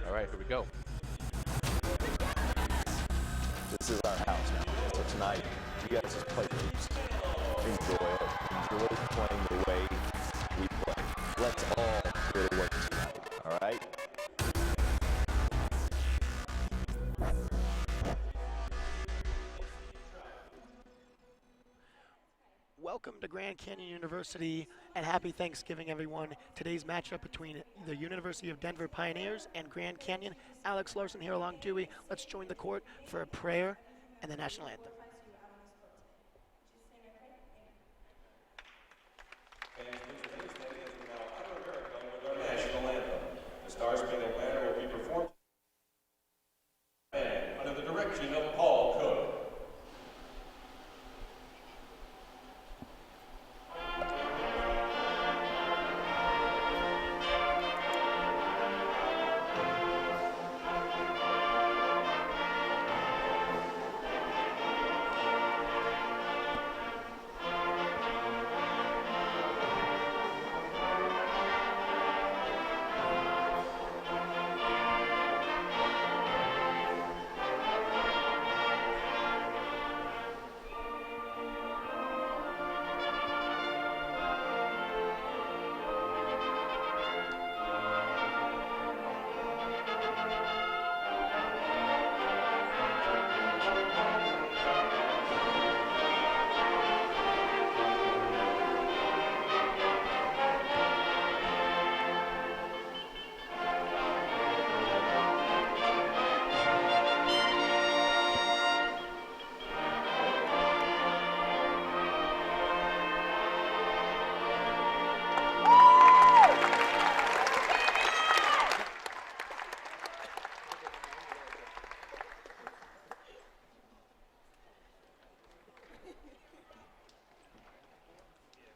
All right, here we go. This is our house now. So tonight, you guys just play loops. Enjoy it. Enjoy playing the way we play. Let's all really work tonight. All right? Welcome to Grand Canyon University and happy Thanksgiving, everyone. Today's matchup between the University of Denver Pioneers and Grand Canyon. Alex Larson here along Dewey. Let's join the court for a prayer and the national anthem. National anthem. The Star Spangled Banner will be performed under the direction of Paul Cook.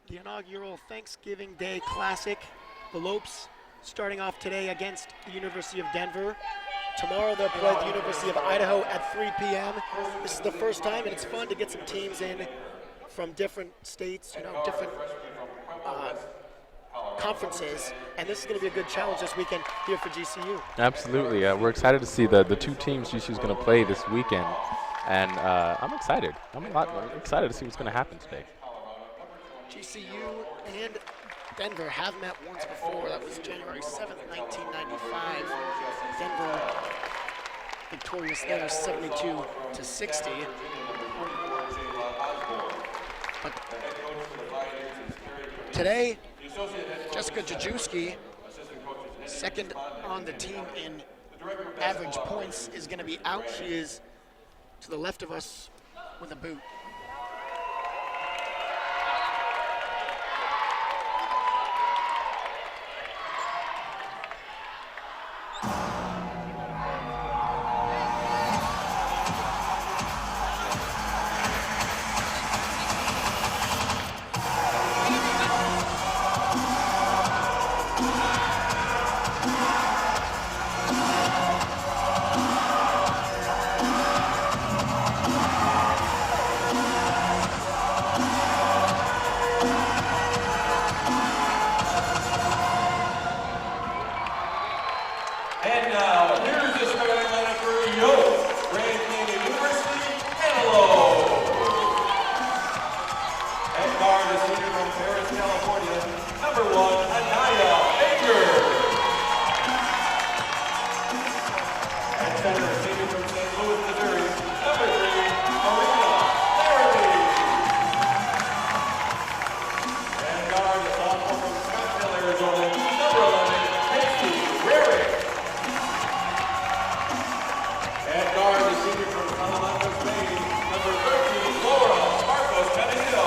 The inaugural Thanksgiving Day Classic, the Lopes, starting off today against the University of Denver. Tomorrow they'll play the University of Idaho at 3 p.m. This is the first time, and it's fun to get some teams in from different states, different conferences. And this is going to be a good challenge this weekend here for GCU. Absolutely. We're excited to see the two teams GCU is going to play this weekend. And I'm excited. I'm excited to see what's going to happen today. GCU and Denver have met once before. That was January 7th, 1995. Denver victorious there, 72-60. But today, Jessica Jajewski, second on the team in average points, is going to be out. She is to the left of us with a boot. And now, here's the starting lineup for Yost, Grand Canyon University, Hello. At guard, a senior from Paris, California, number 1, Anaya Baker. At center, a senior from St. Louis, Missouri, number 3, Marina Laramie. And guard, a sophomore from Scottsdale, Arizona, number 11, Casey Rarick. At guard, the senior from Salamanca, Spain, number 13, Laura Marcos Canadillo.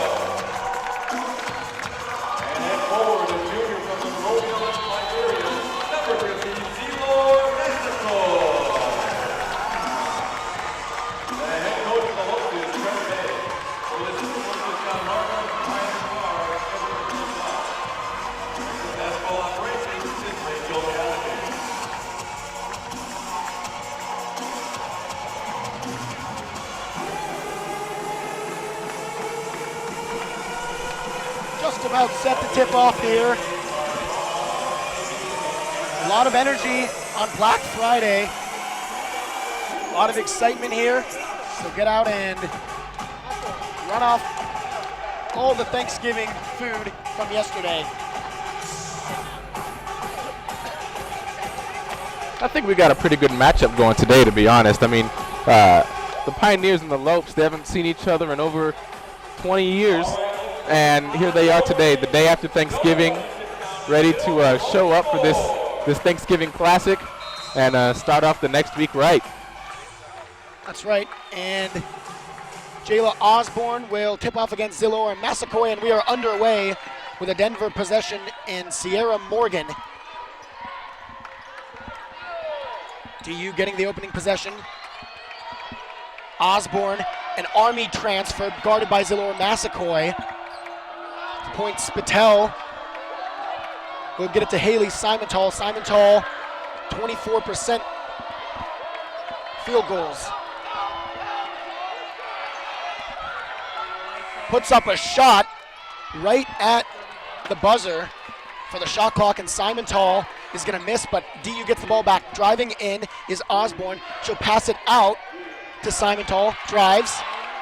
And at forward, a junior from Monrovia, Liberia, number 50, Zilor Mexico. The head coach of the Lopes is Trevor Day. For the assistant coach is John Martin, Ryan Farr, and Edward Gilbert. Basketball operations is Rachel Gallagher. Just about set to tip off here. A lot of energy on Black Friday. A lot of excitement here. So get out and run off all the Thanksgiving food from yesterday. I think we got a pretty good matchup going today, to be honest. I mean, the Pioneers and the Lopes, they haven't seen each other in over 20 years. And here they are today, the day after Thanksgiving, ready to show up for this Thanksgiving Classic and start off the next week right. That's right. And Jayla Osborne will tip off against Zillow Massaquoi, and we are underway with a Denver possession in Sierra Morgan. DU getting the opening possession. Osborne, an Army transfer, guarded by Zillow Massaquoi. Point Spatel will get it to Haley Simontal. Simontal, 24% field goals. Puts up a shot right at the buzzer for the shot clock, and Simontal is going to miss, but DU gets the ball back. Driving in is Osborne. She'll pass it out to Simontal. Drives,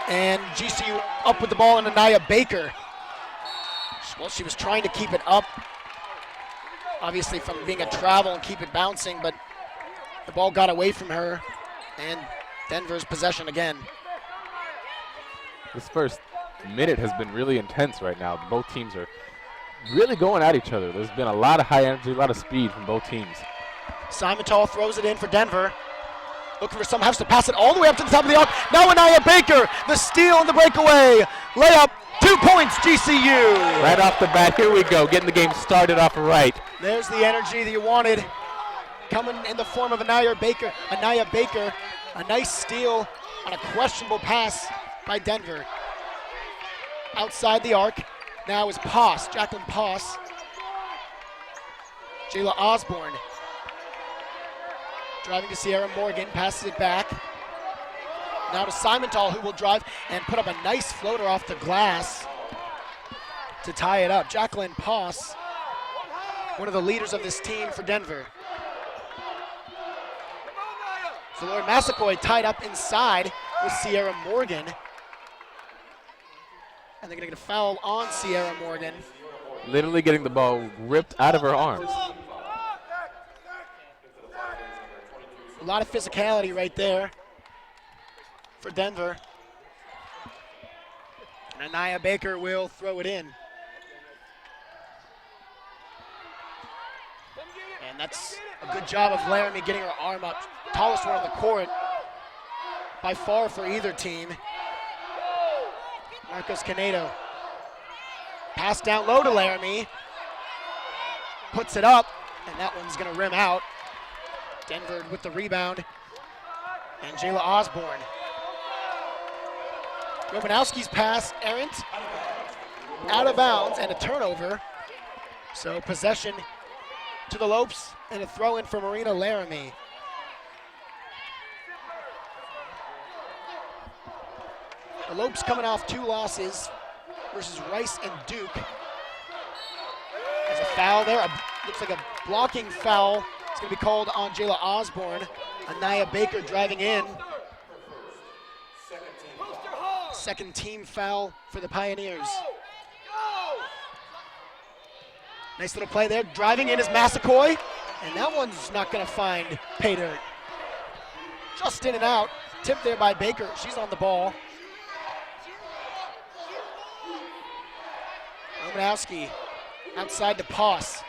and GCU up with the ball, and Anaya Baker. Well, she was trying to keep it up, obviously from being a travel and keep it bouncing, but the ball got away from her, and Denver's possession again. This first minute has been really intense right now. Both teams are really going at each other. There's been a lot of high energy, a lot of speed from both teams. Simontal throws it in for Denver. Looking for someone, has to pass it all the way up to the top of the arc. Now Anaya Baker, the steal and the breakaway. Layup, 2 points, GCU. Right off the bat, here we go, getting the game started off right. There's the energy that you wanted, coming in the form of Anaya Baker. Anaya Baker, a nice steal on a questionable pass by Denver. Outside the arc, now is Poss, Jacqueline Poss. Jayla Osborne. Driving to Sierra Morgan, passes it back. Now to Simontal, who will drive and put up a nice floater off the glass to tie it up. Jacqueline Poss, one of the leaders of this team for Denver. So Lord Massaquoi tied up inside with Sierra Morgan. And they're going to get a foul on Sierra Morgan. Literally getting the ball ripped out of her arms. A lot of physicality right there for Denver. And Anaya Baker will throw it in. And that's a good job of Laramie getting her arm up. Tallest one on the court by far for either team. Marcos Canedo. Pass down low to Laramie. Puts it up, and that one's going to rim out. Denver with the rebound. And Jayla Osborne. Romanowski's pass errant. Out of bounds and a turnover. So possession to the Lopes and a throw in for Marina Laramie. The Lopes coming off 2 losses versus Rice and Duke. There's a foul there. Looks like a blocking foul. It's going to be called on Jayla Osborne. Anaya Baker driving in. Second team foul for the Pioneers. Nice little play there. Driving in is Massaquoi. And that one's not going to find pay dirt. Just in and out. Tipped there by Baker. She's on the ball. Romanowski outside to Poss.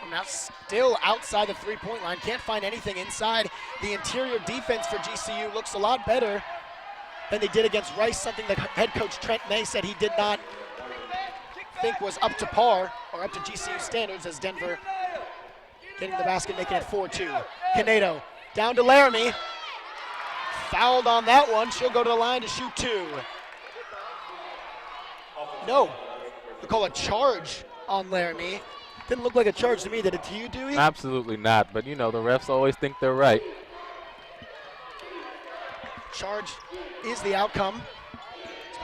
Now still outside the three-point line. Can't find anything inside. The interior defense for GCU looks a lot better than they did against Rice, something that head coach Trent May said he did not think was up to par or up to GCU standards, as Denver getting the basket, making it 4-2. Canedo down to Laramie. Fouled on that one. She'll go to the line to shoot 2. No. They call a charge on Laramie. Didn't look like a charge to me. Did it to you, Dewey? Absolutely not, but you know, the refs always think they're right. Charge is the outcome.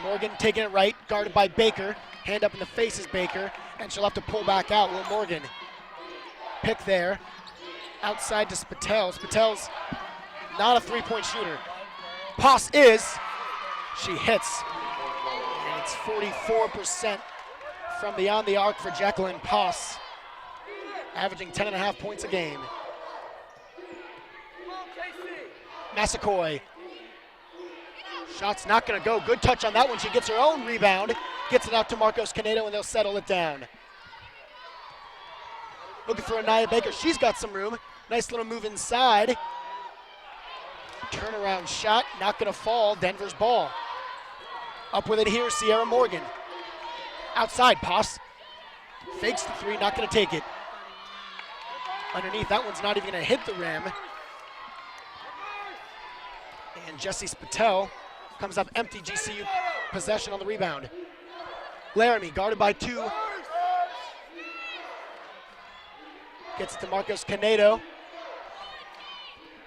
Morgan taking it right, guarded by Baker. Hand up in the face is Baker, and she'll have to pull back out. Will Morgan pick there. Outside to Spatel. Spatel's not a three-point shooter. Poss is. She hits. And it's 44% from beyond the arc for Jacqueline Poss, averaging 10.5 points a game. Massaquoi. Shot's not going to go. Good touch on that one. She gets her own rebound. Gets it out to Marcos Canedo, and they'll settle it down. Looking for Anaya Baker. She's got some room. Nice little move inside. Turnaround shot. Not going to fall. Denver's ball. Up with it here, Sierra Morgan. Outside, Poss. Fakes the three. Not going to take it. Underneath, that one's not even going to hit the rim. And Jessie Spatel comes up empty. GCU possession on the rebound. Laramie guarded by 2. Gets it to Marcos Canedo.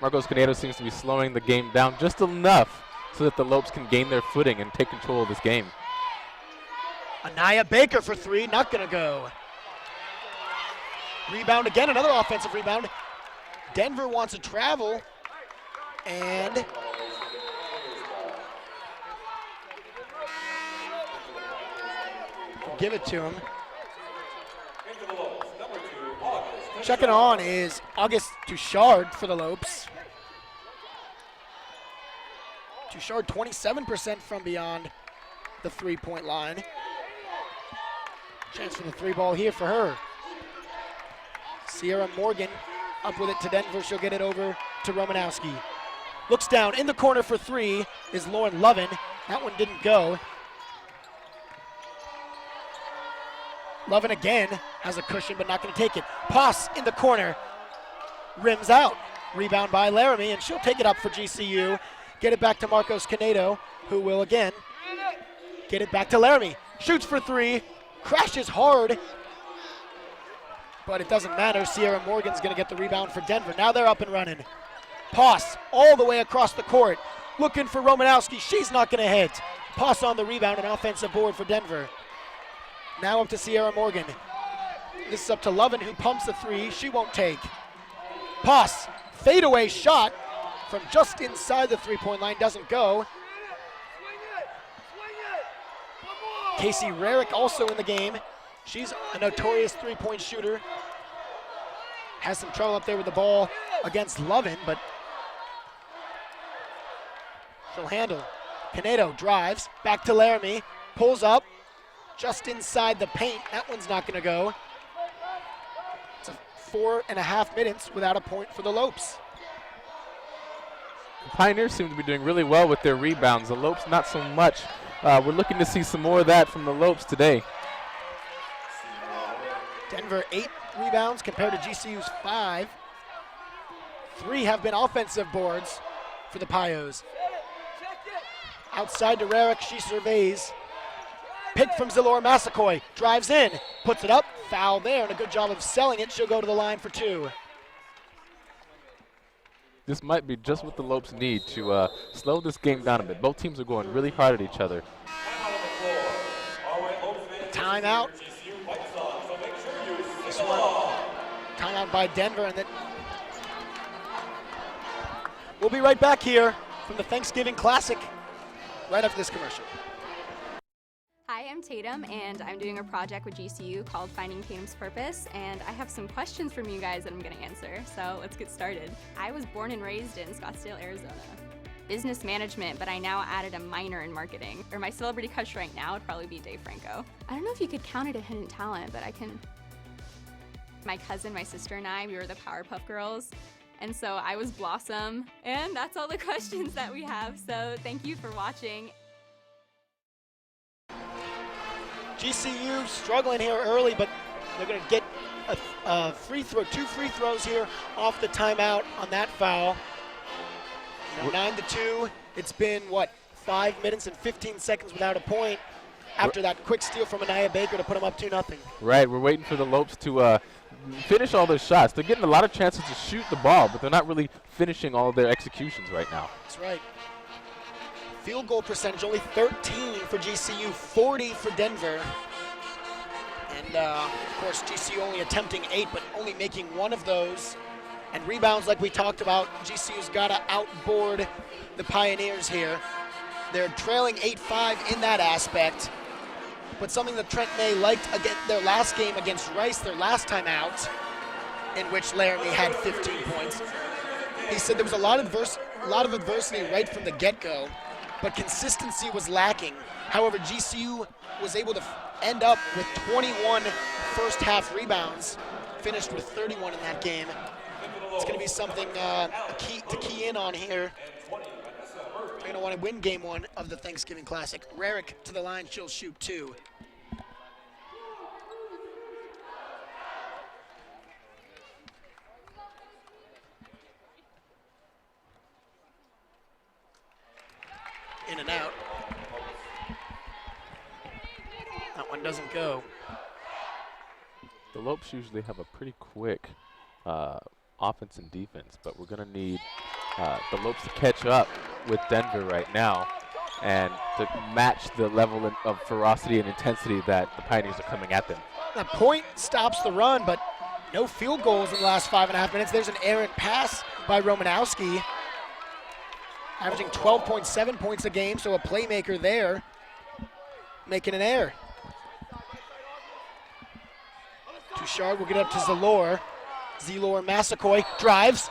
Marcos Canedo seems to be slowing the game down just enough so that the Lopes can gain their footing and take control of this game. Anaya Baker for 3, not gonna go. Rebound again, another offensive rebound. Denver wants to travel, and give it to him. Checking on is August Touchard for the Lopes. Touchard 27% from beyond the three-point line. Chance for the three ball here for her. Sierra Morgan up with it to Denver. She'll get it over to Romanowski. Looks down in the corner for 3 is Lauren Lovin. That one didn't go. Lovin again has a cushion, but not going to take it. Poss in the corner. Rims out. Rebound by Laramie, and she'll take it up for GCU. Get it back to Marcos Canedo, who will again get it back to Laramie. Shoots for 3. Crashes hard. But it doesn't matter. Sierra Morgan's going to get the rebound for Denver. Now they're up and running. Poss all the way across the court. Looking for Romanowski. She's not going to hit. Poss on the rebound, an offensive board for Denver. Now up to Sierra Morgan. This is up to Lovin, who pumps a 3. She won't take. Poss, fadeaway shot from just inside the three-point line. Doesn't go. Casey Rarick also in the game. She's a notorious three-point shooter. Has some trouble up there with the ball against Lovin, but she'll handle. Canedo drives, back to Laramie, pulls up, just inside the paint. That one's not gonna go. It's 4.5 minutes without a point for the Lopes. The Pioneers seem to be doing really well with their rebounds. The Lopes not so much. We're looking to see some more of that from the Lopes today. Denver 8 rebounds compared to GCU's 5. 3 have been offensive boards for the Pios. Outside to Rarick, she surveys. Pick from Zalora Massaquoi, drives in, puts it up, foul there, and a good job of selling it. She'll go to the line for 2. This might be just what the Lopes need to slow this game down a bit. Both teams are going really hard at each other. Timeout. This one, timeout by Denver, and then we'll be right back here from the Thanksgiving Classic right after this commercial. Hi, I'm Tatum, and I'm doing a project with GCU called Finding Tatum's Purpose, and I have some questions from you guys that I'm going to answer, so let's get started. I was born and raised in Scottsdale, Arizona. Business management, but I now added a minor in marketing. Or my celebrity crush right now would probably be Dave Franco. I don't know if you could count it a hidden talent, but I can. My cousin, my sister, and I, we were the Powerpuff Girls, and so I was Blossom, and that's all the questions that we have, so thank you for watching. GCU struggling here early, but they're going to get a free throw, 2 free throws here off the timeout on that foul. Now 9-2. It's been, 5 minutes and 15 seconds without a point after that quick steal from Anaya Baker to put them up 2-0. Right, we're waiting for the Lopes to finish all their shots. They're getting a lot of chances to shoot the ball, but they're not really finishing all of their executions right now. That's right. Field goal percentage only 13 for GCU, 40 for Denver. And, of course, GCU only attempting 8, but only making 1 of those. And rebounds, like we talked about, GCU's got to outboard the Pioneers here. They're trailing 8-5 in that aspect. But something that Trent May liked against their last game against Rice, their last time out, in which Laramie had 15 points. He said there was a lot of adversity right from the get-go, but consistency was lacking. However, GCU was able to end up with 21 first-half rebounds, finished with 31 in that game. It's going to be something to key in on here. They're going to want to win game 1 of the Thanksgiving Classic. Rarick to the line, she'll shoot 2. In and out. That one doesn't go. The Lopes usually have a pretty quick offense and defense, but we're going to need the Lopes to catch up with Denver right now and to match the level of ferocity and intensity that the Pioneers are coming at them. That point stops the run, but no field goals in the last 5.5 minutes. There's an errant pass by Romanowski, averaging 12.7 points a game, so a playmaker there, making an error. Touchard will get up to Zalor. Zalor Massacoy drives.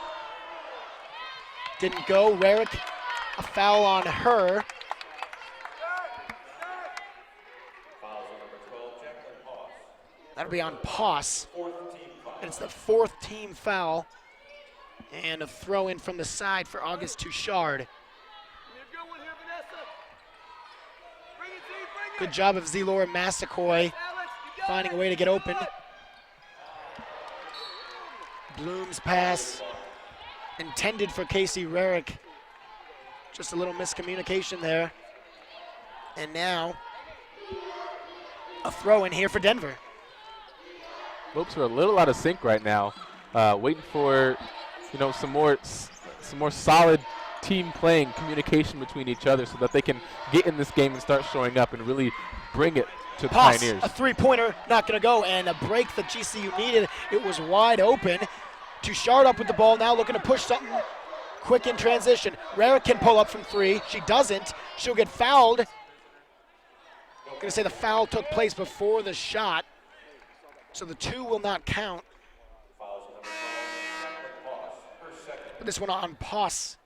Didn't go. Rarick, a foul on her. That'll be on Poss. And it's the 4th team foul. And a throw in from the side for August Touchard. Good job of Zalor Massacoy finding a way to get open. Bloom's pass intended for Casey Rarick. Just a little miscommunication there. And now a throw in here for Denver. Lopes are a little out of sync right now, waiting for some more solid team playing communication between each other so that they can get in this game and start showing up and really bring it to the Poss, Pioneers. a three-pointer, not going to go, and a break that GCU needed. It was wide open. Touchard up with the ball now, looking to push something quick in transition. Rarick can pull up from 3. She doesn't. She'll get fouled. I'm going to say the foul took place before the shot, so the 2 will not count. But this one on Poss.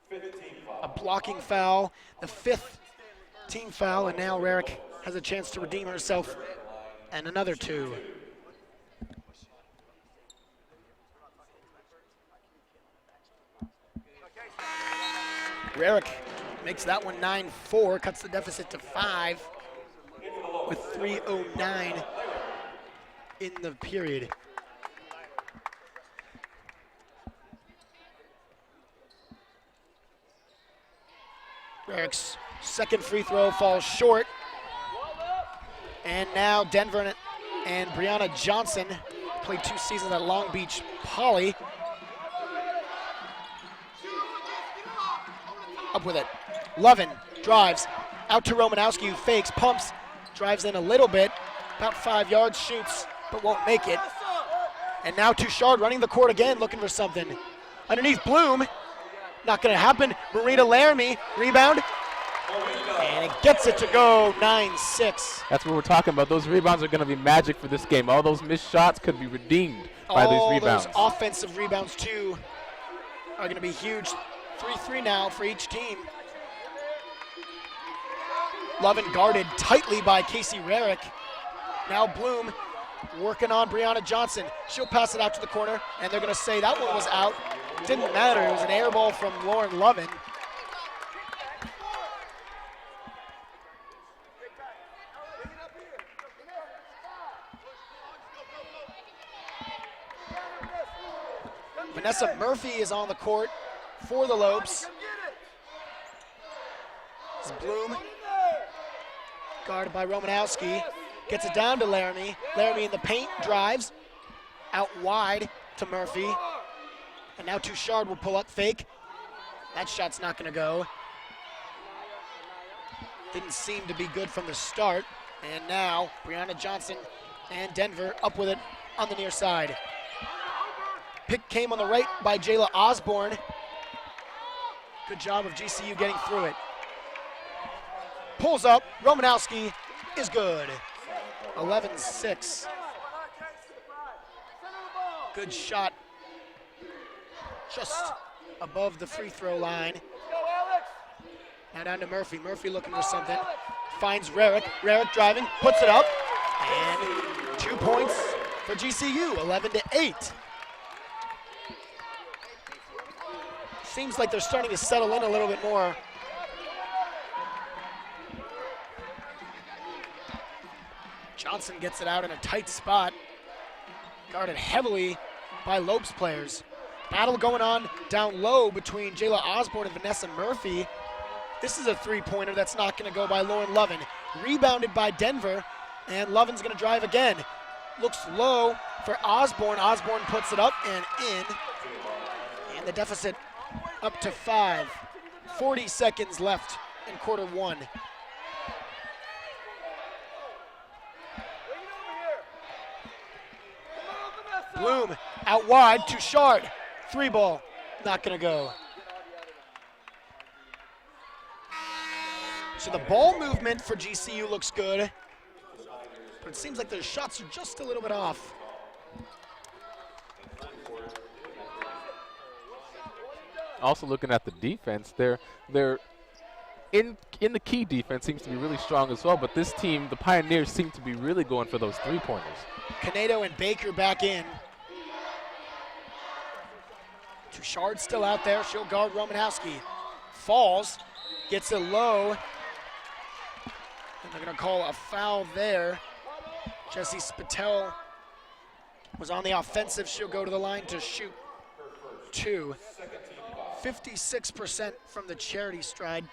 A blocking foul, the 5th team foul, and now Rarick has a chance to redeem herself, and another 2. Rarick makes that one 9-4, cuts the deficit to 5 with 3:09 in the period. Rarick's second free throw falls short. And now Denver and Brianna Johnson played 2 seasons at Long Beach Poly. Up with it. Lovin drives out to Romanowski, who fakes, pumps, drives in a little bit, about 5 yards, shoots, but won't make it. And now Touchard running the court again, looking for something. Underneath Bloom, not gonna happen. Marita Laramie, rebound, and it gets it to go, 9-6. That's what we're talking about. Those rebounds are going to be magic for this game. All those missed shots could be redeemed by these rebounds. All those offensive rebounds, too, are going to be huge. 3-3 now for each team. Lovin guarded tightly by Casey Rarick. Now Bloom working on Brianna Johnson. She'll pass it out to the corner, and they're going to say that one was out. Didn't matter. It was an air ball from Lauren Lovin. Vanessa Murphy is on the court for the Lopes. This is Bloom, guarded by Romanowski. Gets it down to Laramie. Laramie in the paint, drives out wide to Murphy. And now Touchard will pull up, fake. That shot's not gonna go. Didn't seem to be good from the start. And now Brianna Johnson And Denver up with it on the near side. Pick came on the right by Jayla Osborne. Good job of GCU getting through it. Pulls up, Romanowski is good. 11-6. Good shot. Just above the free throw line. Now down to Murphy. Murphy looking for something. Finds Rarick. Rarick driving, puts it up. And 2 points for GCU, 11-8. Seems like they're starting to settle in a little bit more. Johnson gets it out in a tight spot. Guarded heavily by Lopes players. Battle going on down low between Jayla Osborne and Vanessa Murphy. This is a three-pointer that's not going to go by Lauren Lovin. Rebounded by Denver, and Lovin's going to drive again. Looks low for Osborne. Osborne puts it up and in. And the deficit up to 5. 40 seconds left in quarter one. Bloom out wide to Shard. 3 ball, not gonna go. So the ball movement for GCU looks good, but it seems like their shots are just a little bit off. Also looking at the defense, they're in the key defense seems to be really strong as well, but this team, the Pioneers, seem to be really going for those three-pointers. Canedo and Baker back in. Touchard still out there. She'll guard Romanowski. Falls, gets it low. And they're going to call a foul there. Jessie Spatel was on the offensive. She'll go to the line to shoot 2. 56% from the charity stride.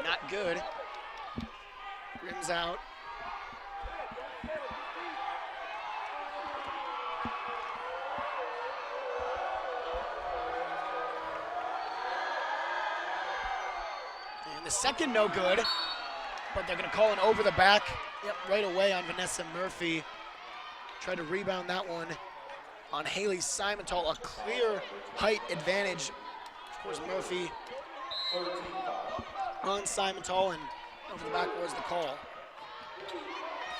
Not good. Rims out. And the second no good, but they're going to call an over the back. Yep, right away on Vanessa Murphy. Tried to rebound that one on Haley Simontal. A clear height advantage. Of course, Murphy on Simontal, and over the back was the call.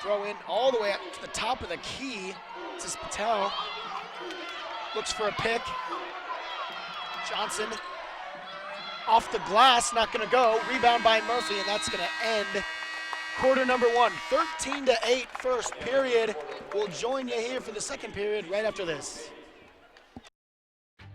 Throw in all the way up to the top of the key. This is Patel. Looks for a pick. Johnson off the glass, not gonna go. Rebound by Murphy, and that's gonna end quarter number 1. 13-8 first period. We'll join you here for the second period right after this.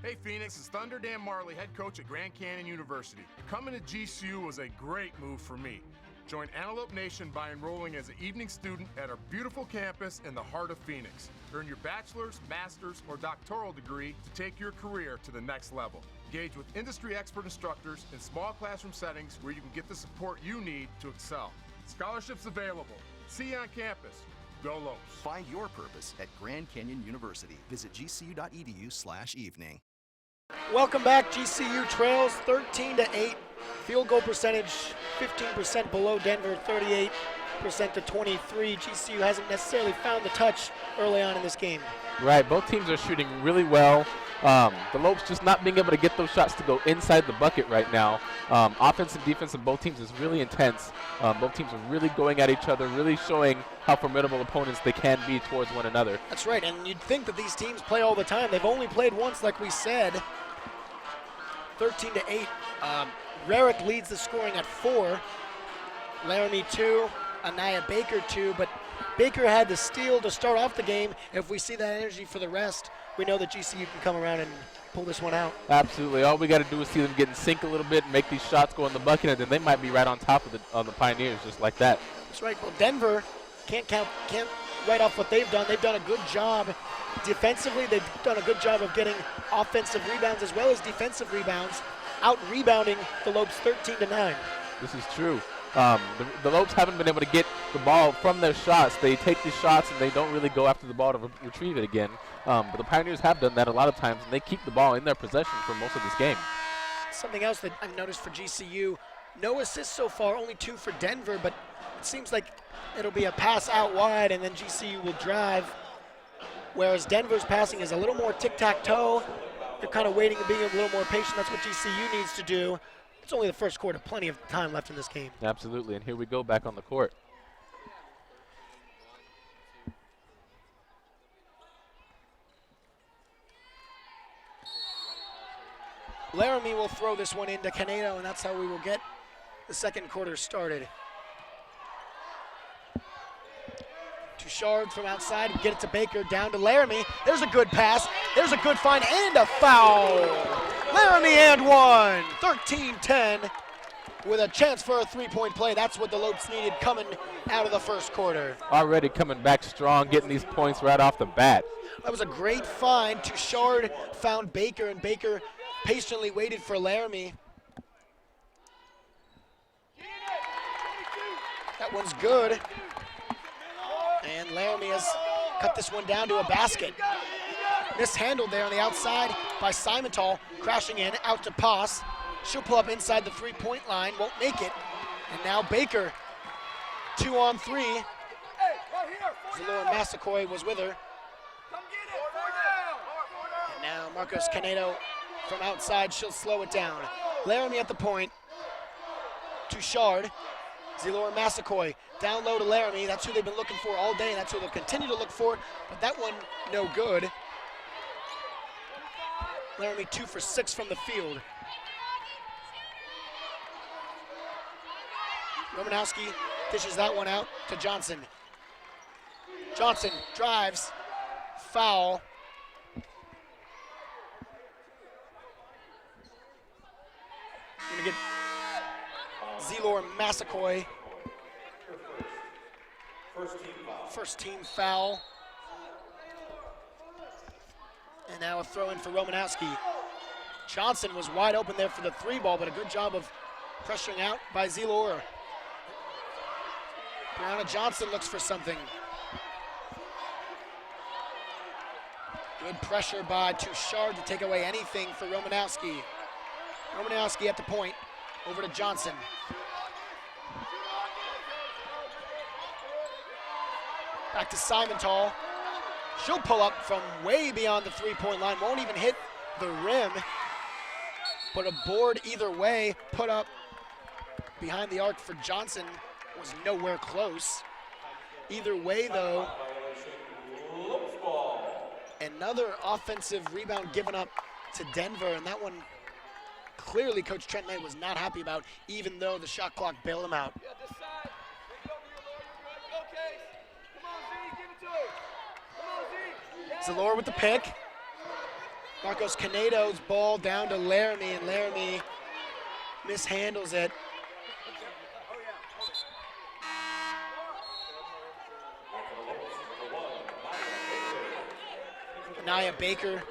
Hey Phoenix, it's Thunder Dan Marley, head coach at Grand Canyon University. Coming to GCU was a great move for me. Join Antelope Nation by enrolling as an evening student at our beautiful campus in the heart of Phoenix. Earn your bachelor's, master's, or doctoral degree to take your career to the next level. Engage with industry expert instructors in small classroom settings where you can get the support you need to excel. Scholarships available. See you on campus. Go Lopes. Find your purpose at Grand Canyon University. Visit gcu.edu/evening. Welcome back. GCU trails 13-8. Field goal percentage 15% below Denver, 38% to 23. GCU hasn't necessarily found the touch early on in this game. Right, both teams are shooting really well. The Lopes just not being able to get those shots to go inside the bucket right now. Offense and defense of both teams is really intense. Both teams are really going at each other, really showing how formidable opponents they can be towards one another. That's right, and you'd think that these teams play all the time. They've only played once, like we said. 13-8. Rarick leads the scoring at 4. Laramie 2, Anaya Baker 2, but Baker had the steal to start off the game. If we see that energy for the rest, we know that GCU can come around and pull this one out. Absolutely. All we got to do is see them get in sync a little bit and make these shots go in the bucket, and then they might be right on top of the Pioneers just like that. That's right. Well, Denver can't write off what they've done. They've done a good job defensively. They've done a good job of getting offensive rebounds as well as defensive rebounds, out rebounding the Lopes 13-9. This is true. The Lopes haven't been able to get the ball from their shots. They take the shots and they don't really go after the ball to retrieve it again. But the Pioneers have done that a lot of times, and they keep the ball in their possession for most of this game. Something else that I've noticed for GCU, no assists so far, only 2 for Denver, but it seems like it'll be a pass out wide and then GCU will drive, whereas Denver's passing is a little more tic-tac-toe. They're kind of waiting and being a little more patient. That's what GCU needs to do. It's only the first quarter, plenty of time left in this game. Absolutely, and here we go back on the court. Laramie will throw this one into Canedo, and that's how we will get the second quarter started. Touchard from outside, get it to Baker, down to Laramie. There's a good pass, there's a good find, and a foul. Laramie and one, 13-10, with a chance for a three-point play. That's what the Lopes needed coming out of the first quarter. Already coming back strong, getting these points right off the bat. That was a great find. Touchard found Baker, and Baker patiently waited for Laramie. That one's good. And Laramie has cut this one down to a basket. Mishandled there on the outside by Simontal, crashing in, out to Pass. She'll pull up inside the three-point line, won't make it. And now Baker, 2-on-3. Zalora Massaquoi was with her. And now Marcos Canedo from outside, she'll slow it down. Laramie at the point. Touchard. Zalora Massaquoi down low to Laramie. That's who they've been looking for all day, and that's who they'll continue to look for. But that one, no good. Laramie 2 for 6 from the field. Romanowski dishes that one out to Johnson. Johnson drives, foul. Gonna get Zalora Massaquoi. First team foul. And now a throw in for Romanowski. Johnson was wide open there for the three ball, but a good job of pressuring out by Zalora. Brianna Johnson looks for something. Good pressure by Touchard to take away anything for Romanowski. Romanowski at the point, over to Johnson. Back to Simontal. She'll pull up from way beyond the three-point line, won't even hit the rim. But a board either way, put up behind the arc for Johnson was nowhere close. Either way though, another offensive rebound given up to Denver, and that one clearly Coach Trent May was not happy about, even though the shot clock bailed him out. Zalora with the pick. Marcos Canedo's ball down to Laramie, and Laramie mishandles it. Naya Baker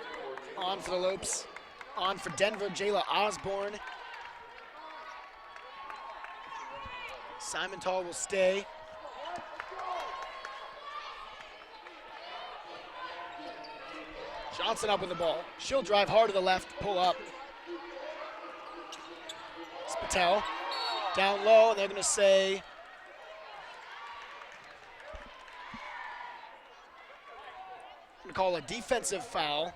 on for the Lopes. On for Denver, Jayla Osborne. Simontal will stay. Johnson up with the ball. She'll drive hard to the left, pull up. Spatel down low, and they're going to say call a defensive foul.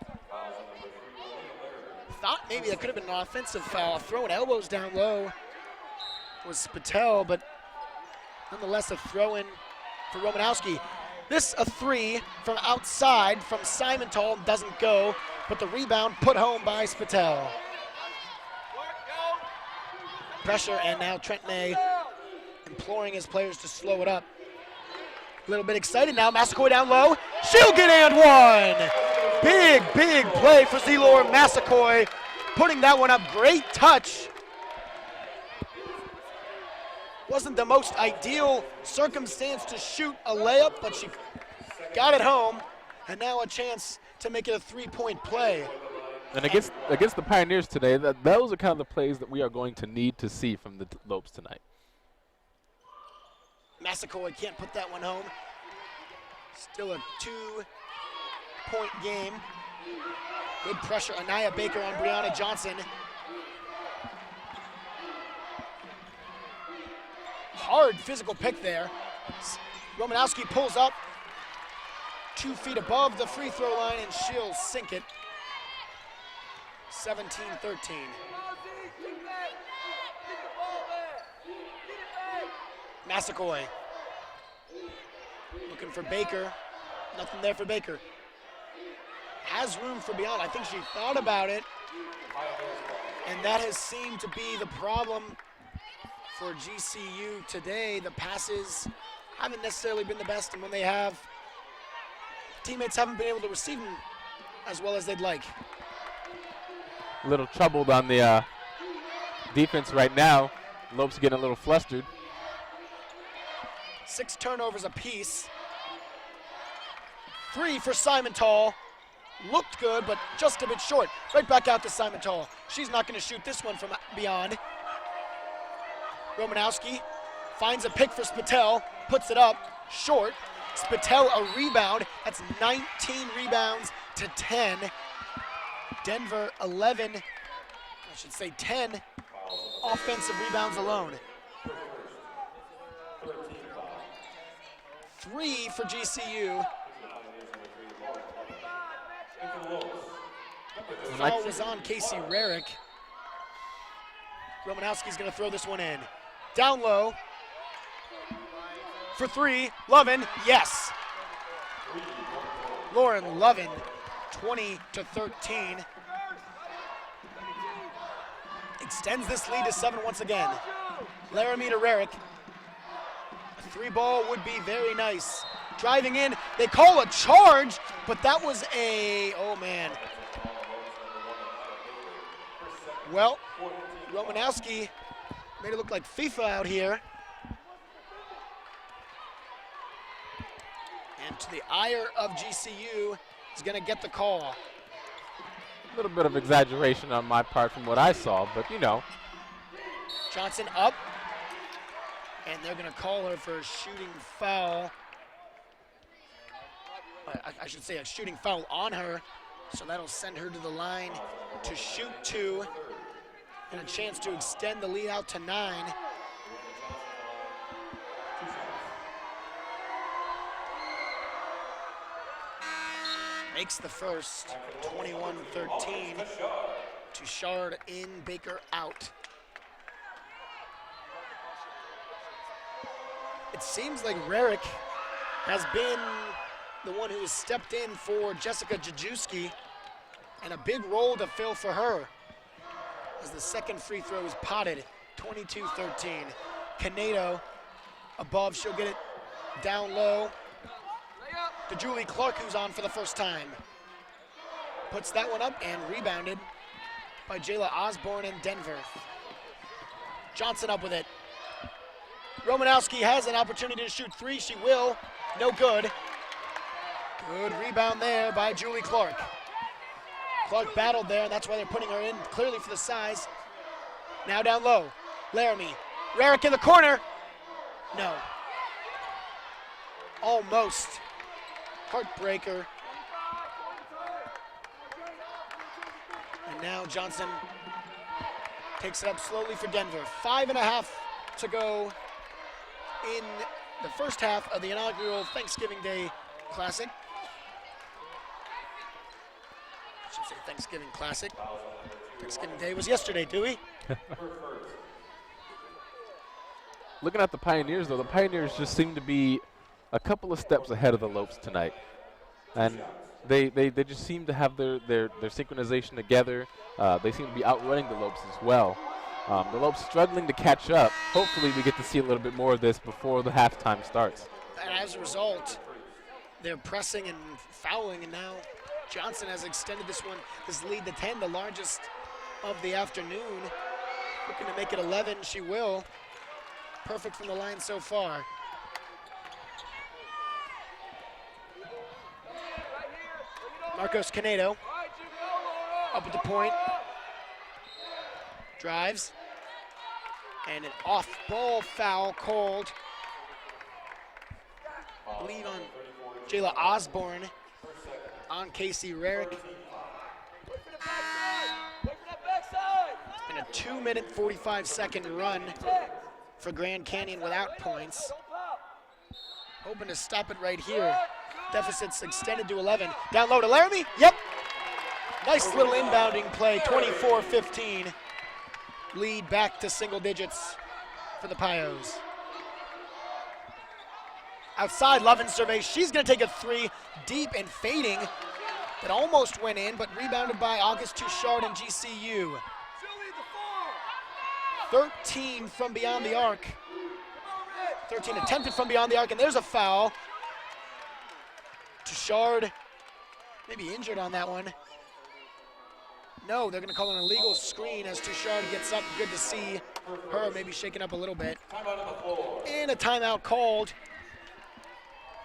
Thought maybe that could have been an offensive foul. Throwing elbows down low was Spatel, but nonetheless a throw-in for Romanowski. This a three from outside from Simontal, doesn't go, but the rebound put home by Spatel. Pressure, and now Trent May imploring his players to slow it up. A little bit excited now, Massaquoi down low. She'll get and one! Big, big play for Zalora Massaquoi, putting that one up. Great touch. Wasn't the most ideal circumstance to shoot a layup, but she got it home, and now a chance to make it a three-point play. And against the Pioneers today, those are kind of the plays that we are going to need to see from the Lopes tonight. Massacoy can't put that one home. Still a 2-point game. Good pressure. Anaya Baker on Brianna Johnson. Hard physical pick there. Romanowski pulls up 2 feet above the free throw line, and she'll sink it. 17-13. Massacoy looking for Baker. Nothing there for Baker. Has room for beyond. I think she thought about it, and that has seemed to be the problem for GCU today. The passes haven't necessarily been the best, and when they have, teammates haven't been able to receive them as well as they'd like. A little troubled on the defense right now. Lopes getting a little flustered. 6 turnovers apiece. 3 for Simon-Tall. Looked good, but just a bit short. Right back out to Simon-Tall. She's not going to shoot this one from beyond. Romanowski finds a pick for Spatel, puts it up, short. Spatel a rebound. That's 19 rebounds to 10. Denver 11, I should say 10 offensive rebounds alone. 3 for GCU. Foul was on Casey Rarick. Romanowski's going to throw this one in. Down low. For 3, Lovin, yes. Lauren Lovin, 20-13. Extends this lead to 7 once again. Laramie to Rarick. A 3-ball would be very nice. Driving in, they call a charge, but that was a, oh man. Well, Romanowski made it look like FIFA out here. And to the ire of GCU, is going to get the call. A little bit of exaggeration on my part from what I saw, but you know. Johnson up, and they're going to call her for a shooting foul. I should say a shooting foul on her, so that'll send her to the line to shoot 2, and a chance to extend the lead out to 9. Makes the first, 21-13. Touchard in, Baker out. It seems like Rarick has been the one who has stepped in for Jessica Jajewski, and a big role to fill for her as the second free throw is potted. 22-13. Canedo above, she'll get it down low to Julie Clark, who's on for the first time. Puts that one up and rebounded by Jayla Osborne in Denver. Johnson up with it. Romanowski has an opportunity to shoot 3. She will. No good. Good rebound there by Julie Clark. Clark battled there, and that's why they're putting her in clearly for the size. Now down low. Laramie. Rarick in the corner. No. Almost. Heartbreaker. And now Johnson takes it up slowly for Denver. 5.5 to go in the first half of the inaugural Thanksgiving Day Classic. I should say Thanksgiving Classic. Thanksgiving Day was yesterday, Dewey. Looking at the Pioneers, though, the Pioneers just seem to be a couple of steps ahead of the Lopes tonight. And they just seem to have their synchronization together. They seem to be outrunning the Lopes as well. The Lopes struggling to catch up. Hopefully we get to see a little bit more of this before the halftime starts. And as a result, they're pressing and fouling, and now Johnson has extended this lead to 10, the largest of the afternoon. Looking to make it 11, she will. Perfect from the line so far. Marcos Canedo up at the point. Drives. And an off-ball foul called believe on Jayla Osborne, on Casey Rarick. It's been a 2-minute 45-second run for Grand Canyon without points. Hoping to stop it right here. Deficit's extended to 11. Down low to Laramie. Yep. Nice little inbounding play, 24-15. Lead back to single digits for the Pios. Outside, Lovin surveys. She's going to take a three, deep and fading. That almost went in, but rebounded by August Touchard and GCU. 13 from beyond the arc. 13 attempted from beyond the arc, and there's a foul. Touchard maybe injured on that one. No, they're going to call an illegal screen as Touchard gets up. Good to see her maybe shaking up a little bit. And a timeout called.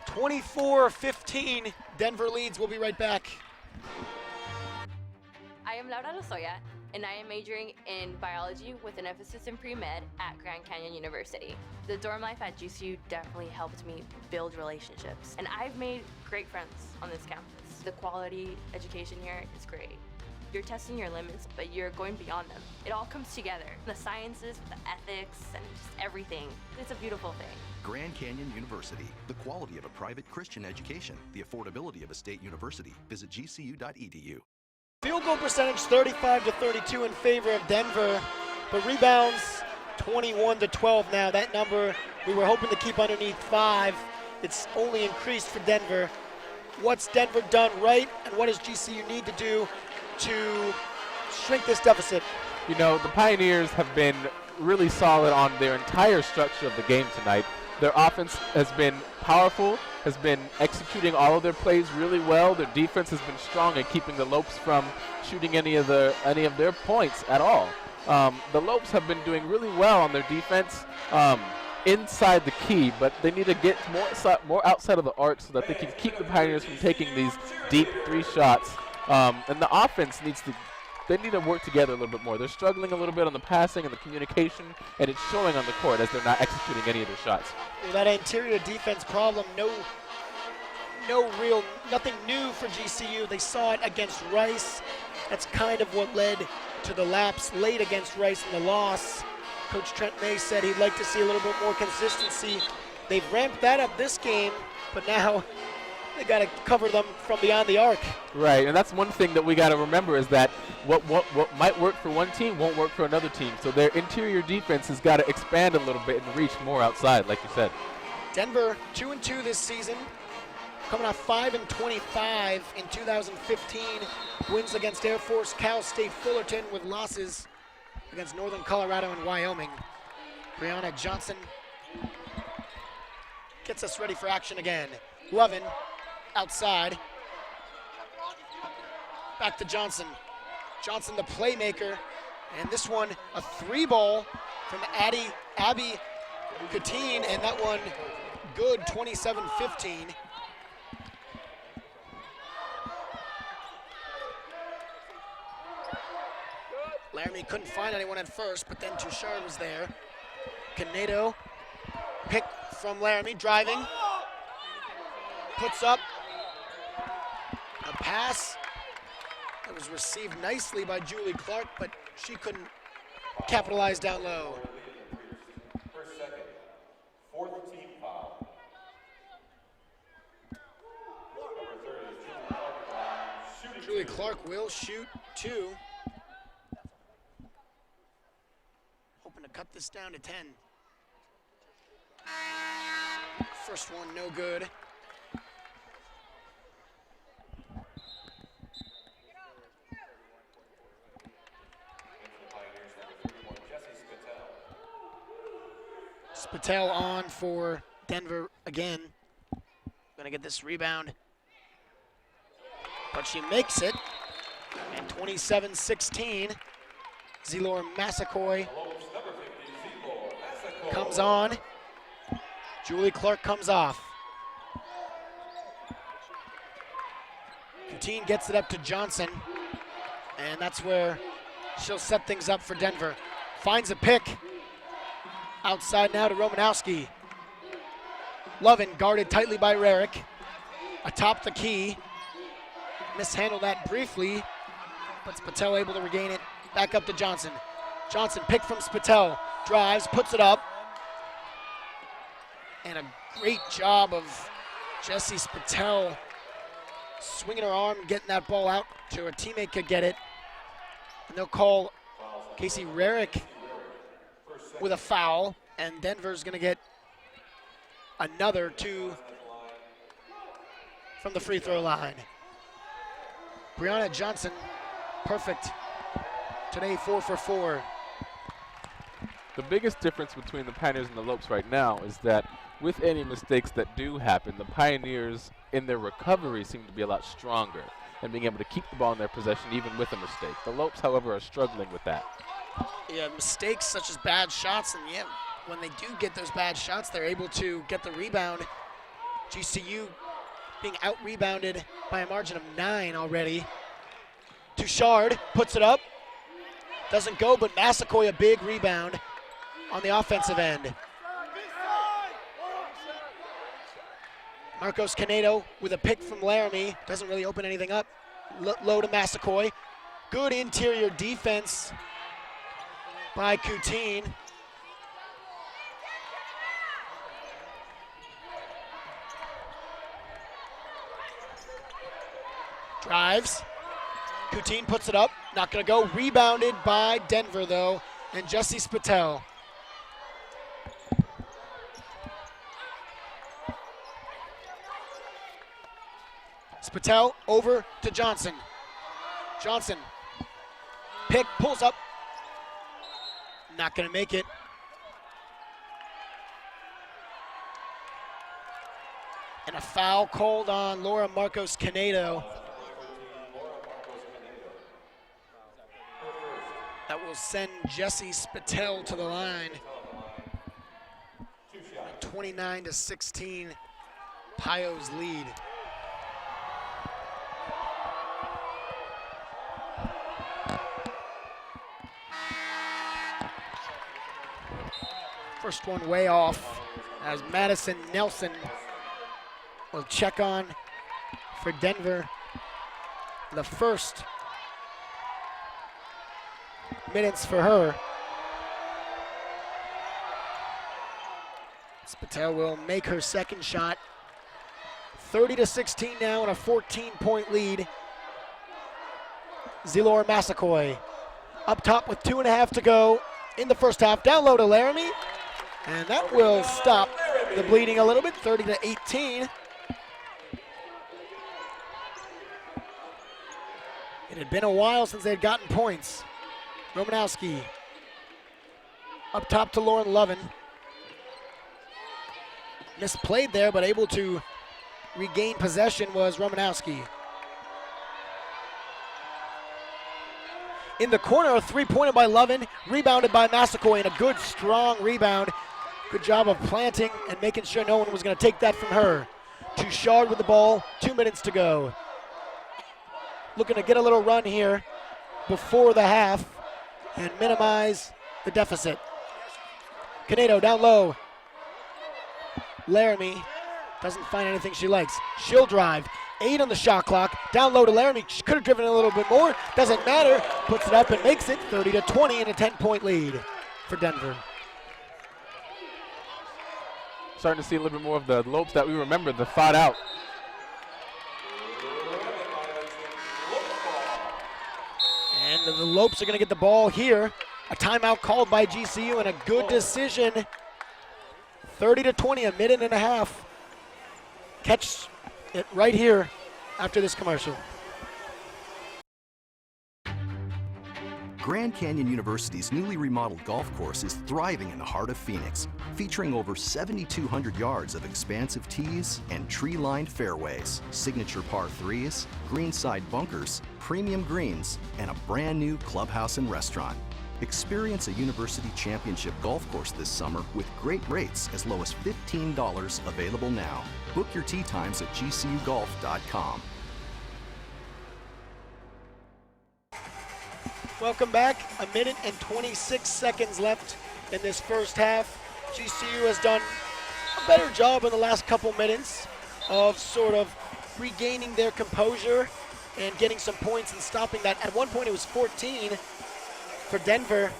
24-15, Denver leads. We'll be right back. I am Laura Lozoya, and I am majoring in biology with an emphasis in pre-med at Grand Canyon University. The dorm life at GCU definitely helped me build relationships, and I've made great friends on this campus. The quality education here is great. You're testing your limits, but you're going beyond them. It all comes together. The sciences, the ethics, and just everything. It's a beautiful thing. Grand Canyon University, the quality of a private Christian education, the affordability of a state university. Visit gcu.edu. Field goal percentage 35-32 in favor of Denver, but rebounds 21-12 now. That number we were hoping to keep underneath 5. It's only increased for Denver. What's Denver done right, and what does GCU need to do to shrink this deficit? You know, the Pioneers have been really solid on their entire structure of the game tonight. Their offense has been powerful, has been executing all of their plays really well. Their defense has been strong at keeping the Lopes from shooting any of their points at all. The Lopes have been doing really well on their defense inside the key, but they need to get more outside of the arc so that they can keep the Pioneers from taking these deep 3 shots. And the offense they need to work together a little bit more. They're struggling a little bit on the passing and the communication, and it's showing on the court as they're not executing any of their shots. Well, that interior defense problem, nothing new for GCU. They saw it against Rice. That's kind of what led to the lapse late against Rice in the loss. Coach Trent May said he'd like to see a little bit more consistency. They've ramped that up this game, but now they got to cover them from beyond the arc. Right, and that's one thing that we got to remember is that what might work for one team won't work for another team. So their interior defense has got to expand a little bit and reach more outside, like you said. Denver 2-2 this season, coming off 5-25 in 2015. Wins against Air Force, Cal State Fullerton, with losses against Northern Colorado and Wyoming. Brianna Johnson gets us ready for action again. Lovin outside. Back to Johnson. Johnson, the playmaker. And this one, a 3-ball from Abby Katine, and that one good, 27-15. Laramie couldn't find anyone at first, but then Touchard was there. Canedo, pick from Laramie, driving. Puts up a pass that was received nicely by Julie Clark, but she couldn't capitalize down low. First second, 4th team foul. Julie Clark will shoot 2. Hoping to cut this down to 10. First one, no good. Spatel on for Denver again. Gonna get this rebound. But she makes it. And 27-16. Zelor Massacoy comes on. Julie Clark comes off. Katine gets it up to Johnson. And that's where she'll set things up for Denver. Finds a pick. Outside now to Romanowski. Lovin guarded tightly by Rarick. Atop the key. Mishandled that briefly, but Spatel able to regain it. Back up to Johnson. Johnson picked from Spatel. Drives, puts it up. And a great job of Jessie Spatel swinging her arm, getting that ball out to her teammate could get it. And they'll call Casey Rarick with a foul, and Denver's going to get another 2 from the free throw line. Brianna Johnson, perfect. Today, 4 for 4. The biggest difference between the Pioneers and the Lopes right now is that with any mistakes that do happen, the Pioneers in their recovery seem to be a lot stronger and being able to keep the ball in their possession even with a mistake. The Lopes, however, are struggling with that. Yeah, mistakes such as bad shots, and yeah, when they do get those bad shots, they're able to get the rebound. GCU being out-rebounded by a margin of 9 already. Touchard puts it up. Doesn't go, but Massaquoi a big rebound on the offensive end. Marcos Canedo with a pick from Laramie. Doesn't really open anything up. Low to Massaquoi. Good interior defense by Coutine. Drives. Coutine puts it up. Not going to go. Rebounded by Denver, though, and Jessie Spatel. Spatel over to Johnson. Johnson. Pick, pulls up. Not going to make it. And a foul called on Laura Marcos Canedo. That will send Jessie Spatel to the line. 29-16, Pio's lead. First one way off as Madison Nelson will check on for Denver. The first minutes for her. Spatel will make her second shot. 30-16 now and a 14-point lead. Zelora Massaquoi up top with 2.5 to go in the first half. Down low to Laramie. And that will stop the bleeding a little bit, 30-18. It had been a while since they had gotten points. Romanowski up top to Lauren Lovin. Misplayed there, but able to regain possession was Romanowski. In the corner, a three-pointer by Lovin, rebounded by Massaquoi, and a good, strong rebound. Good job of planting and making sure no one was going to take that from her. Touchard with the ball, 2 minutes to go. Looking to get a little run here before the half and minimize the deficit. Canedo down low. Laramie doesn't find anything she likes. She'll drive. 8 on the shot clock. Down low to Laramie. She could have driven a little bit more. Doesn't matter. Puts it up and makes it 30-20 and a 10-point lead for Denver. Starting to see a little bit more of the Lopes that we remember, the fought out. And the Lopes are going to get the ball here. A timeout called by GCU and a good decision. 30-20, a minute and a half. Catch it right here after this commercial. Grand Canyon University's newly remodeled golf course is thriving in the heart of Phoenix, featuring over 7,200 yards of expansive tees and tree-lined fairways, signature par 3s, greenside bunkers, premium greens, and a brand new clubhouse and restaurant. Experience a University Championship golf course this summer with great rates as low as $15 available now. Book your tee times at gcugolf.com. Welcome back. A minute and 26 seconds left in this first half. GCU has done a better job in the last couple minutes of sort of regaining their composure and getting some points and stopping that. At one point it was 14 for Denver,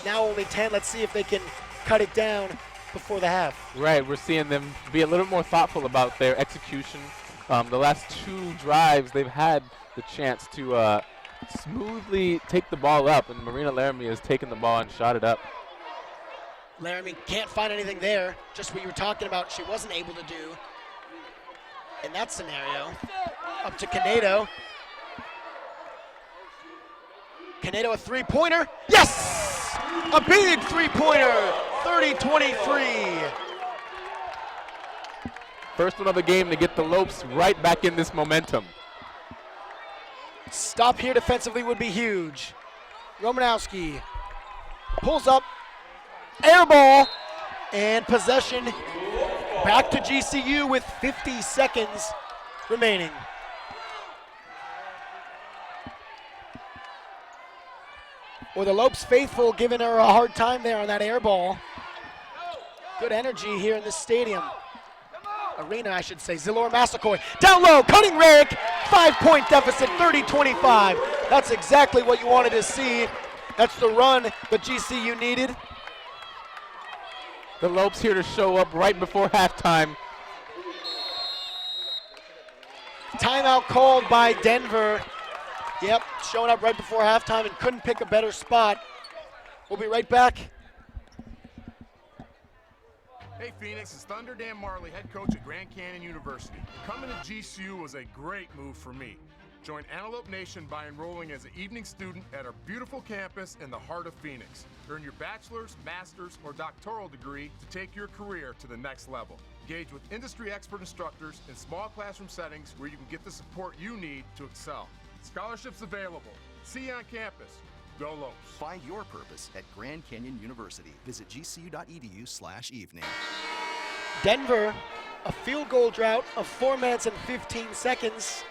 now only 10. Let's see if they can cut it down before the half. Right, we're seeing them be a little more thoughtful about their execution. The last 2 drives, they've had the chance to smoothly take the ball up, and Marina Laramie has taken the ball and shot it up. Laramie can't find anything there, just what you were talking about she wasn't able to do in that scenario. Up to Canedo. Canedo a three-pointer. Yes! A big three-pointer, 30-23. First one of the game to get the Lopes right back in this momentum. Stop here defensively would be huge. Romanowski pulls up, air ball, and possession back to GCU with 50 seconds remaining. Well, the Lopes faithful giving her a hard time there on that air ball. Good energy here in this stadium. Arena, I should say. Zilor Massacoy down low, cutting Rarick, 5-point deficit, 30-25. That's exactly what you wanted to see. That's the run that GCU needed. The Lopes here to show up right before halftime. Timeout called by Denver. Yep, showing up right before halftime and couldn't pick a better spot. We'll be right back. Hey Phoenix, it's Thunder Dan Marley, head coach at Grand Canyon University. Coming to GCU was a great move for me. Join Antelope Nation by enrolling as an evening student at our beautiful campus in the heart of Phoenix. Earn your bachelor's, master's, or doctoral degree to take your career to the next level. Engage with industry expert instructors in small classroom settings where you can get the support you need to excel. Scholarships available. See you on campus. Go Lopes. Find your purpose at Grand Canyon University. Visit gcu.edu/evening. Denver, a field goal drought of 4 minutes and 15 seconds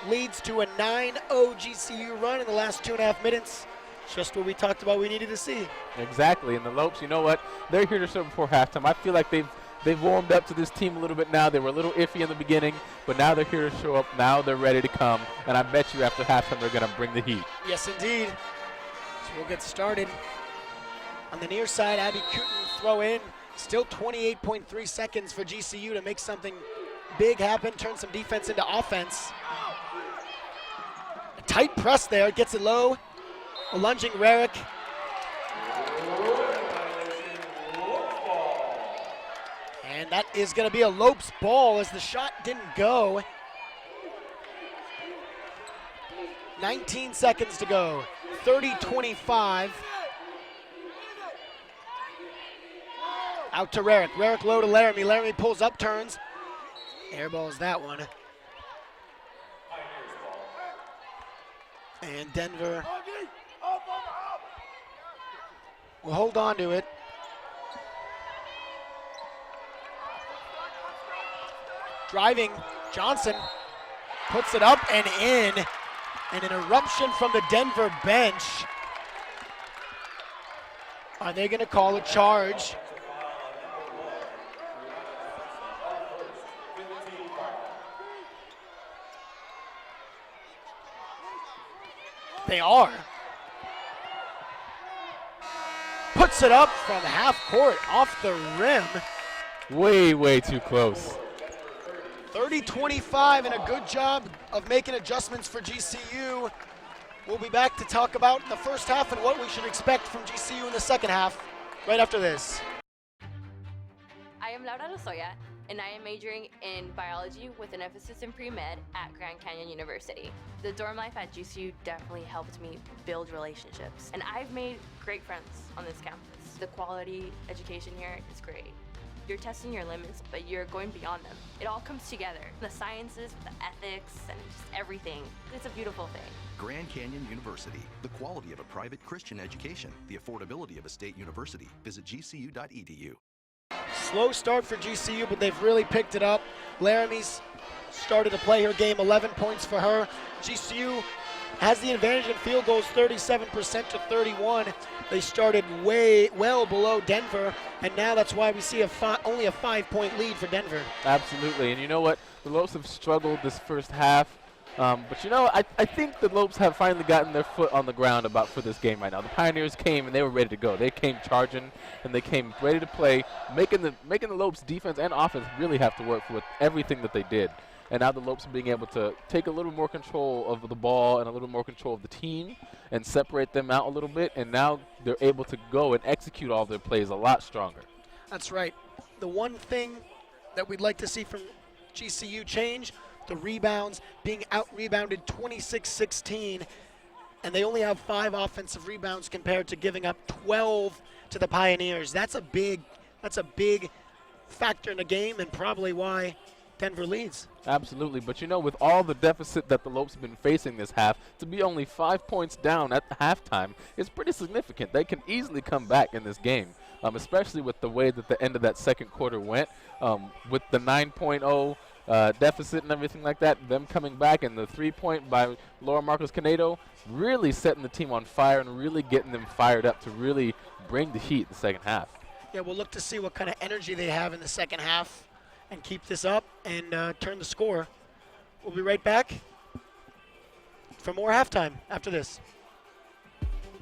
leads to a 9-0 GCU run in the last 2.5 minutes. Just what we talked about we needed to see. Exactly, and the Lopes, you know what? They're here to show before halftime. I feel like they've warmed up to this team a little bit now. They were a little iffy in the beginning, but now they're here to show up. Now they're ready to come, and I bet you after halftime they're going to bring the heat. Yes, indeed. So we'll get started. On the near side, Abby Cooten throw in. Still 28.3 seconds for GCU to make something big happen, turn some defense into offense. A tight press there, gets it low. A lunging Rarick. And that is going to be a Lopes ball as the shot didn't go. 19 seconds to go. 30-25. Out to Rarick. Rarick low to Laramie. Laramie pulls up, turns. Airballs that one. And Denver will hold on to it. Driving, Johnson puts it up and in. And an eruption from the Denver bench. Are they going to call a charge? They are. Puts it up from half court, off the rim. Way, way too close. 30-25, and a good job of making adjustments for GCU. We'll be back to talk about the first half and what we should expect from GCU in the second half right after this. I am Laura Lozoya, and I am majoring in biology with an emphasis in pre-med at Grand Canyon University. The dorm life at GCU definitely helped me build relationships, and I've made great friends on this campus. The quality education here is great. You're testing your limits, but you're going beyond them. It all comes together. The sciences, the ethics, and just everything. It's a beautiful thing. Grand Canyon University. The quality of a private Christian education. The affordability of a state university. Visit gcu.edu. Slow start for GCU, but they've really picked it up. Laramie's started to play her game, 11 points for her. GCU has the advantage in field goals, 37% to 31. They started well below Denver, and now that's why we see only a 5-point lead for Denver. Absolutely, and you know what? The Lopes have struggled this first half, but you know, I think the Lopes have finally gotten their foot on the ground for this game right now. The Pioneers came and they were ready to go. They came charging and they came ready to play, making the Lopes defense and offense really have to work with everything that they did. And now the Lopes are being able to take a little more control of the ball and a little more control of the team and separate them out a little bit, and now they're able to go and execute all their plays a lot stronger. That's right. The one thing that we'd like to see from GCU change, the rebounds, being out-rebounded 26-16, and they only have 5 offensive rebounds compared to giving up 12 to the Pioneers. That's a big factor in the game, and probably why Denver leads. Absolutely, but you know, with all the deficit that the Lopes have been facing this half, to be only 5 points down at the halftime is pretty significant. They can easily come back in this game, especially with the way that the end of that second quarter went, with the 9.0 deficit and everything like that, them coming back, and the 3-point by Laura Marcos Canedo really setting the team on fire and really getting them fired up to really bring the heat the second half. Yeah, we'll look to see what kind of energy they have in the second half and keep this up and turn the score. We'll be right back for more halftime after this.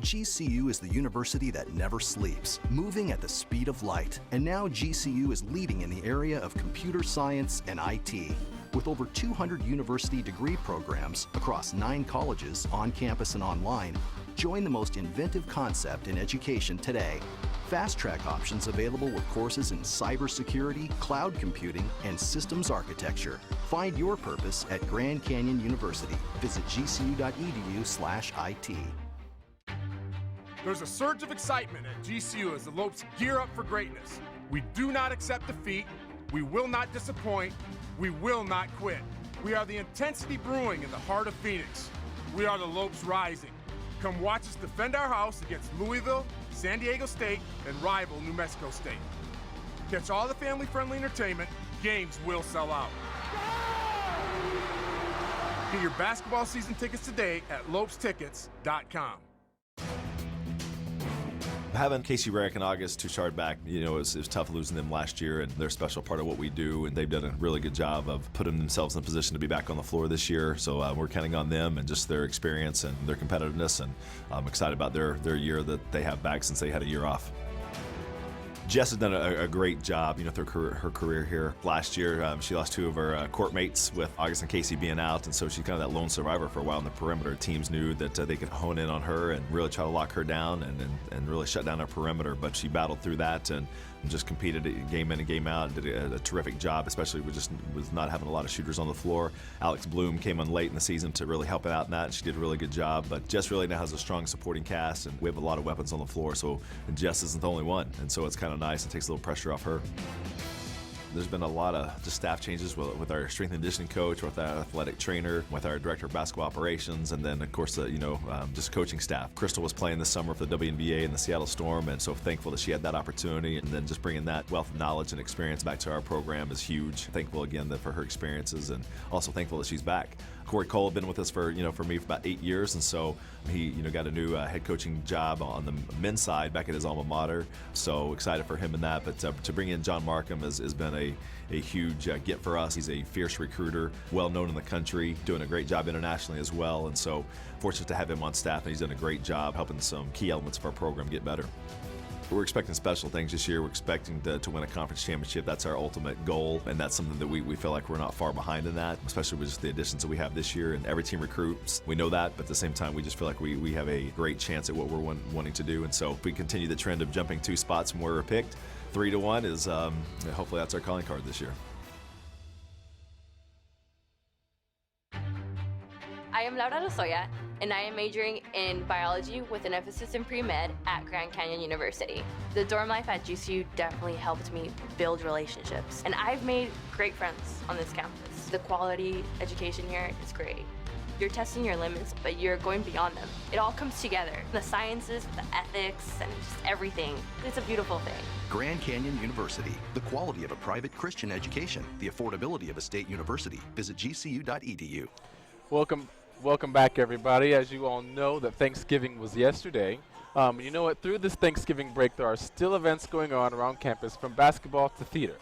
GCU is the university that never sleeps, moving at the speed of light. And now GCU is leading in the area of computer science and IT. With over 200 university degree programs across 9 colleges, on campus and online, join the most inventive concept in education today. Fast track options available with courses in cybersecurity, cloud computing, and systems architecture. Find your purpose at Grand Canyon University. Visit gcu.edu/IT. There's a surge of excitement at GCU as the Lopes gear up for greatness. We do not accept defeat. We will not disappoint. We will not quit. We are the intensity brewing in the heart of Phoenix. We are the Lopes rising. Come watch us defend our house against Louisville, San Diego State, and rival New Mexico State. Catch all the family-friendly entertainment. Games will sell out. Get your basketball season tickets today at lopestickets.com. Having Casey Rarick and August Touchard back, you know, it was tough losing them last year, and they're a special part of what we do, and they've done a really good job of putting themselves in a position to be back on the floor this year. So we're counting on them and just their experience and their competitiveness, and I'm excited about their year that they have back since they had a year off. Jess has done a great job, you know, through her career here. Last year, she lost 2 of her court mates with August and Casey being out, and so she's kind of that lone survivor for a while in the perimeter. Teams knew that they could hone in on her and really try to lock her down and really shut down her perimeter, but she battled through that and just competed game in and game out and did a terrific job, especially with not having a lot of shooters on the floor. Alex Bloom came on late in the season to really help out in that, and she did a really good job. But Jess really now has a strong supporting cast, and we have a lot of weapons on the floor, so Jess isn't the only one, and so it's kind of nice and takes a little pressure off her. There's been a lot of just staff changes with our strength and conditioning coach, with our athletic trainer, with our director of basketball operations, and then of course just coaching staff. Crystal was playing this summer for the WNBA and the Seattle Storm, and so thankful that she had that opportunity, and then just bringing that wealth of knowledge and experience back to our program is huge. Thankful again for her experiences, and also thankful that she's back. Corey Cole had been with us for me for about 8 years, and so he got a new head coaching job on the men's side back at his alma mater. So excited for him in that. But to bring in John Markham has been a huge get for us. He's a fierce recruiter, well known in the country, doing a great job internationally as well. And so fortunate to have him on staff, and he's done a great job helping some key elements of our program get better. We're expecting special things this year. We're expecting to win a conference championship. That's our ultimate goal, and that's something that we feel like we're not far behind in that, especially with just the additions that we have this year. And every team recruits. We know that, but at the same time, we just feel like we have a great chance at what we're wanting to do. And so if we continue the trend of jumping 2 spots from where we're picked, 3-1 is hopefully that's our calling card this year. I am Laura Lozoya, and I am majoring in biology with an emphasis in pre-med at Grand Canyon University. The dorm life at GCU definitely helped me build relationships, and I've made great friends on this campus. The quality education here is great. You're testing your limits, but you're going beyond them. It all comes together. The sciences, the ethics, and just everything. It's a beautiful thing. Grand Canyon University, the quality of a private Christian education, the affordability of a state university. Visit gcu.edu. Welcome Welcome back, everybody. As you all know, that Thanksgiving was yesterday. You know what? Through this Thanksgiving break, there are still events going on around campus, from basketball to theater.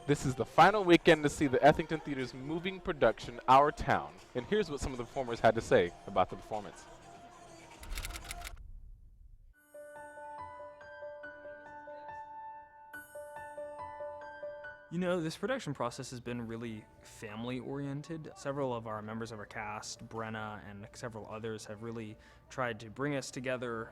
This is the final weekend to see the Ethington Theater's moving production, Our Town. And here's what some of the performers had to say about the performance. You know, this production process has been really family-oriented. Several of our members of our cast, Brenna and several others, have really tried to bring us together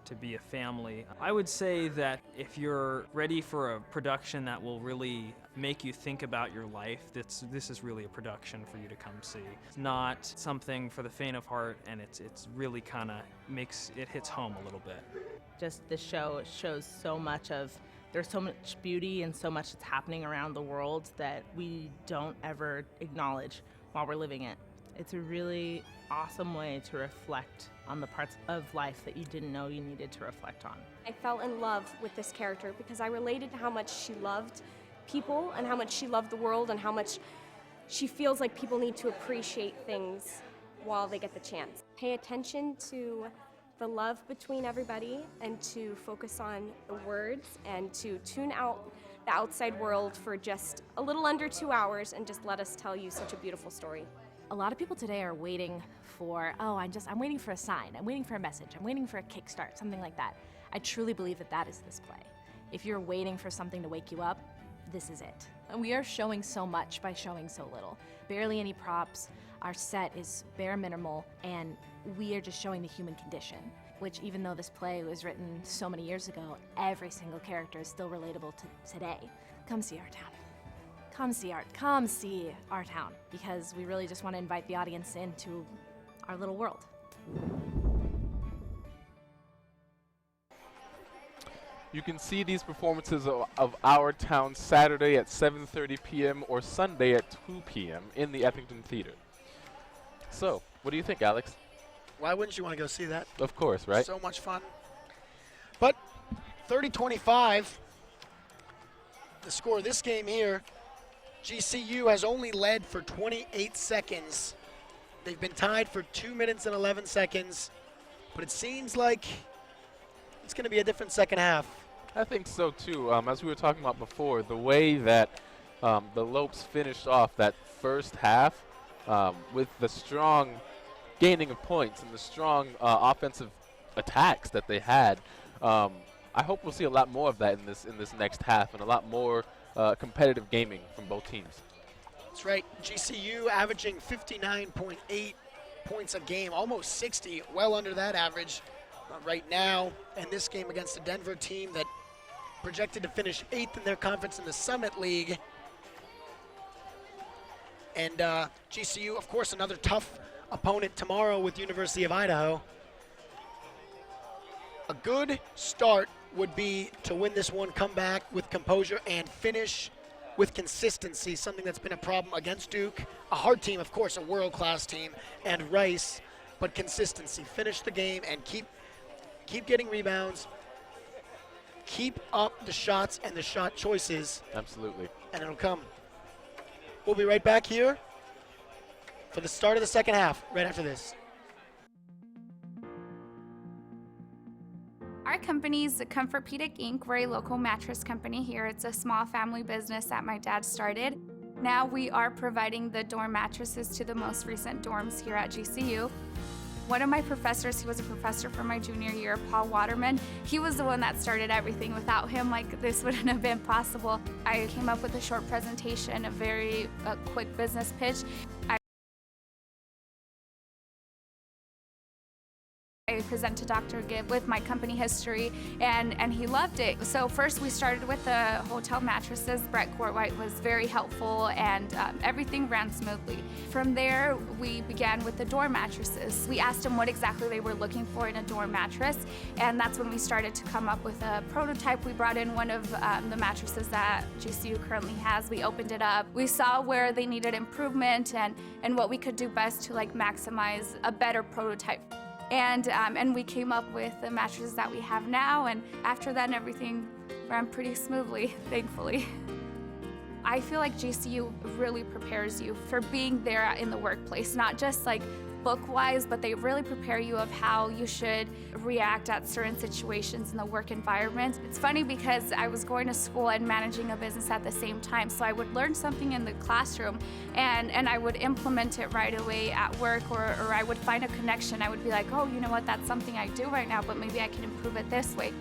to be a family. I would say that if you're ready for a production that will really make you think about your life, this is really a production for you to come see. It's not something for the faint of heart, and it's really kind of it hits home a little bit. Just the show shows so much of, there's so much beauty and so much that's happening around the world that we don't ever acknowledge while we're living it. It's a really awesome way to reflect on the parts of life that you didn't know you needed to reflect on. I fell in love with this character because I related to how much she loved people and how much she loved the world and how much she feels like people need to appreciate things while they get the chance. Pay attention to the love between everybody and to focus on the words and to tune out the outside world for just a little under 2 hours and just let us tell you such a beautiful story. A lot of people today are waiting for, I'm waiting for a sign, I'm waiting for a message, I'm waiting for a kickstart, something like that. I truly believe that is this play. If you're waiting for something to wake you up, this is it. And we are showing so much by showing so little. Barely any props, our set is bare minimal, and we are just showing the human condition, which even though this play was written so many years ago, every single character is still relatable to today. Come see Our Town. Come see Our Town, because we really just want to invite the audience into our little world. You can see these performances of Our Town Saturday at 7:30 p.m. or Sunday at 2 p.m. in the Ethington Theater. So, what do you think, Alex? Why wouldn't you want to go see that? Of course, right? So much fun. But 30-25, the score of this game here, GCU has only led for 28 seconds. They've been tied for 2 minutes and 11 seconds, but it seems like it's going to be a different second half. I think so too. As we were talking about before, the way that the Lopes finished off that first half with the strong gaining of points and the strong offensive attacks that they had, I hope we'll see a lot more of that in this next half, and a lot more competitive gaming from both teams. That's right. GCU averaging 59.8 points a game, almost 60, well under that average right now. And this game against the Denver team that projected to finish 8th in their conference in the Summit League. And GCU, of course, another tough opponent tomorrow with University of Idaho. A good start would be to win this one, come back with composure, and finish with consistency, something that's been a problem against Duke. A hard team, of course, a world-class team, and Rice, but consistency. Finish the game and keep getting rebounds. Keep up the shots and the shot choices. Absolutely. And it'll come. We'll be right back here for the start of the second half, right after this. Our company is Comfortpedic Inc. We're a local mattress company here. It's a small family business that my dad started. Now we are providing the dorm mattresses to the most recent dorms here at GCU. One of my professors, he was a professor for my junior year, Paul Waterman. He was the one that started everything. Without him, this wouldn't have been possible. I came up with a short presentation, a very quick business pitch. I presented Dr. Gibb with my company history, and he loved it. So first we started with the hotel mattresses. Brett Courtwhite was very helpful, and everything ran smoothly. From there, we began with the dorm mattresses. We asked him what exactly they were looking for in a dorm mattress, and that's when we started to come up with a prototype. We brought in one of the mattresses that GCU currently has. We opened it up. We saw where they needed improvement and what we could do best to maximize a better prototype. And we came up with the mattresses that we have now, and after that everything ran pretty smoothly, thankfully. I feel like GCU really prepares you for being there in the workplace, not just book-wise, but they really prepare you of how you should react at certain situations in the work environment. It's funny because I was going to school and managing a business at the same time, so I would learn something in the classroom and I would implement it right away at work, or I would find a connection. I would be like, oh, you know what, that's something I do right now, but maybe I can improve it this way.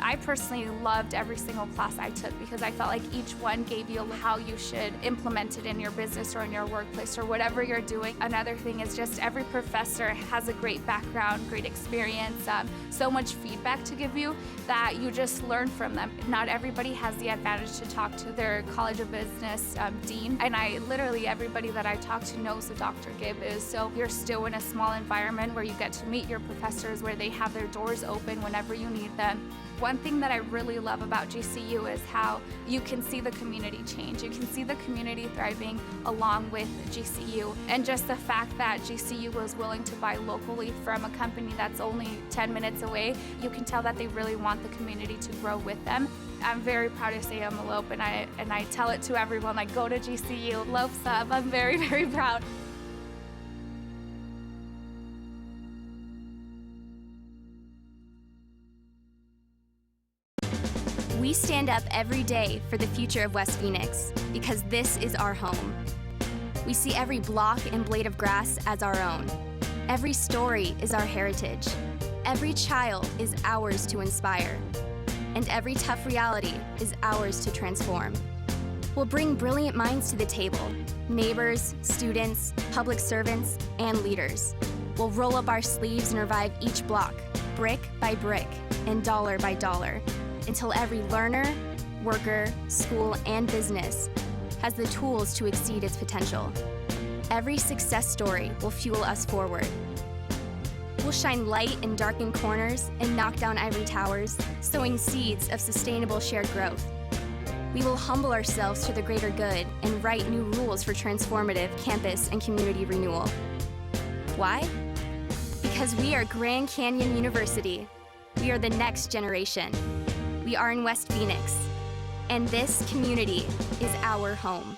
I personally loved every single class I took because I felt like each one gave you how you should implement it in your business or in your workplace or whatever you're doing. Another thing is just every professor has a great background, great experience, so much feedback to give you that you just learn from them. Not everybody has the advantage to talk to their College of Business dean, and literally everybody that I talk to knows who Dr. Gibb is, so you're still in a small environment where you get to meet your professors, where they have their doors open whenever you need them. One thing that I really love about GCU is how you can see the community change. You can see the community thriving along with GCU. And just the fact that GCU was willing to buy locally from a company that's only 10 minutes away, you can tell that they really want the community to grow with them. I'm very proud to say I'm a Lope, and I tell it to everyone, like, go to GCU, Lopes up. I'm very, very proud. We stand up every day for the future of West Phoenix because this is our home. We see every block and blade of grass as our own. Every story is our heritage. Every child is ours to inspire. And every tough reality is ours to transform. We'll bring brilliant minds to the table, neighbors, students, public servants, and leaders. We'll roll up our sleeves and revive each block, brick by brick and dollar by dollar, until every learner, worker, school, and business has the tools to exceed its potential. Every success story will fuel us forward. We'll shine light in darkened corners and knock down ivory towers, sowing seeds of sustainable shared growth. We will humble ourselves to the greater good and write new rules for transformative campus and community renewal. Why? Because we are Grand Canyon University. We are the next generation. We are in West Phoenix, and this community is our home.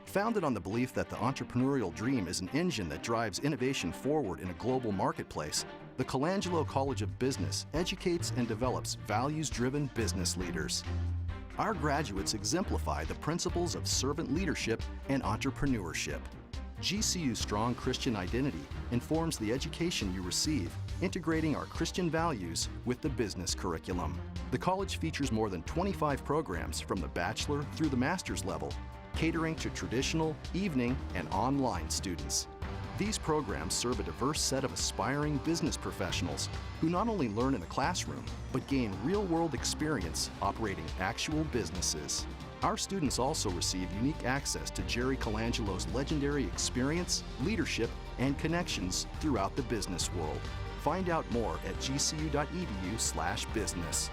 Founded on the belief that the entrepreneurial dream is an engine that drives innovation forward in a global marketplace, the Colangelo College of Business educates and develops values-driven business leaders. Our graduates exemplify the principles of servant leadership and entrepreneurship. GCU's strong Christian identity informs the education you receive, integrating our Christian values with the business curriculum. The college features more than 25 programs from the bachelor through the master's level, catering to traditional, evening, and online students. These programs serve a diverse set of aspiring business professionals who not only learn in the classroom, but gain real-world experience operating actual businesses. Our students also receive unique access to Jerry Colangelo's legendary experience, leadership, and connections throughout the business world. Find out more at gcu.edu/business.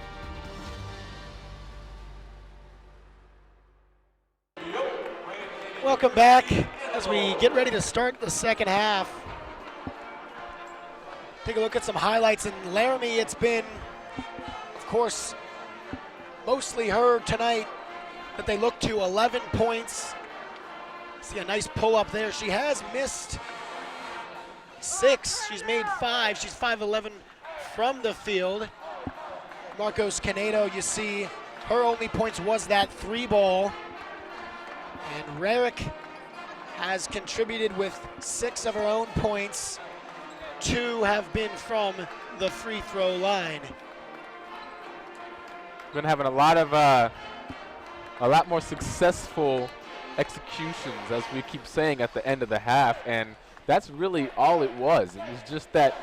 Welcome back as we get ready to start the second half. Take a look at some highlights in Laramie. It's been, of course, mostly her tonight that they look to. 11 points. See a nice pull up there. She has missed 6. She's made 5. She's 5'11" from the field. Marcos Canedo, you see, her only points was that 3 ball. And Rarick has contributed with 6 of her own points. 2 have been from the free throw line. Been having a lot more successful executions, as we keep saying, at the end of the half, and that's really all it was. It was just that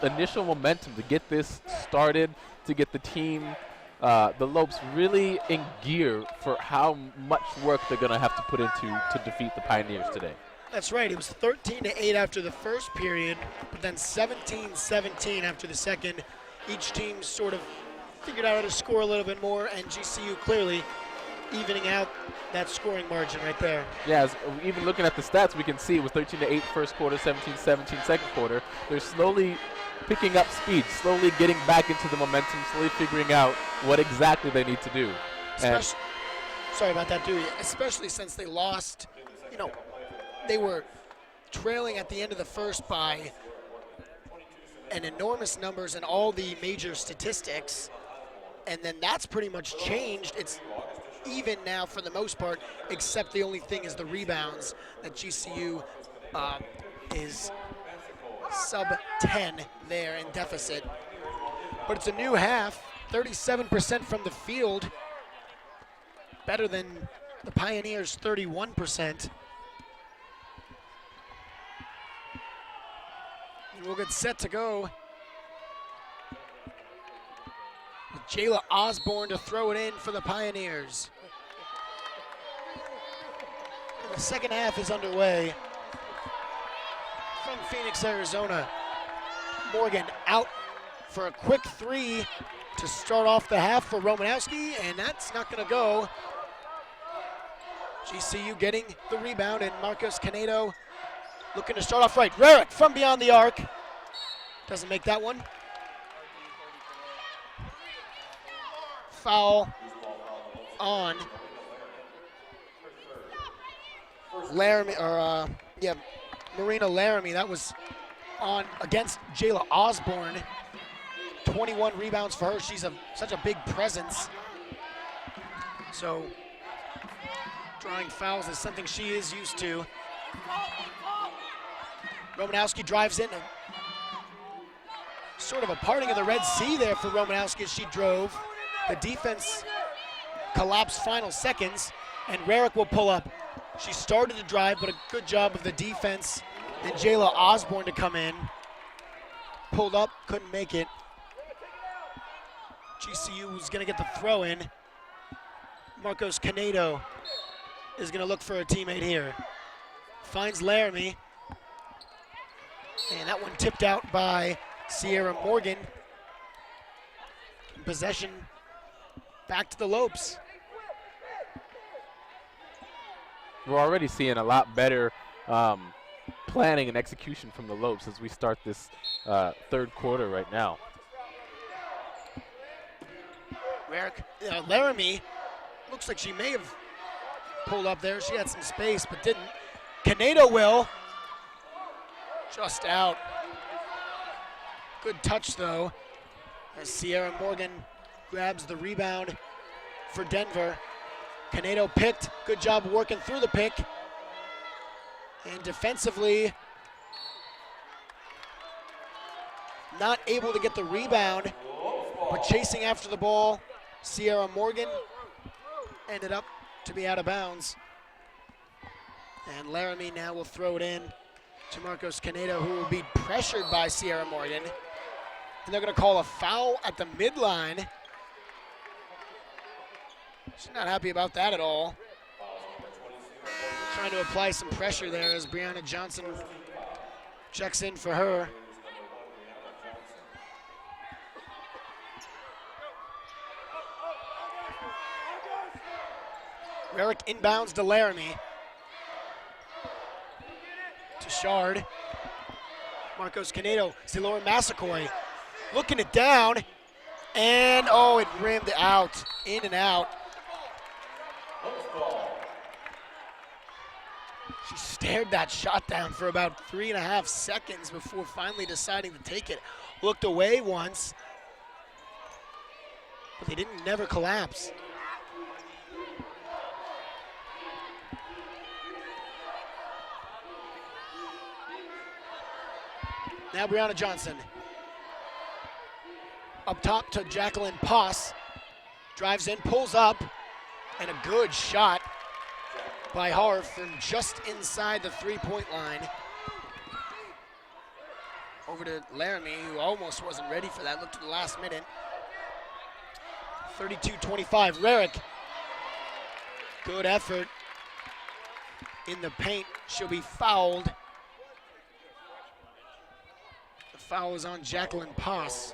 initial momentum to get this started, to get the team, the Lopes, really in gear for how much work they're going to have to put into to defeat the Pioneers today. That's right. It was 13-8 after the first period, but then 17-17 after the second. Each team sort of figured out how to score a little bit more, and GCU clearly evening out that scoring margin right there. Yeah, even looking at the stats, we can see it was 13-8 first quarter, 17-17 second quarter. They're slowly picking up speed, slowly getting back into the momentum, slowly figuring out what exactly they need to do. Sorry about that, Dewey. Especially since they lost, you know, they were trailing at the end of the first by an enormous numbers in all the major statistics, and then that's pretty much changed. It's even now for the most part, except the only thing is the rebounds that GCU is sub 10 there in deficit. But it's a new half, 37% from the field, better than the Pioneers' 31%. And we'll get set to go with Jayla Osborne to throw it in for the Pioneers. And the second half is underway. From Phoenix, Arizona, Morgan out for a quick three to start off the half for Romanowski, and that's not going to go. GCU getting the rebound, and Marcos Canedo looking to start off right. Rarick from beyond the arc. Doesn't make that one. Foul on Laramie, or Marina Laramie. That was on against Jayla Osborne. 21 rebounds for her. She's such a big presence. So drawing fouls is something she is used to. Romanowski drives in. Sort of a parting of the Red Sea there for Romanowski as she drove. The defense collapsed final seconds, and Rarick will pull up. She started to drive, but a good job of the defense and Jayla Osborne to come in. Pulled up, couldn't make it. GCU was going to get the throw in. Marcos Canedo is going to look for a teammate here. Finds Laramie. And that one tipped out by Sierra Morgan. Possession back to the Lopes. We're already seeing a lot better planning and execution from the Lopes as we start this third quarter right now. Laramie looks like she may have pulled up there. She had some space, but didn't. Canedo will. Just out. Good touch, though, as Sierra Morgan grabs the rebound for Denver. Canedo picked. Good job working through the pick. And defensively, not able to get the rebound, but chasing after the ball. Sierra Morgan ended up to be out of bounds. And Laramie now will throw it in to Marcos Canedo, who will be pressured by Sierra Morgan. And they're going to call a foul at the midline. She's not happy about that at all. Trying to apply some pressure there as Brianna Johnson checks in for her. Rarick inbounds to Laramie. To Shard. Marcos Canedo, Zilora Massacoy looking it down. And, oh, it rimmed out, in and out. She stared that shot down for about 3.5 seconds before finally deciding to take it. Looked away once, but they didn't never collapse. Now Brianna Johnson. Up top to Jacqueline Poss. Drives in, pulls up, and a good shot by Harf from just inside the three-point line. Over to Laramie, who almost wasn't ready for that. Looked at the last minute. 32-25, Rarick. Good effort in the paint. She'll be fouled. The foul is on Jacqueline Poss.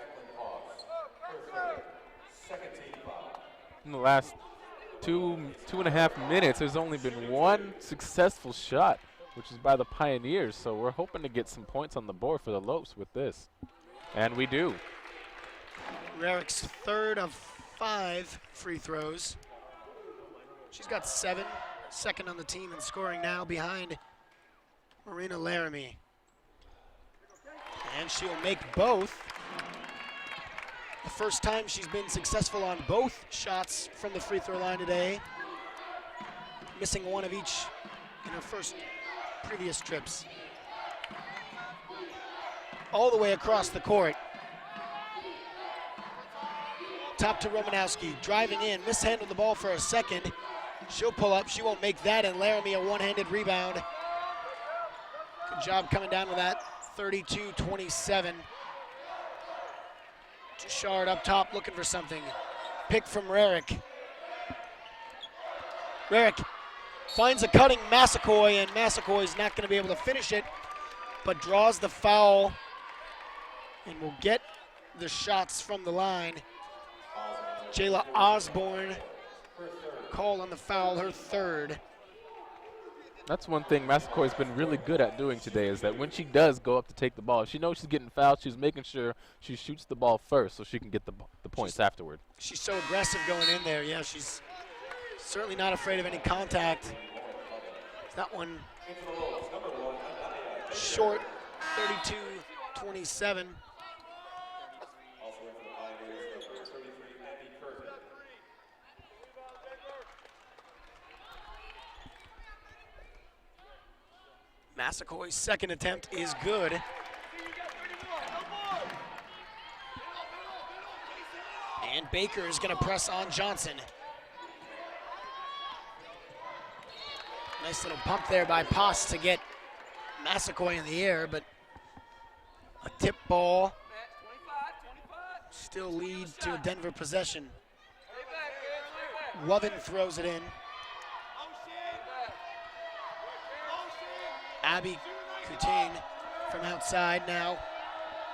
In the last 2.5 minutes, there's only been one successful shot, which is by the Pioneers. So we're hoping to get some points on the board for the Lopes with this. And we do. Rarick's third of 5 free throws. She's got 7, second on the team in scoring now behind Marina Laramie. And she'll make both. The first time she's been successful on both shots from the free throw line today. Missing one of each in her previous trips. All the way across the court. Top to Romanowski, driving in, mishandled the ball for a second. She'll pull up, she won't make that, and Laramie a one-handed rebound. Good job coming down with that, 32-27. Duchard up top looking for something. Pick from Rarick. Rarick finds a cutting Massaquoi, and Massaquoi's not going to be able to finish it, but draws the foul and will get the shots from the line. Jayla Osborne called on the foul, her third. That's one thing Massaquoi's been really good at doing today, is that when she does go up to take the ball, if she knows she's getting fouled, she's making sure she shoots the ball first so she can get the points afterward. She's so aggressive going in there. Yeah, she's certainly not afraid of any contact. That one short, 32-27. Massaquoi's second attempt is good. And Baker is going to press on Johnson. Nice little pump there by Poss to get Massaquoi in the air, but a tip ball still lead to a Denver possession. Lovin throws it in. Abby Coutine from outside now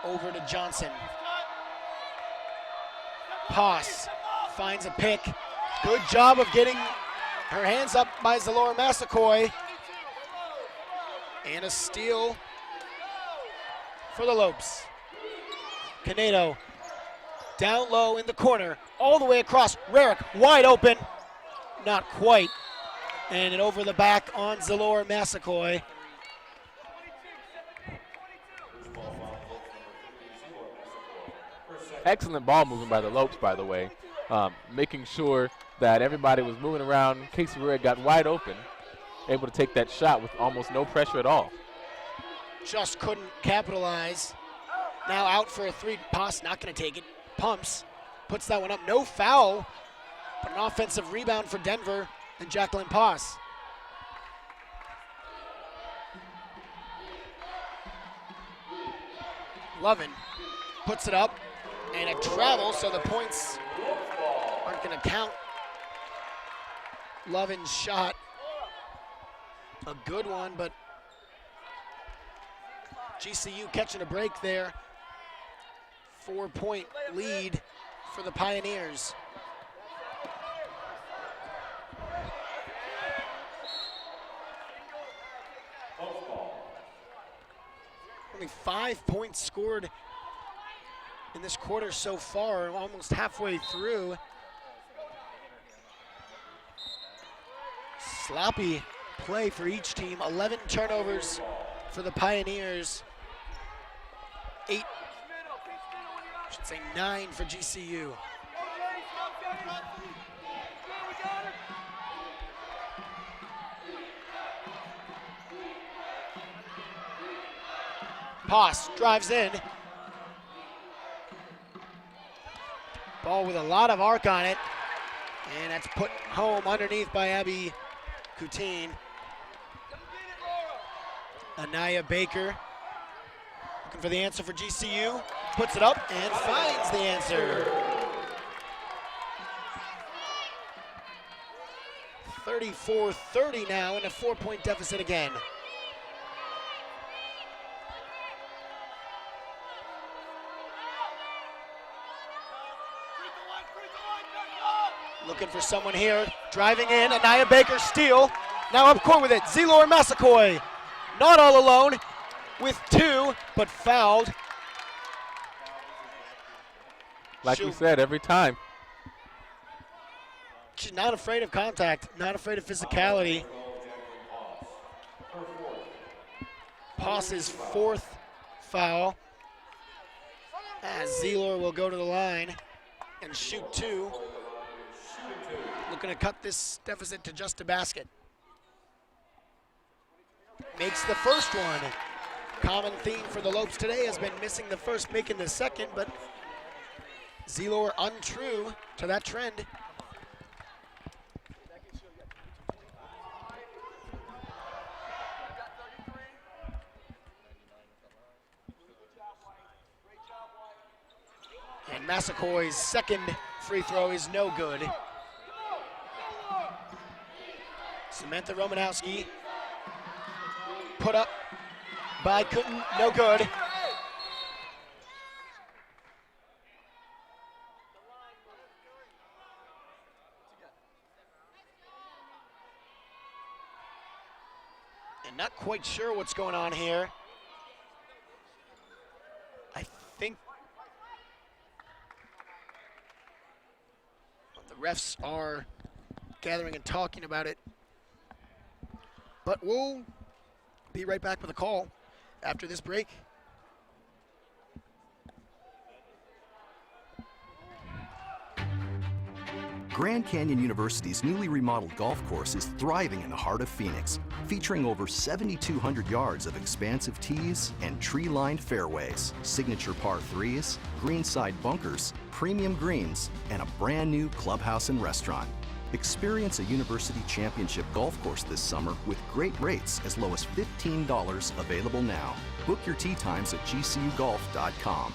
over to Johnson. Poss finds a pick. Good job of getting her hands up by Zalora Massaquoi. And a steal for the Lopes. Canedo down low in the corner, all the way across. Rarick wide open. Not quite. And it over the back on Zalora Massaquoi. Excellent ball movement by the Lopes, by the way, making sure that everybody was moving around. Casey Rarick got wide open, able to take that shot with almost no pressure at all. Just couldn't capitalize. Now out for a three. Poss not going to take it. Pumps, puts that one up. No foul, but an offensive rebound for Denver and Jacqueline Poss. Lovin puts it up. And a travel, so the points aren't going to count. Lovin's shot, a good one, but GCU catching a break there. 4-point lead for the Pioneers. Only 5 points scored in this quarter so far, almost halfway through. Sloppy play for each team. 11 turnovers for the Pioneers. 9 for GCU. Poss drives in. Ball with a lot of arc on it, and that's put home underneath by Abby Coutine. Anaya Baker looking for the answer for GCU, puts it up and finds the answer. 34-30 now, and a 4-point deficit again. Looking for someone here, driving in, Anaya Baker steal. Now up court with it, Zalora Massaquoi. Not all alone with 2, but fouled. Like we said, every time. She's not afraid of contact, not afraid of physicality. Poss's fourth foul. As Zeelor will go to the line and shoot 2. Looking to cut this deficit to just a basket. Makes the first one. Common theme for the Lopes today has been missing the first, making the second, but Zeelor untrue to that trend. And Massaquoy's second free throw is no good. Samantha Romanowski put up by Cooten, no good. And not quite sure what's going on here. I think the refs are gathering and talking about it. But we'll be right back with a call after this break. Grand Canyon University's newly remodeled golf course is thriving in the heart of Phoenix, featuring over 7,200 yards of expansive tees and tree-lined fairways, signature par 3s, greenside bunkers, premium greens, and a brand new clubhouse and restaurant. Experience a University Championship golf course this summer with great rates as low as $15 available now. Book your tee times at gcugolf.com.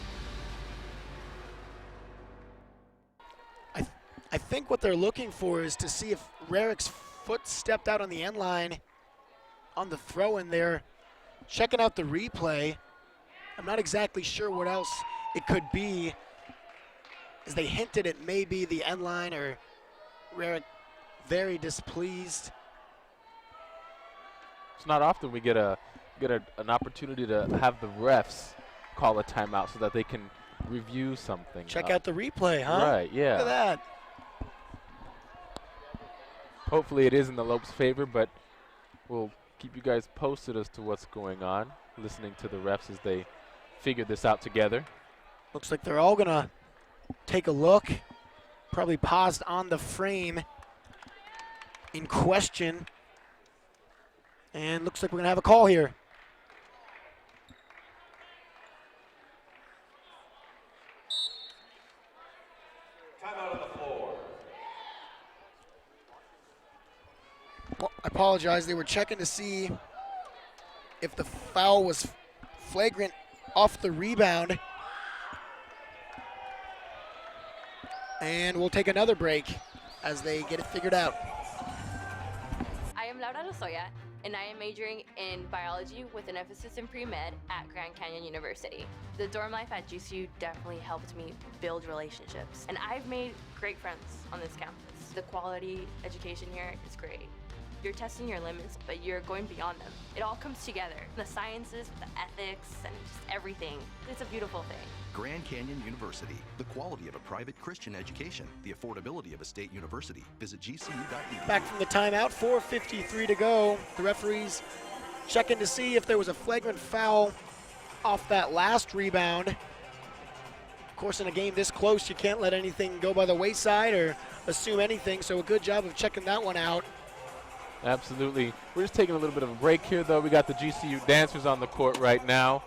I think what they're looking for is to see if Rarick's foot stepped out on the end line on the throw in there. Checking out the replay. I'm not exactly sure what else it could be, as they hinted it may be the end line, or Rarick very displeased. It's not often we get an opportunity to have the refs call a timeout so that they can review something. Check out the replay, huh? Right, yeah. Look at that. Hopefully it is in the Lopes' favor, but we'll keep you guys posted as to what's going on, listening to the refs as they figure this out together. Looks like they're all gonna take a look. Probably paused on the frame in question. And looks like we're gonna have a call here. Timeout on the floor. Well, I apologize. They were checking to see if the foul was flagrant off the rebound. And we'll take another break as they get it figured out. I am Laura Lozoya, and I am majoring in biology with an emphasis in pre-med at Grand Canyon University. The dorm life at GCU definitely helped me build relationships, and I've made great friends on this campus. The quality education here is great. You're testing your limits, but you're going beyond them. It all comes together. The sciences, the ethics, and just everything. It's a beautiful thing. Grand Canyon University, the quality of a private Christian education, the affordability of a state university. Visit gcu.edu. Back from the timeout, 4:53 to go. The referees checking to see if there was a flagrant foul off that last rebound. Of course, in a game this close, you can't let anything go by the wayside or assume anything, so a good job of checking that one out. Absolutely. We're just taking a little bit of a break here, though. We got the GCU dancers on the court right now,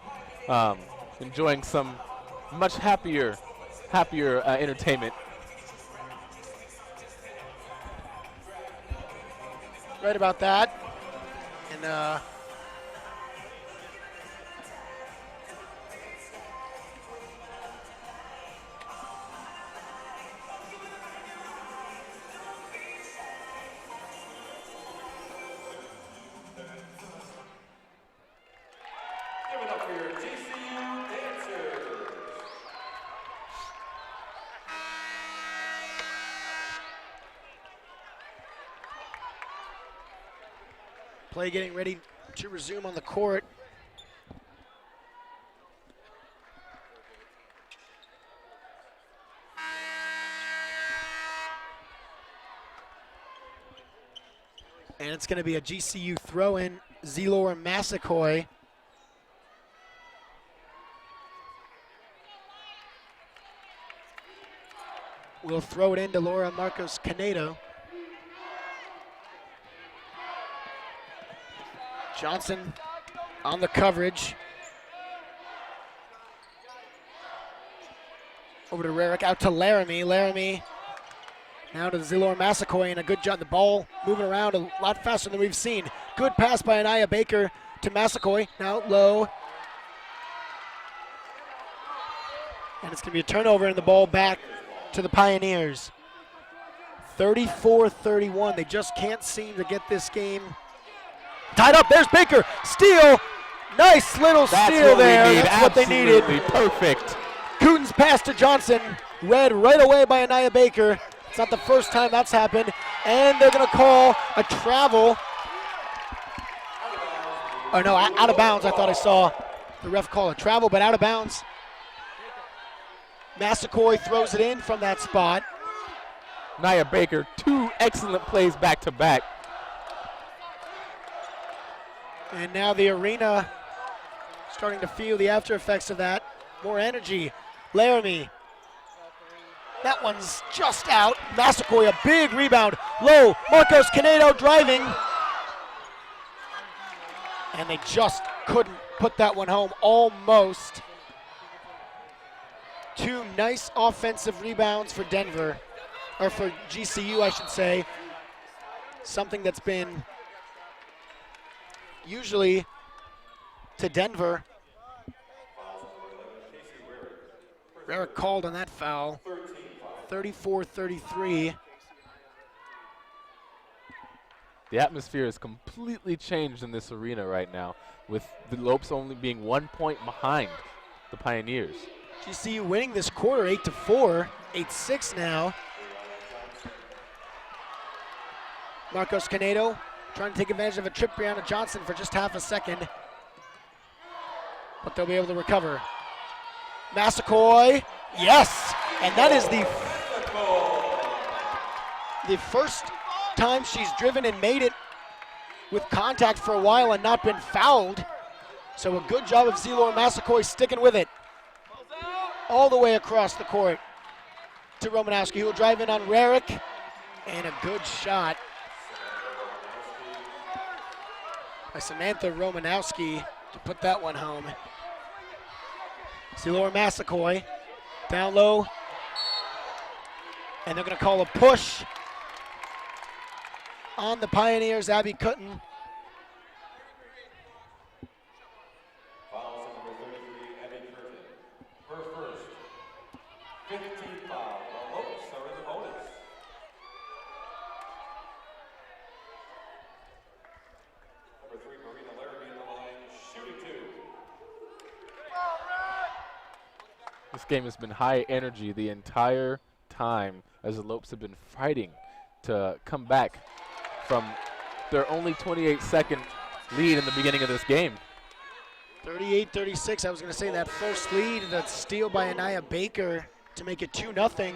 enjoying some much happier entertainment. Right about that. And Give it up for your GCU dancers. play getting ready to resume on the court. And it's going to be a GCU throw-in. Zelor Massacoy will throw it into Laura Marcos Canedo. Johnson on the coverage. Over to Rarick, out to Laramie. Laramie now to Zelor Massacoy, and a good job. The ball moving around a lot faster than we've seen. Good pass by Anaya Baker to Massacoy. Now low. And it's going to be a turnover, and the ball back to the Pioneers. 34-31. They just can't seem to get this game tied up. There's Baker. Steal. Nice little steal there. That's what they needed. Perfect. Cooten's pass to Johnson. Read right away by Anaya Baker. It's not the first time that's happened. And they're going to call a travel. Oh, no, out of bounds. I thought I saw the ref call a travel, but out of bounds. Massacoy throws it in from that spot. Anaya Baker, 2 excellent plays back to back. And now the arena starting to feel the after effects of that. More energy. Laramie. That one's just out. Massacoy, a big rebound. Low. Marcos Canedo driving. And they just couldn't put that one home. Almost. 2 nice offensive rebounds for Denver. Or for GCU, I should say. Something that's been usually to Denver. Rarick called on that foul. 34-33. The atmosphere has completely changed in this arena right now, with the Lopes only being 1 point behind the Pioneers. GCU winning this quarter 8-4, 8-6 now. Marcos Canedo trying to take advantage of a trip Brianna Johnson for just half a second. But they'll be able to recover. Massacoy, yes! And that is the first time she's driven and made it with contact for a while and not been fouled. So a good job of Zelor Massacoy sticking with it. All the way across the court to Romanowski, who will drive in on Rarick. And a good shot by Samantha Romanowski to put that one home. Zelor Massacoy down low. And they're going to call a push on the Pioneers. Abby Cutton. Fouls on number 33, Abby Curtin. Her first. 15 foul. The Lopes are in the bonus. Number 3, Marina Laramie in the line, shooting 2. This game has been high energy the entire time as the Lopes have been fighting to come back from their only 28-second lead in the beginning of this game. 38-36, I was going to say that first lead, that steal by Anaya Baker to make it 2-0.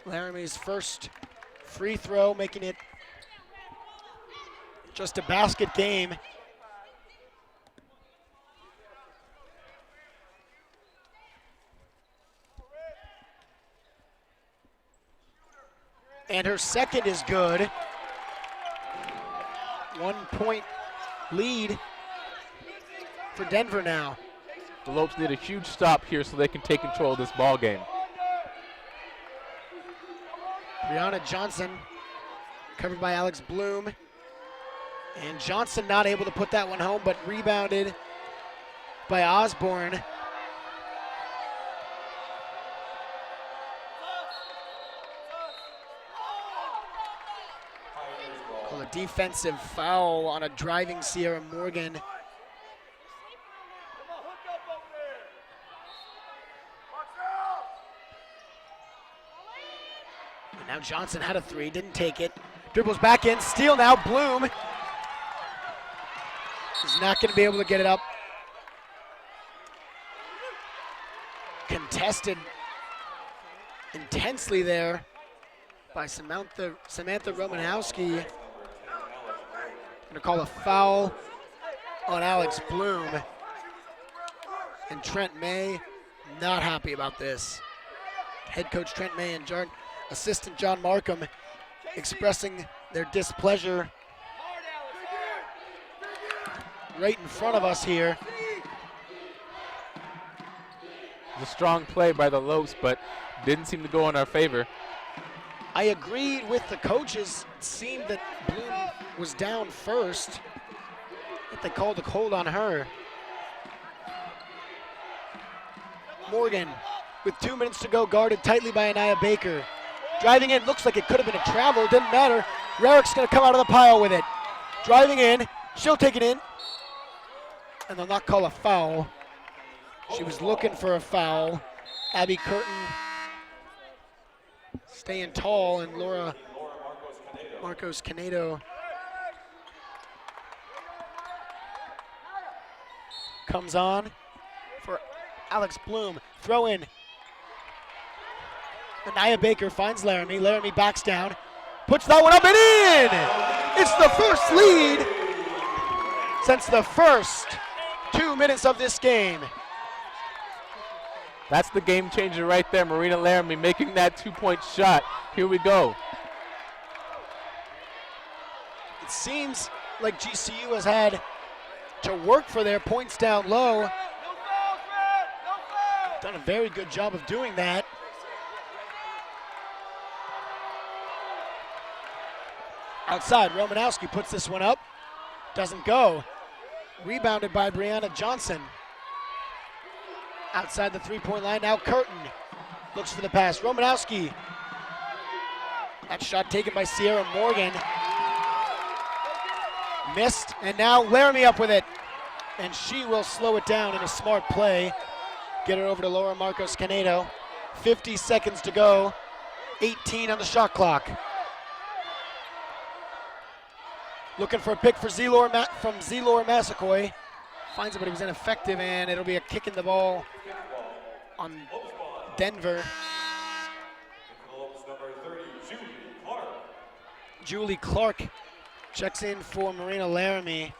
Laramie's first free throw, making it just a basket game. And her second is good. 1 point lead for Denver now. The Lopes need a huge stop here so they can take control of this ball game. Brianna Johnson covered by Alex Bloom. And Johnson not able to put that one home, but rebounded by Osborne. Called a defensive foul on a driving Sierra Morgan. And now Johnson had a three, didn't take it. Dribbles back in, steal now, Bloom. He's not going to be able to get it up. Contested intensely there by Samantha Romanowski. Going to call a foul on Alex Bloom. And Trent May not happy about this. Head coach Trent May and assistant John Markham expressing their displeasure right in front of us here. It was a strong play by the Lopes, but didn't seem to go in our favor. I agreed with the coaches. It seemed that Bloom was down first. But they called a hold on her. Morgan with 2 minutes to go, guarded tightly by Anaya Baker. Driving in, looks like it could have been a travel, didn't matter. Rarick's gonna come out of the pile with it. Driving in, she'll take it in. And they'll not call a foul. She was looking for a foul. Abby Curtin staying tall, and Laura Marcos Canedo comes on for Alex Bloom. Throw in. Anaya Baker finds Laramie. Laramie backs down. Puts that one up and in! It's the first lead since the first 2 minutes of this game. That's the game changer right there. Marina Laramie making that 2-point shot. Here we go. It seems like GCU has had to work for their points down low. Done a very good job of doing that. Outside, Romanowski puts this one up. Doesn't go. Rebounded by Brianna Johnson. Outside the three-point line, now Curtin looks for the pass. Romanowski. That shot taken by Sierra Morgan. Missed, and now Laramie up with it. And she will slow it down in a smart play. Get it over to Laura Marcos Canedo. 50 seconds to go. 18 on the shot clock. Looking for a pick for from Zelor Massaquoi. Finds it, but he was ineffective, and it'll be a kick in the ball on Denver. Julie Clark checks in for Marina Laramie.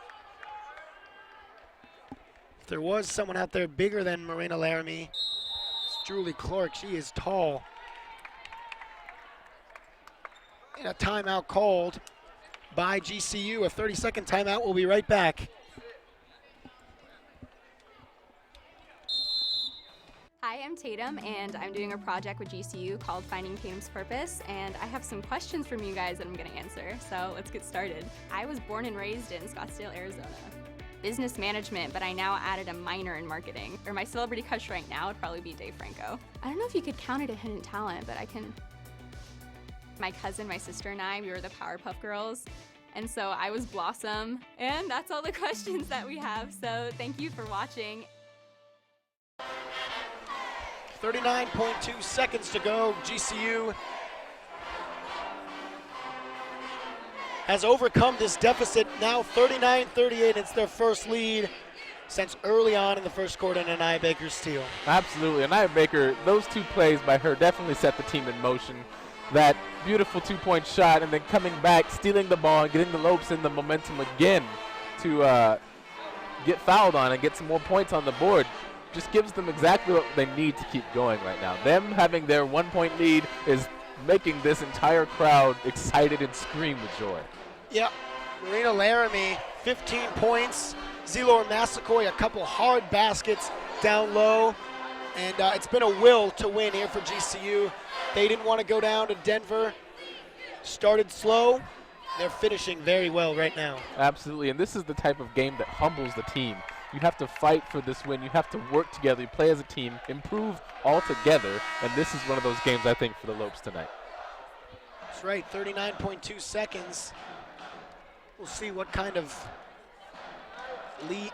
If there was someone out there bigger than Marina Laramie, it's Julie Clark. She is tall. And a timeout called by GCU. A 30-second timeout. We'll be right back. Hi, I'm Tatum, and I'm doing a project with GCU called Finding Tatum's Purpose, and I have some questions from you guys that I'm going to answer, so let's get started. I was born and raised in Scottsdale, Arizona. Business management, but I now added a minor in marketing. Or my celebrity crush right now would probably be Dave Franco. I don't know if you could count it a hidden talent, but I can. My cousin, my sister, and I, we were the Powerpuff Girls, and so I was Blossom, and that's all the questions that we have, so thank you for watching. 39.2 seconds to go. GCU has overcome this deficit. Now 39-38. It's their first lead since early on in the first quarter, and Anaya Baker's steal. Absolutely. Anaya Baker, those two plays by her definitely set the team in motion. That beautiful 2-point shot, and then coming back, stealing the ball, and getting the Lopes in the momentum again to get fouled on and get some more points on the board. Just gives them exactly what they need to keep going right now. Them having their 1-point lead is making this entire crowd excited and scream with joy. Yep. Marina Laramie, 15 points. Zelor Massaquoi, a couple hard baskets down low. And it's been a will to win here for GCU. They didn't want to go down to Denver. Started slow. They're finishing very well right now. Absolutely, and this is the type of game that humbles the team. You have to fight for this win. You have to work together. You play as a team, improve all together, and this is one of those games, I think, for the Lopes tonight. That's right, 39.2 seconds. We'll see what kind of lead.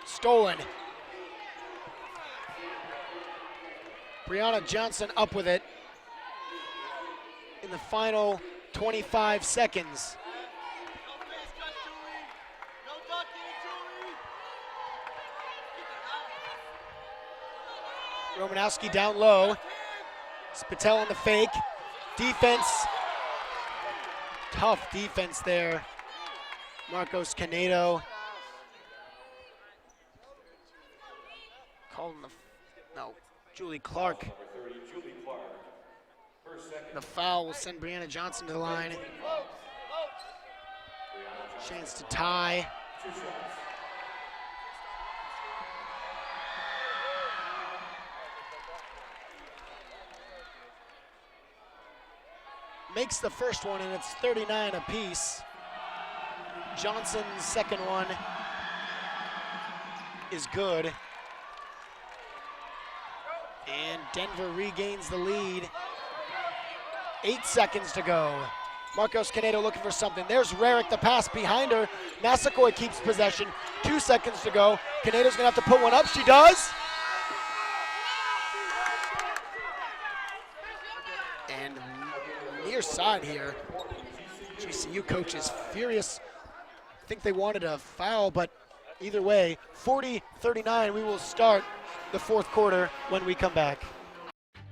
Stolen. Brianna Johnson up with it in the final 25 seconds. Romanowski down low. Spatel on the fake. Defense. Tough defense there. Marcos Canedo. Calling Julie Clark. The foul will send Brianna Johnson to the line. Chance to tie. Makes the first one, and it's 39 apiece. Johnson's second one is good. And Denver regains the lead. 8 seconds to go. Marcos Canedo looking for something. There's Rarick, the pass behind her. Massaquoi keeps possession. 2 seconds to go. Canedo's gonna have to put one up. She does. And near side here. GCU coach is furious. I think they wanted a foul, but either way, 40-39. We will start the fourth quarter when we come back.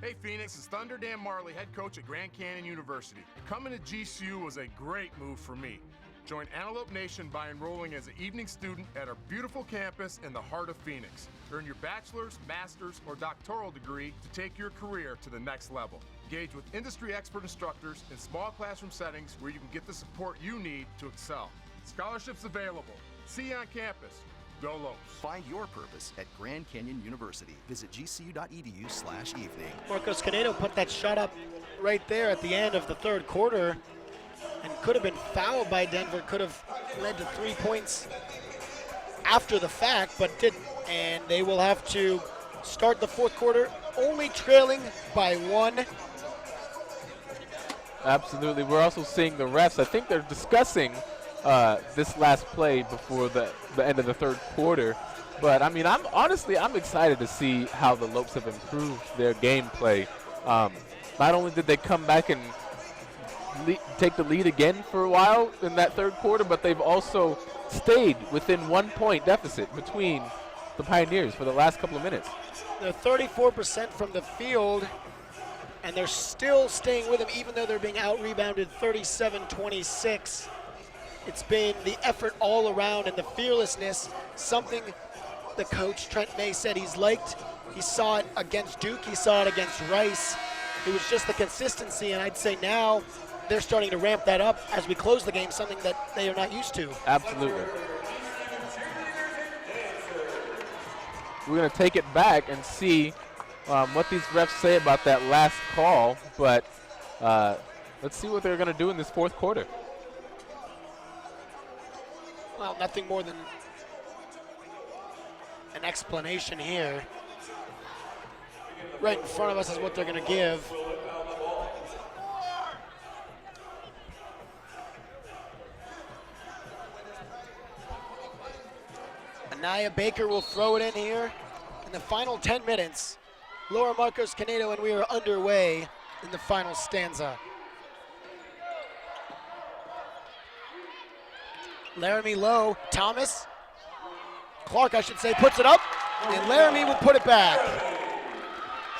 Hey Phoenix, it's Thunder Dan Marley, head coach at Grand Canyon University. Coming to GCU was a great move for me. Join Antelope Nation by enrolling as an evening student at our beautiful campus in the heart of Phoenix. Earn your bachelor's, master's, or doctoral degree to take your career to the next level. Engage with industry expert instructors in small classroom settings where you can get the support you need to excel. Scholarships available. See you on campus. Go Lopes. Find your purpose at Grand Canyon University. Visit gcu.edu/evening. Marcos Canedo put that shot up right there at the end of the third quarter and could have been fouled by Denver, could have led to 3 points after the fact, but didn't. And they will have to start the fourth quarter only trailing by 1. Absolutely. We're also seeing the refs. I think they're discussing this last play before the end of the third quarter. But I mean, I'm excited to see how the Lopes have improved their gameplay. Not only did they come back and take the lead again for a while in that third quarter, but they've also stayed within 1 point deficit between the Pioneers for the last couple of minutes. They're 34% from the field, and they're still staying with them even though they're being out-rebounded 37-26. It's been the effort all around and the fearlessness, something the coach, Trent May, said he's liked. He saw it against Duke, he saw it against Rice. It was just the consistency, and I'd say now they're starting to ramp that up as we close the game, something that they are not used to. Absolutely. We're going to take it back and see what these refs say about that last call, but let's see what they're going to do in this fourth quarter. Well, nothing more than an explanation here. Right in front of us is what they're going to give. Anaya Baker will throw it in here in the final 10 minutes. Laura Marcos Canedo, and we are underway in the final stanza. Laramie low, Thomas, Clark I should say, puts it up, and Laramie will put it back.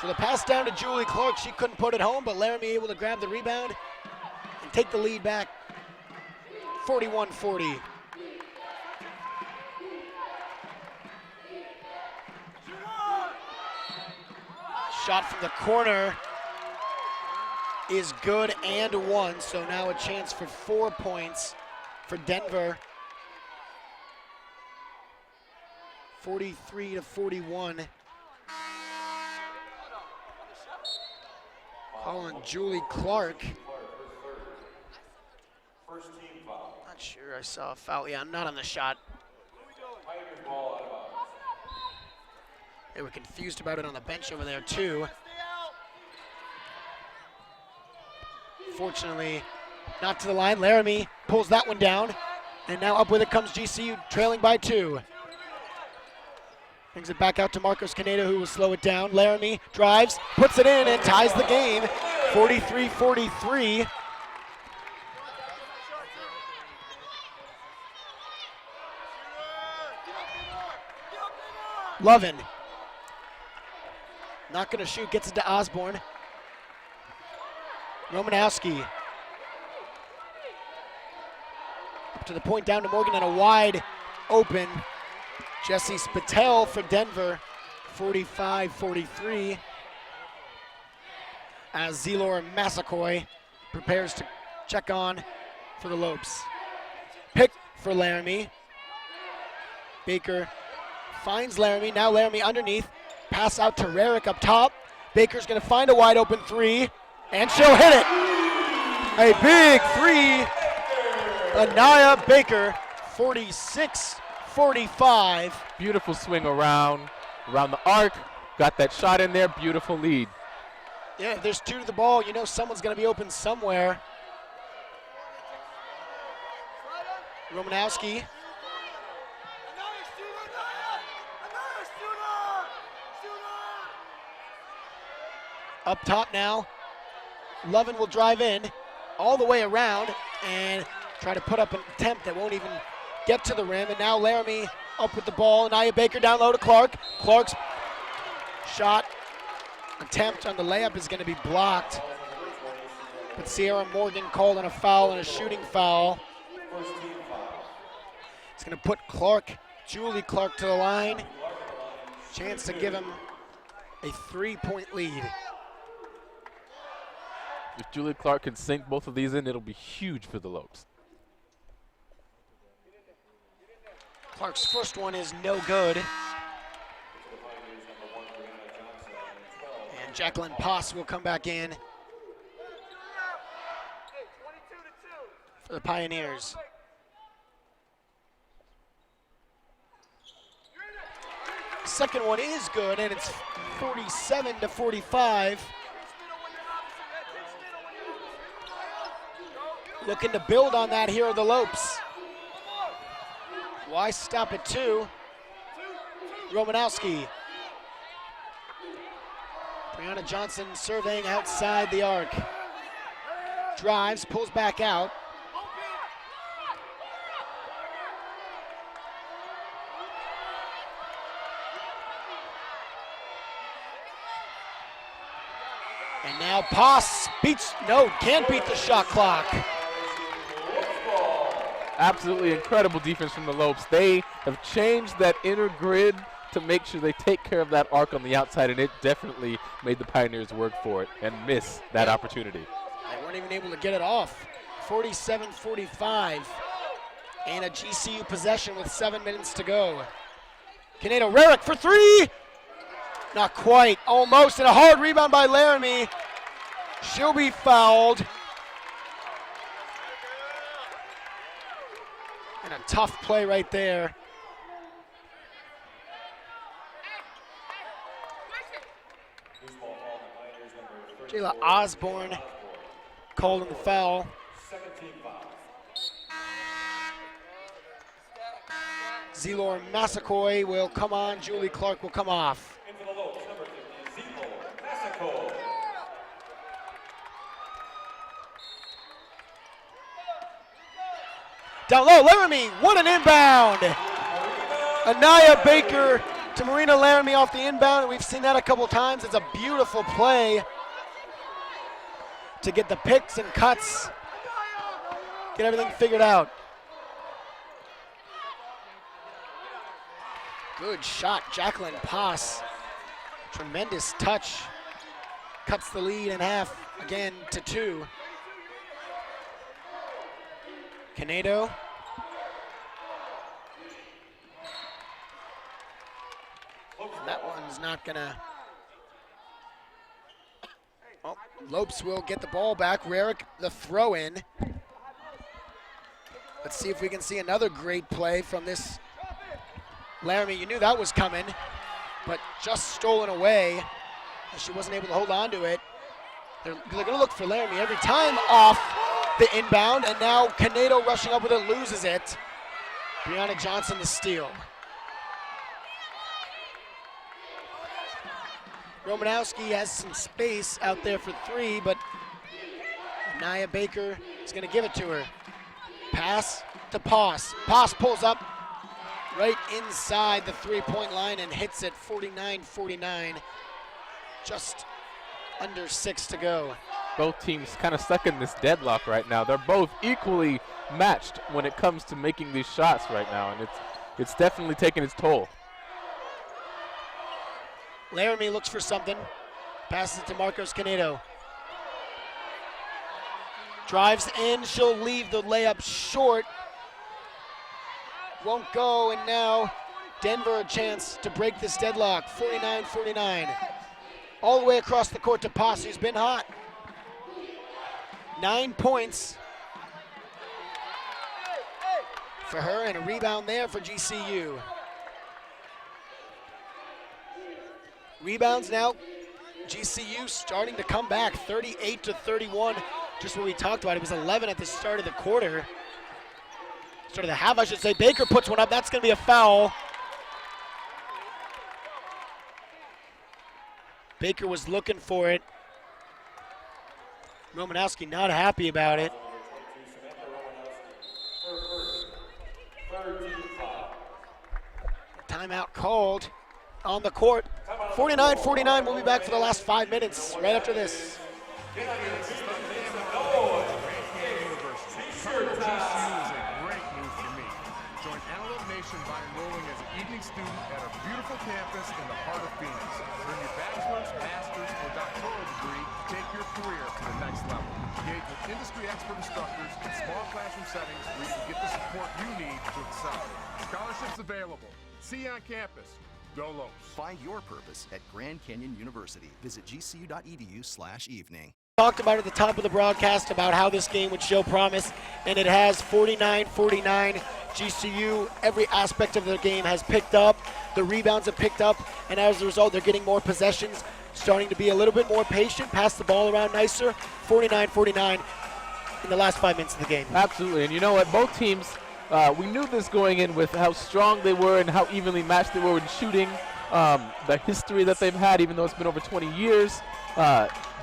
So the pass down to Julie Clark, she couldn't put it home, but Laramie able to grab the rebound and take the lead back, 41-40. Shot from the corner is good and 1, so now a chance for 4 points for Denver. 43-41. Calling Julie Clark. Not sure I saw a foul. Yeah, not on the shot. They were confused about it on the bench over there too. Fortunately, not to the line. Laramie pulls that one down, and now up with it comes GCU, trailing by 2. Brings it back out to Marcos Canedo, who will slow it down. Laramie drives, puts it in, and ties the game, 43-43. Lovin. Not going to shoot, gets it to Osborne. Romanowski. Up to the point, down to Morgan, and a wide open Jesse Spatel for Denver, 45-43. As Zelor Massaquoi prepares to check on for the Lopes. Pick for Laramie. Baker finds Laramie. Now Laramie underneath. Pass out to Rarick up top. Baker's going to find a wide open three, and she'll hit it. A big three. Anaya Baker, 46-45. Beautiful swing around the arc. Got that shot in there. Beautiful lead. Yeah, if there's two to the ball, you know someone's going to be open somewhere. Romanowski. Up top now. Lovin will drive in all the way around and try to put up an attempt that won't even get to the rim. And now Laramie up with the ball. Anaya Baker down low to Clark. Clark's shot attempt on the layup is going to be blocked. But Sierra Morgan called on a foul and a shooting foul. It's going to put Julie Clark to the line. Chance to give him a 3-point lead. If Julie Clark can sink both of these in, it'll be huge for the Lopes. Clark's first one is no good. And Jacqueline Poss will come back in for the Pioneers. Second one is good, and it's 47-45. Looking to build on that here are the Lopes. Why stop at 2? Romanowski. Brianna Johnson surveying outside the arc. Drives, pulls back out. And now Poss can't beat the shot clock. Absolutely incredible defense from the Lopes. They have changed that inner grid to make sure they take care of that arc on the outside, and it definitely made the Pioneers work for it and miss that opportunity. They weren't even able to get it off. 47-45, and a GCU possession with 7 minutes to go. Kanedo Rarick for 3. Not quite, almost, and a hard rebound by Laramie. She'll be fouled. And a tough play right there. Jayla Osborne called in the foul. Zelor Massaquoi will come on. Julie Clark will come off. Down low, Laramie, what an inbound! Anaya Baker to Marina Laramie off the inbound. We've seen that a couple times. It's a beautiful play to get the picks and cuts, get everything figured out. Good shot, Jacqueline Poss. Tremendous touch. Cuts the lead in half again to 2. Kanedo. That one's not gonna. Oh, Lopes will get the ball back. Rarick, the throw in. Let's see if we can see another great play from this. Laramie, you knew that was coming, but just stolen away. She wasn't able to hold on to it. They're gonna look for Laramie every time off the inbound, and now Kanedo rushing up with it, loses it. Brianna Johnson the steal. Romanowski has some space out there for 3, but Anaya Baker is going to give it to her. Pass to Poss. Poss pulls up, right inside the three-point line and hits it 49-49. Just under 6 to go. Both teams kind of stuck in this deadlock right now. They're both equally matched when it comes to making these shots right now, and it's definitely taking its toll. Laramie looks for something. Passes it to Marcos Canedo. Drives in. She'll leave the layup short. Won't go, and now Denver a chance to break this deadlock. 49-49. All the way across the court to Posse, who's been hot. 9 points for her, and a rebound there for GCU. Rebounds now. GCU starting to come back, 38-31. Just what we talked about. It was 11 at the start of the quarter. Start of the half, I should say. Baker puts one up. That's going to be a foul. Baker was looking for it. Romanowski not happy about it. Timeout called on the court. 49-49. We'll be back for the last 5 minutes right after this. By enrolling as an evening student at our beautiful campus in the heart of Phoenix. Earn your bachelor's, master's, or doctoral degree to take your career to the next level. Engage with industry expert instructors in small classroom settings where you can get the support you need to excel. Scholarships available. See you on campus. Go Lopes. Find your purpose at Grand Canyon University. Visit gcu.edu/evening. Talked about at the top of the broadcast about how this game would show promise, and it has. 49-49. GCU, every aspect of their game has picked up. The rebounds have picked up, and as a result, they're getting more possessions, starting to be a little bit more patient, pass the ball around nicer. 49-49 in the last 5 minutes of the game. Absolutely, and you know what? Both teams, we knew this going in with how strong they were and how evenly matched they were in shooting, the history that they've had, even though it's been over 20 years.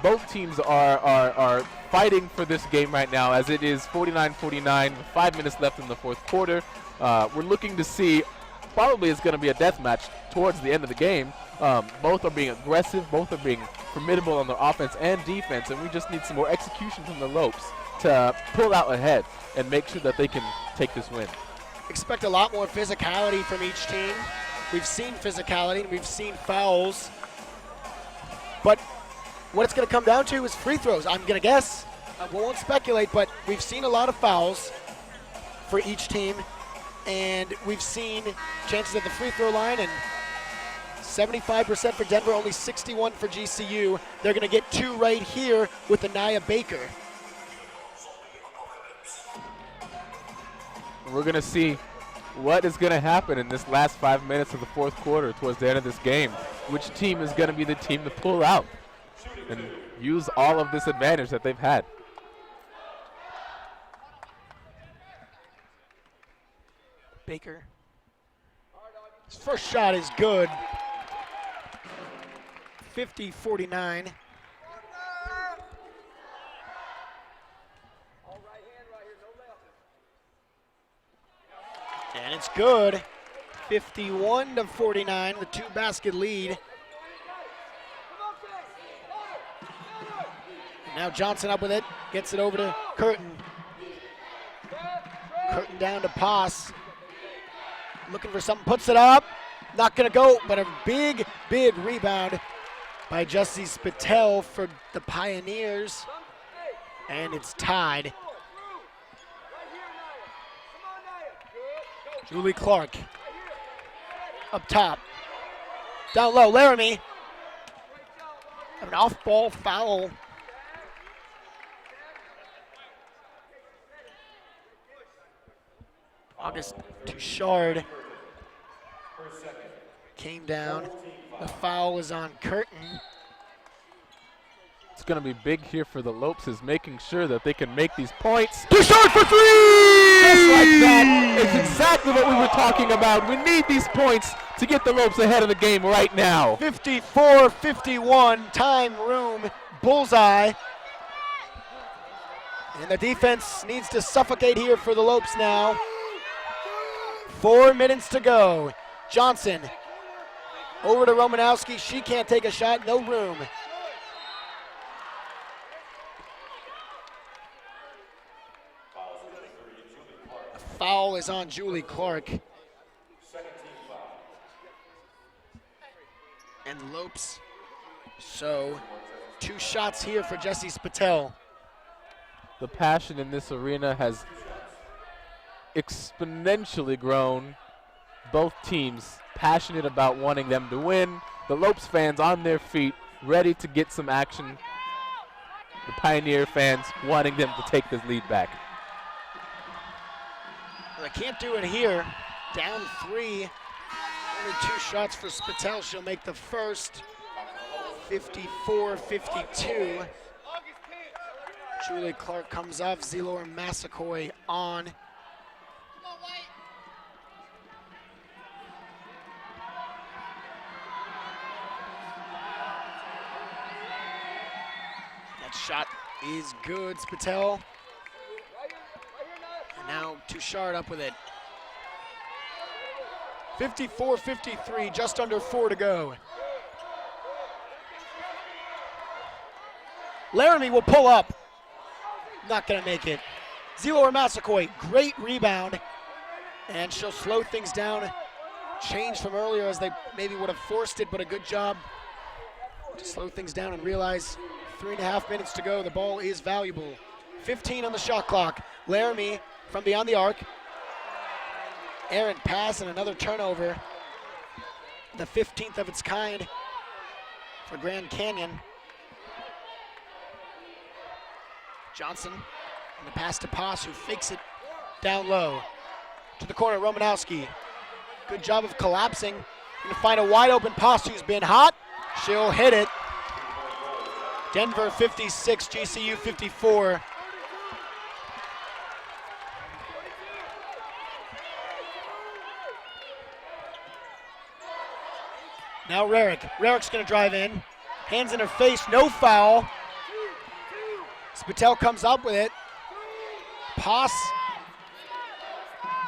Both teams are fighting for this game right now, as it is 49-49 with 5 minutes left in the fourth quarter. We're looking to see, probably it's going to be a death match towards the end of the game. Both are being aggressive, both are being formidable on their offense and defense, and we just need some more execution from the Lopes to pull out ahead and make sure that they can take this win. Expect a lot more physicality from each team. We've seen physicality and we've seen fouls, but what it's going to come down to is free throws, I'm going to guess. We won't speculate, but we've seen a lot of fouls for each team, and we've seen chances at the free throw line, and 75% for Denver, only 61 for GCU. They're going to get 2 right here with Anaya Baker. We're going to see what is going to happen in this last 5 minutes of the fourth quarter towards the end of this game. Which team is going to be the team to pull out and use all of this advantage that they've had. Baker. His first shot is good. 50-49. And it's good. 51-49, the 2-basket lead. Now Johnson up with it, gets it over to Curtin. Curtin down to Pass. Looking for something, puts it up. Not gonna go, but a big, big rebound by Justice Patel for the Pioneers. And it's tied. Julie Clark up top. Down low, Laramie. An off-ball foul. August Touchard came down. The foul was on Curtin. It's going to be big here for the Lopes, is making sure that they can make these points. Touchard for 3! Just like that. It's exactly what we were talking about. We need these points to get the Lopes ahead of the game right now. 54-51, time, room, bullseye. And the defense needs to suffocate here for the Lopes now. 4 minutes to go. Johnson over to Romanowski. She can't take a shot. No room. A foul is on Julie Clark. And the Lopes. So 2 shots here for Jessie Spatel. The passion in this arena has exponentially grown. Both teams passionate about wanting them to win. The Lopes fans on their feet, ready to get some action. The Pioneer fans wanting them to take this lead back. Well, they can't do it here. Down 3. Only 2 shots for Spatel. She'll make the first. 54-52. Julie Clark comes off. Zelor Massaquoi on. That shot is good, Spatel. And now Touchard up with it. 54-53, just under 4 to go. Laramie will pull up. Not gonna make it. Zelor Massaquoi, great rebound. And she'll slow things down. Change from earlier as they maybe would have forced it, but a good job to slow things down and realize 3.5 minutes to go. The ball is valuable. 15 on the shot clock. Laramie from beyond the arc. Errant pass and another turnover. The 15th of its kind for Grand Canyon. Johnson and the pass to Pass, who fakes it down low. To the corner, Romanowski. Good job of collapsing. Gonna find a wide open Pass who's been hot. She'll hit it. Denver 56, GCU 54. Now Rarick. Rarick's gonna drive in. Hands in her face, no foul. Spatel comes up with it. Pass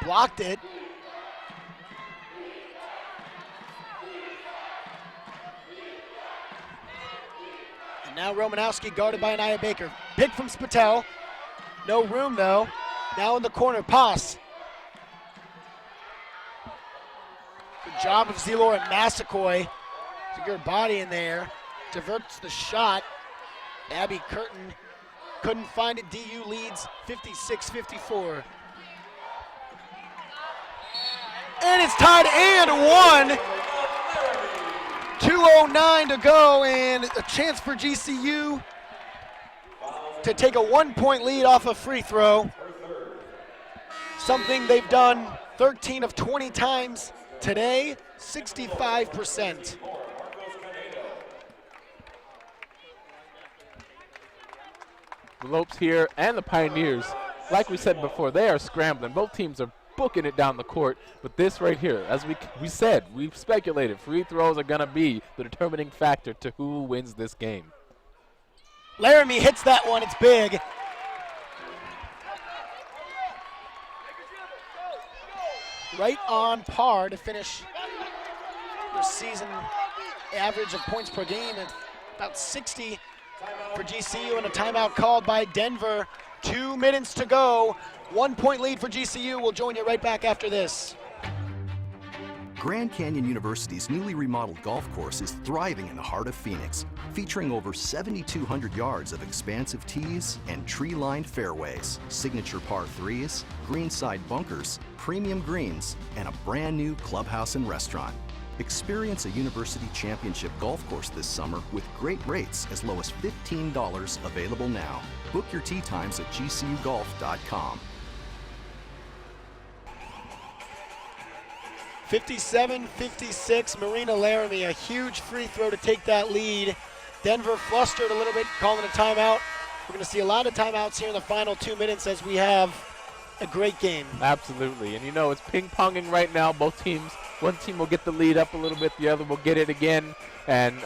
blocked it. And now Romanowski guarded by Anaya Baker. Pick from Spatel. No room though. Now in the corner, Pass. Good job of Zelor and Massaquoi to get her body in there. Diverts the shot. Abby Curtin couldn't find it. DU leads 56-54. And it's tied and 1. 2:09 to go, and a chance for GCU to take a 1-point lead off a free throw. Something they've done 13 of 20 times today, 65%. The Lopes here and the Pioneers, like we said before, they are scrambling. Both teams are booking it down the court, but this right here, as we said, we've speculated, free throws are going to be the determining factor to who wins this game. Laramie hits that one, it's big. Right on par to finish the season average of points per game at about 60 for GCU, and a timeout called by Denver. 2 minutes to go. 1-point lead for GCU. We'll join you right back after this. Grand Canyon University's newly remodeled golf course is thriving in the heart of Phoenix, featuring over 7,200 yards of expansive tees and tree-lined fairways, signature par 3s, greenside bunkers, premium greens, and a brand new clubhouse and restaurant. Experience a University Championship golf course this summer with great rates as low as $15 available now. Book your tee times at gcugolf.com. 57-56, Marina Laramie, a huge free throw to take that lead. Denver flustered a little bit, calling a timeout. We're going to see a lot of timeouts here in the final 2 minutes as we have a great game. Absolutely, and you know it's ping-ponging right now. Both teams One team will get the lead up a little bit, the other will get it again, and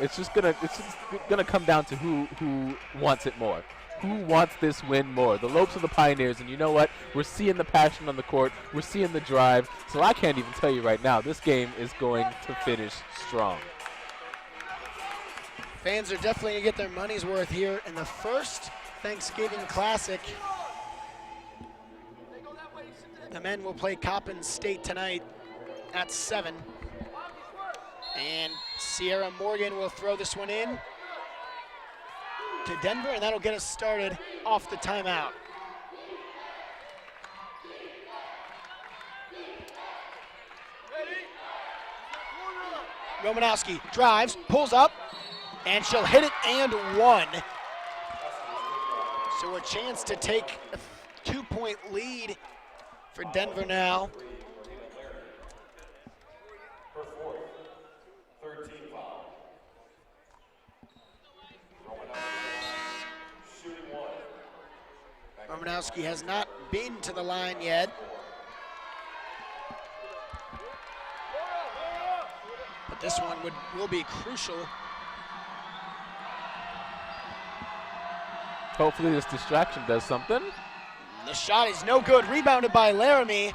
it's just gonna come down to who wants it more. Who wants this win more? The Lopes or the Pioneers? And you know what? We're seeing the passion on the court. We're seeing the drive. So I can't even tell you right now, this game is going to finish strong. Fans are definitely going to get their money's worth here in the first Thanksgiving Classic. The men will play Coppin State tonight at 7. And Sierra Morgan will throw this one in to Denver, and that'll get us started off the timeout. Romanowski drives, pulls up, and she'll hit it and one. So a chance to take a 2-point lead for Denver now. Romanowski has not been to the line yet. But this one will be crucial. Hopefully this distraction does something. The shot is no good, rebounded by Laramie.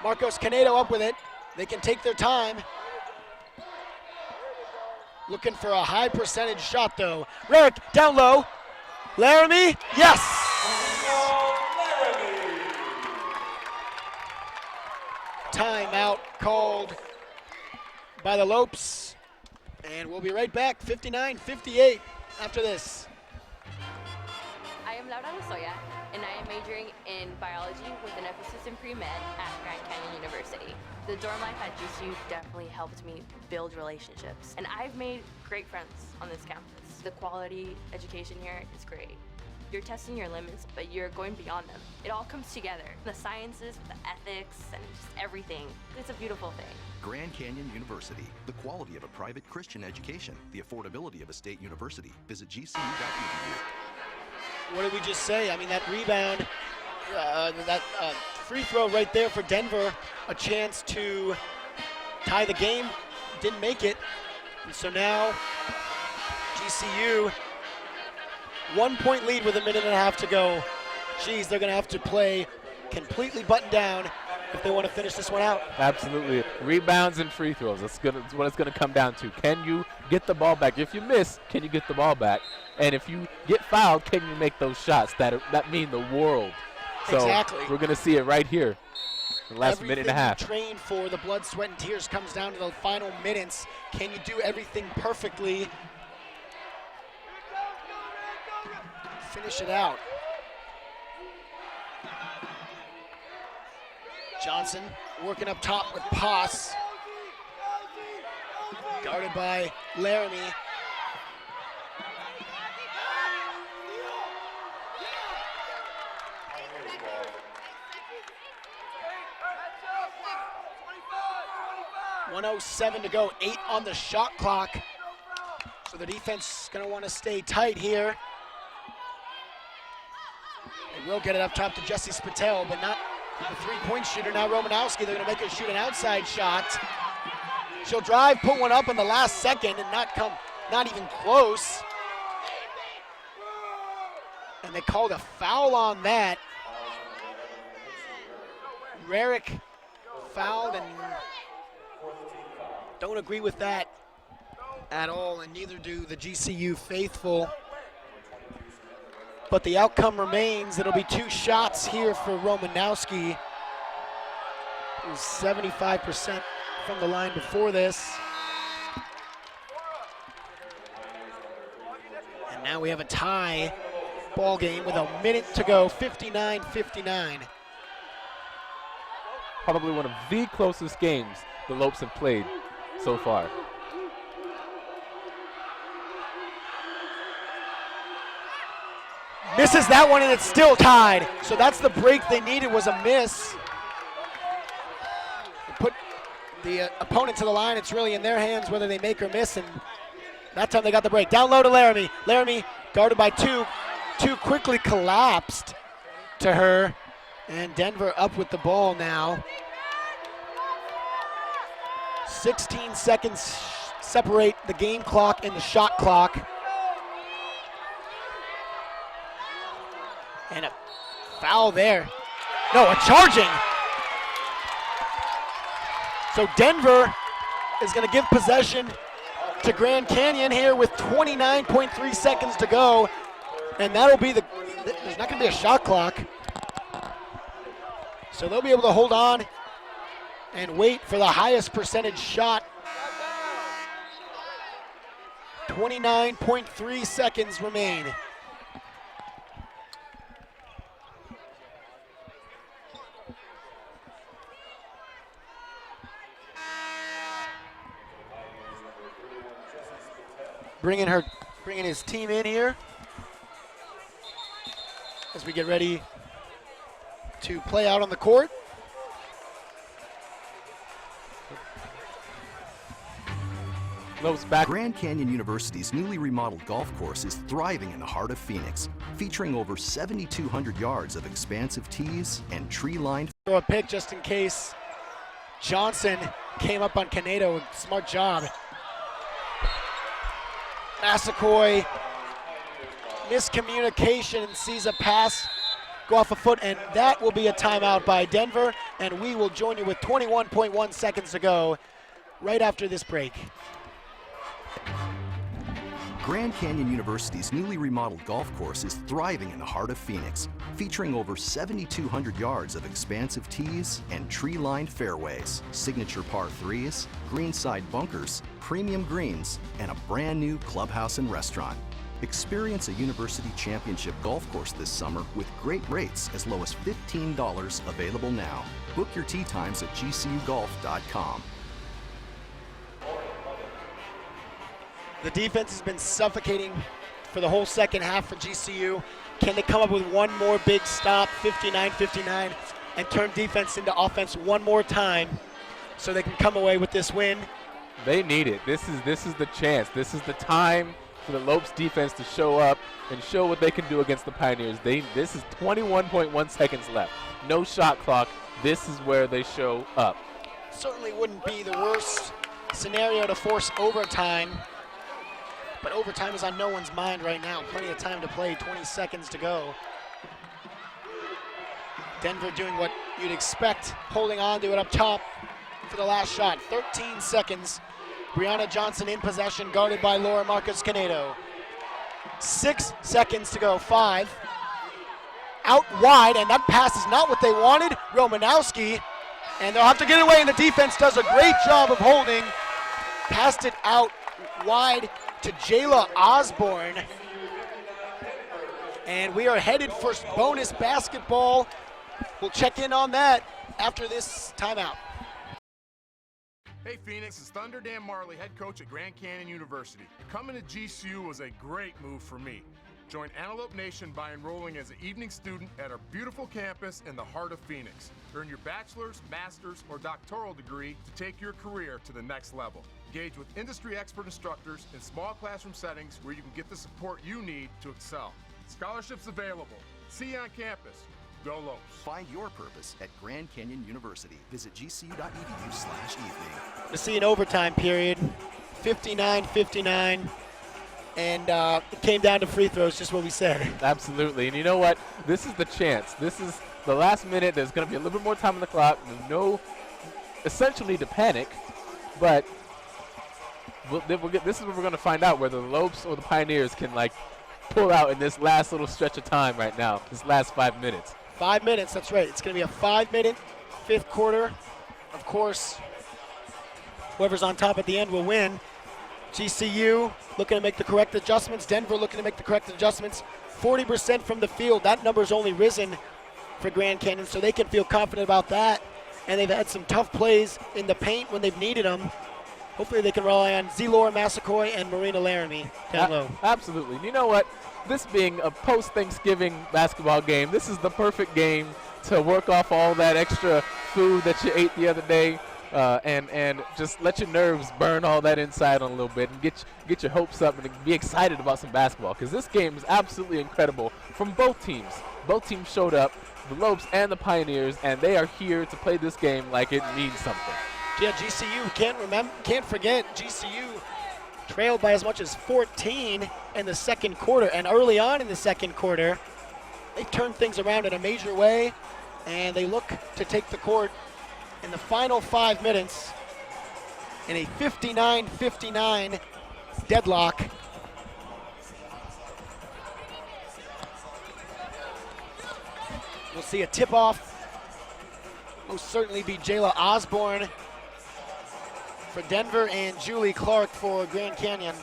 Marcos Canedo up with it. They can take their time. Looking for a high percentage shot though. Rarick down low. Laramie, yes! Timeout called by the Lopes. And we'll be right back, 59-58 after this. I am Laura Lozoya, and I am majoring in biology with an emphasis in pre-med at Grand Canyon University. The dorm life at GCU definitely helped me build relationships, and I've made great friends on this campus. The quality education here is great. You're testing your limits, but you're going beyond them. It all comes together. The sciences, the ethics, and just everything. It's a beautiful thing. Grand Canyon University, the quality of a private Christian education, the affordability of a state university. Visit gcu.edu. What did we just say? I mean, that rebound, that free throw right there for Denver, a chance to tie the game, didn't make it. And so now GCU, 1-point lead with a minute and a half to go. Geez, they're gonna have to play completely buttoned down if they want to finish this one out. Absolutely. Rebounds and free throws. That's what it's going to come down to. Can you get the ball back? If you miss, can you get the ball back? And if you get fouled, can you make those shots that mean the world? So exactly. We're going to see it right here in the last minute and a half. Everything you train for, the blood, sweat, and tears comes down to the final minutes. Can you do everything perfectly? Finish it out. Johnson working up top with Poss. Guarded by Laramie. .107 to go, 8 on the shot clock. So the defense is going to want to stay tight here. They will get it up top to Jessie Spatel, but not the three-point shooter. Now Romanowski, they're going to make her shoot an outside shot. She'll drive, put one up in the last second and not even close. And they called a foul on that. Rarick fouled, and don't agree with that at all, and neither do the GCU faithful. But the outcome remains. It'll be 2 shots here for Romanowski, who's 75% from the line before this. And now we have a tie ball game with a minute to go, 59-59. Probably one of the closest games the Lopes have played so far. Misses that one, and it's still tied. So that's the break they needed, was a miss. Put the opponent to the line. It's really in their hands whether they make or miss, and that time they got the break. Down low to Laramie. Laramie guarded by two quickly collapsed to her, And Denver up with the ball now. 16 seconds separate the game clock and the shot clock. And a foul there. No, a charging. So Denver is going to give possession to Grand Canyon here with 29.3 seconds to go. And that'll be there's not going to be a shot clock. So they'll be able to hold on and wait for the highest percentage shot. 29.3 seconds remain. Bringing his team in here as we get ready to play out on the court. Lopes back. Grand Canyon University's newly remodeled golf course is thriving in the heart of Phoenix, featuring over 7,200 yards of expansive tees and tree-lined. Throw a pick just in case Johnson came up on Canedo. Smart job. Massaquoi, miscommunication, and sees a pass go off a foot, and that will be a timeout by Denver, and we will join you with 21.1 seconds to go right after this break. Grand Canyon University's newly remodeled golf course is thriving in the heart of Phoenix, featuring over 7,200 yards of expansive tees and tree-lined fairways, signature par 3s, greenside bunkers, premium greens, and a brand new clubhouse and restaurant. Experience a University Championship golf course this summer with great rates as low as $15 available now. Book your tee times at gcugolf.com. The defense has been suffocating for the whole second half for GCU. Can they come up with one more big stop, 59-59, and turn defense into offense one more time so they can come away with this win? They need it. This is the chance. This is the time for the Lopes defense to show up and show what they can do against the Pioneers. This is 21.1 seconds left. No shot clock. This is where they show up. Certainly wouldn't be the worst scenario to force overtime. But overtime is on no one's mind right now. Plenty of time to play, 20 seconds to go. Denver doing what you'd expect, holding on to it up top for the last shot. 13 seconds. Brianna Johnson in possession, guarded by Laura Marcus Canedo. 6 seconds to go, 5. Out wide, and that pass is not what they wanted. Romanowski, and they'll have to get it away, and the defense does a great job of holding. Passed it out wide to Jayla Osborne. And we are headed for bonus basketball. We'll check in on that after this timeout. Hey Phoenix, it's Thunder Dan Marley, head coach at Grand Canyon University. Coming to GCU was a great move for me. Join Antelope Nation by enrolling as an evening student at our beautiful campus in the heart of Phoenix. Earn your bachelor's, master's, or doctoral degree to take your career to the next level. Engage with industry expert instructors in small classroom settings where you can get the support you need to excel. Scholarships available. See you on campus. Go Lopes. Find your purpose at Grand Canyon University. Visit gcu.edu/evening. To see an overtime period, 59-59. And it came down to free throws, just what we said. Absolutely. And you know what? This is the chance. This is the last minute. There's going to be a little bit more time on the clock. There's no, essentially, to panic. But this is what we're going to find out, whether the Lopes or the Pioneers can, pull out in this last little stretch of time right now, this last 5 minutes. 5 minutes, that's right. It's going to be a 5-minute fifth quarter. Of course, whoever's on top at the end will win. GCU looking to make the correct adjustments. Denver looking to make the correct adjustments. 40% from the field. That number's only risen for Grand Canyon, so they can feel confident about that. And they've had some tough plays in the paint when they've needed them. Hopefully they can rely on Z-Laura Massaquoi and Marina Laramie down low. Absolutely. And you know what? This being a post-Thanksgiving basketball game, this is the perfect game to work off all that extra food that you ate the other day. And just let your nerves burn all that inside on a little bit and get your hopes up and be excited about some basketball, because this game is absolutely incredible from both teams. Both teams showed up, the Lopes and the Pioneers, and they are here to play this game like it means something. Yeah, GCU can't forget GCU trailed by as much as 14 in the second quarter, and early on in the second quarter, they turned things around in a major way, and they look to take the court in the final 5 minutes in a 59-59 deadlock. We'll see a tip-off. Most certainly be Jayla Osborne for Denver and Julie Clark for Grand Canyon.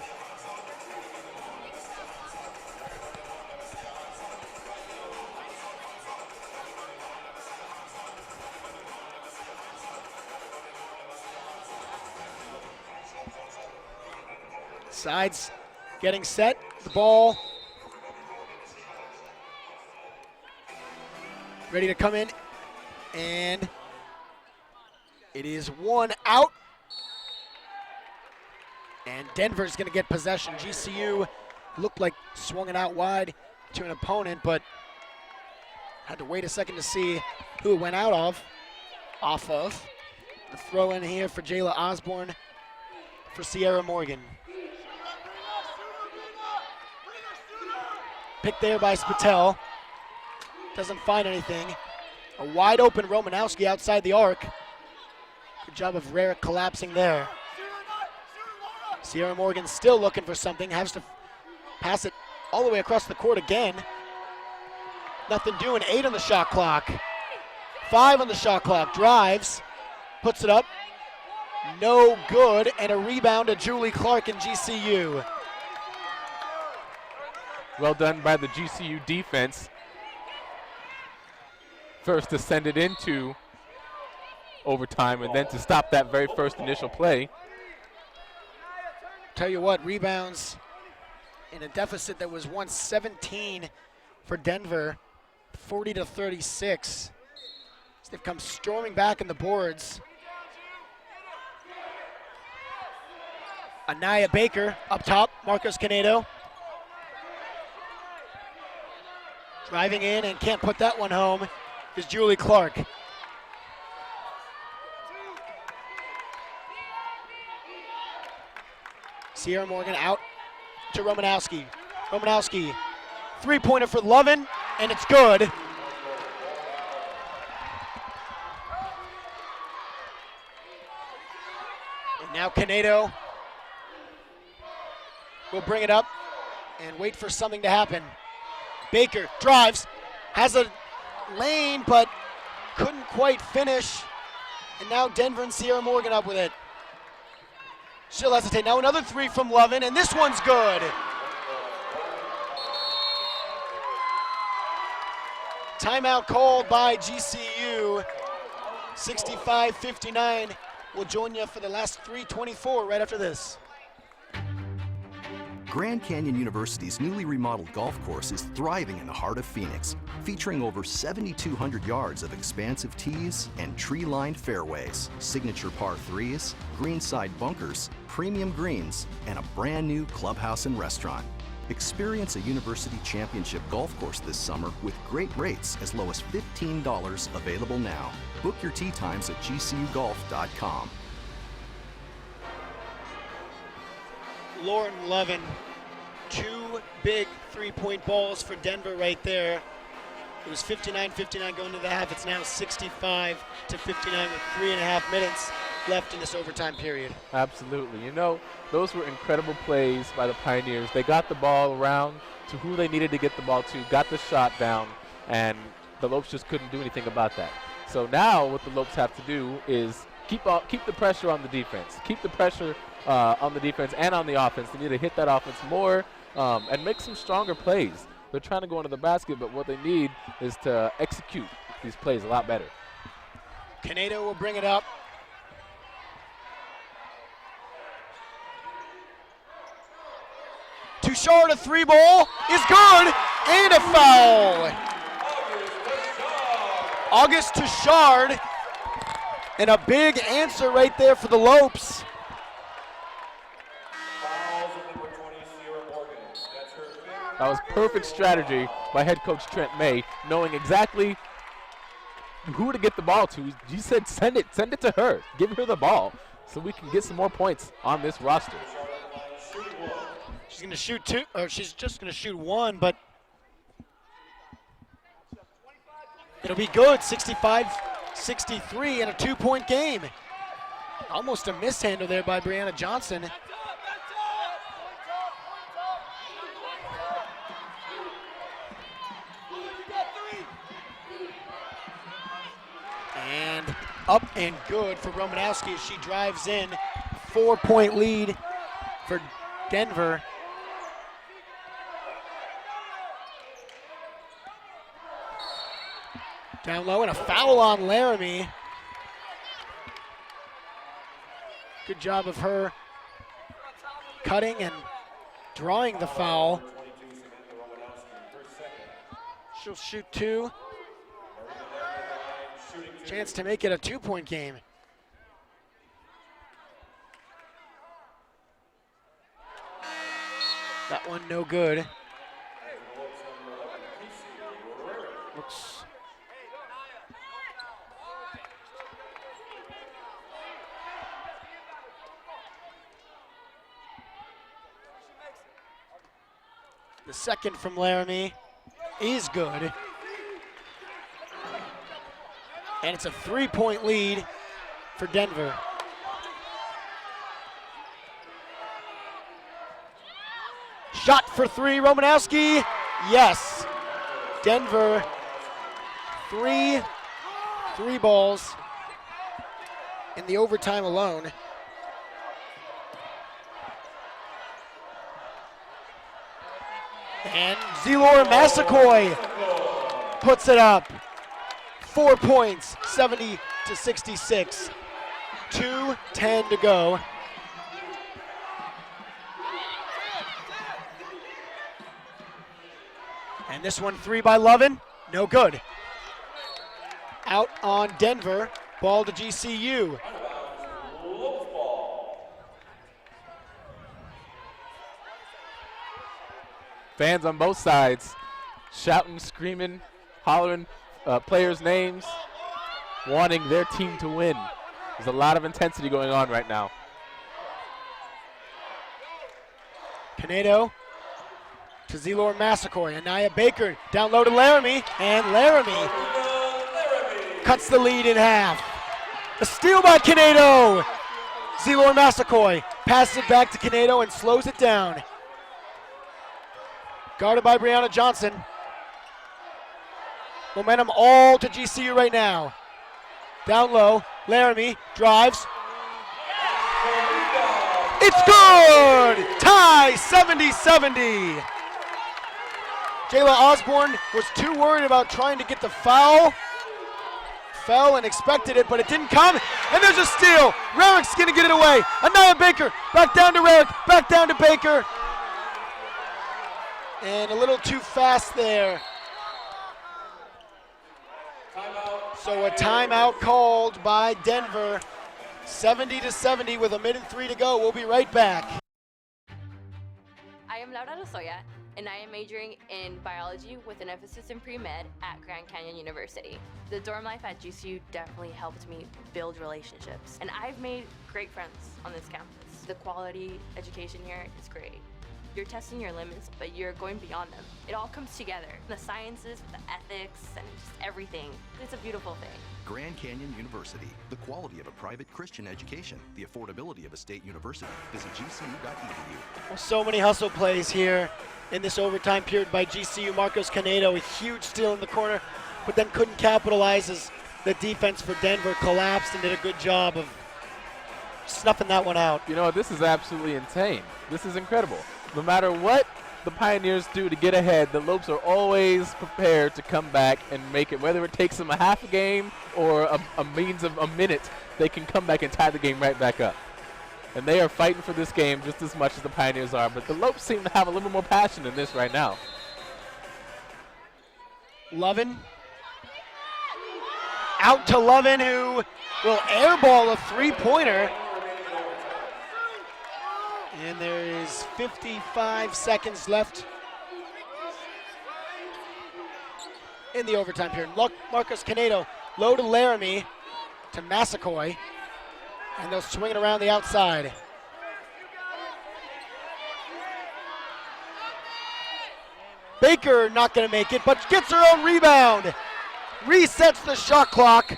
Sides getting set. The ball ready to come in, and it is one out. And Denver's going to get possession. GCU looked like swung it out wide to an opponent, but had to wait a second to see who it went out of, off of. The throw in here for Jayla Osborne for Sierra Morgan. Picked there by Spatel. Doesn't find anything. A wide open Romanowski outside the arc. Good job of Rarick collapsing there. Sierra Morgan still looking for something. Has to pass it all the way across the court again. Nothing doing. 8 on the shot clock. 5 on the shot clock. Drives. Puts it up. No good. And a rebound to Julie Clark in GCU. Well done by the GCU defense. First to send it into overtime and then to stop that very first initial play. Tell you what, rebounds in a deficit that was 117 for Denver, 40-36. They've come storming back in the boards. Anaya Baker up top, Marcos Canedo. Driving in and can't put that one home is Julie Clark. Sierra Morgan out to Romanowski. Romanowski, three-pointer for Lovin, and it's good. And now Canedo will bring it up and wait for something to happen. Baker drives, has a lane, but couldn't quite finish. And now Denver and Sierra Morgan up with it. She'll hesitate. Now another three from Lovin, and this one's good. Timeout called by GCU. 65-59. We'll join you for the last 3:24 right after this. Grand Canyon University's newly remodeled golf course is thriving in the heart of Phoenix, featuring over 7,200 yards of expansive tees and tree-lined fairways, signature par 3s, greenside bunkers, premium greens, and a brand new clubhouse and restaurant. Experience a University Championship golf course this summer with great rates as low as $15 available now. Book your tee times at gcugolf.com. Lauren Lovin, 2 big three-point balls for Denver right there. It was 59-59 going into the half. It's now 65-59 with 3.5 minutes left in this overtime period. Absolutely. You know, those were incredible plays by the Pioneers. They got the ball around to who they needed to get the ball to, got the shot down, and the Lopes just couldn't do anything about that. So now what the Lopes have to do is keep the pressure on the defense. Keep the pressure on the defense and on the offense. They need to hit that offense more and make some stronger plays. They're trying to go into the basket, but what they need is to execute these plays a lot better. Canedo will bring it up. Touchard, a three ball is good, and a foul. August Touchard, and a big answer right there for the Lopes. Fouls of number 20, Sierra Morgan. That's her 5th That was perfect strategy by head coach Trent May, knowing exactly who to get the ball to. He said send it to her. Give her the ball so we can get some more points on this roster. She's going to shoot two, or she's just going to shoot one, but it'll be good. 65-63 in a 2-point game. Almost a mishandle there by Brianna Johnson. And up and good for Romanowski as she drives in. 4-point lead for Denver. Down low and a foul on Laramie. Good job of her cutting and drawing the foul. She'll shoot two. Chance to make it a 2-point game. That one no good. Looks. The second from Laramie is good. And it's a 3-point lead for Denver. Shot for three, Romanowski. Yes. Denver, three balls in the overtime alone. And Zelor Massaquoi puts it up. 4 points, 70-66. 2:10 to go. And this one, three by Lovin, no good. Out on Denver, ball to GCU. Fans on both sides shouting, screaming, hollering players' names, wanting their team to win. There's a lot of intensity going on right now. Pinedo to Zelor Massaquoi. Anaya Baker down low to Laramie, and Laramie cuts the lead in half. A steal by Pinedo. Zelor Massaquoi passes it back to Pinedo and slows it down. Guarded by Brianna Johnson. Momentum all to GCU right now. Down low, Laramie drives. It's good! Tie 70-70. Jayla Osborne was too worried about trying to get the foul. Fell and expected it, but it didn't come. And there's a steal. Rarick's gonna get it away. Anaya Baker, back down to Rarick, back down to Baker. And a little too fast there. So a timeout called by Denver. 70-70 with 1:03 to go. We'll be right back. I am Laura Lozoya, and I am majoring in biology with an emphasis in pre-med at Grand Canyon University. The dorm life at GCU definitely helped me build relationships, and I've made great friends on this campus. The quality education here is great. You're testing your limits, but you're going beyond them. It all comes together. The sciences, the ethics, and just everything. It's a beautiful thing. Grand Canyon University, the quality of a private Christian education, the affordability of a state university. Visit gcu.edu. Well, so many hustle plays here in this overtime period by GCU. Marcos Canedo, a huge steal in the corner, but then couldn't capitalize as the defense for Denver collapsed and did a good job of snuffing that one out. You know, this is absolutely insane. This is incredible. No matter what the Pioneers do to get ahead, the Lopes are always prepared to come back and make it. Whether it takes them a half a game or a means of a minute, they can come back and tie the game right back up. And they are fighting for this game just as much as the Pioneers are, but the Lopes seem to have a little more passion in this right now. Lovin. Out to Lovin, who will airball a three-pointer. And there is 55 seconds left in the overtime period. Marcus Canedo, low to Laramie, to Massacoy, and they'll swing it around the outside. Baker not going to make it, but gets her own rebound. Resets the shot clock,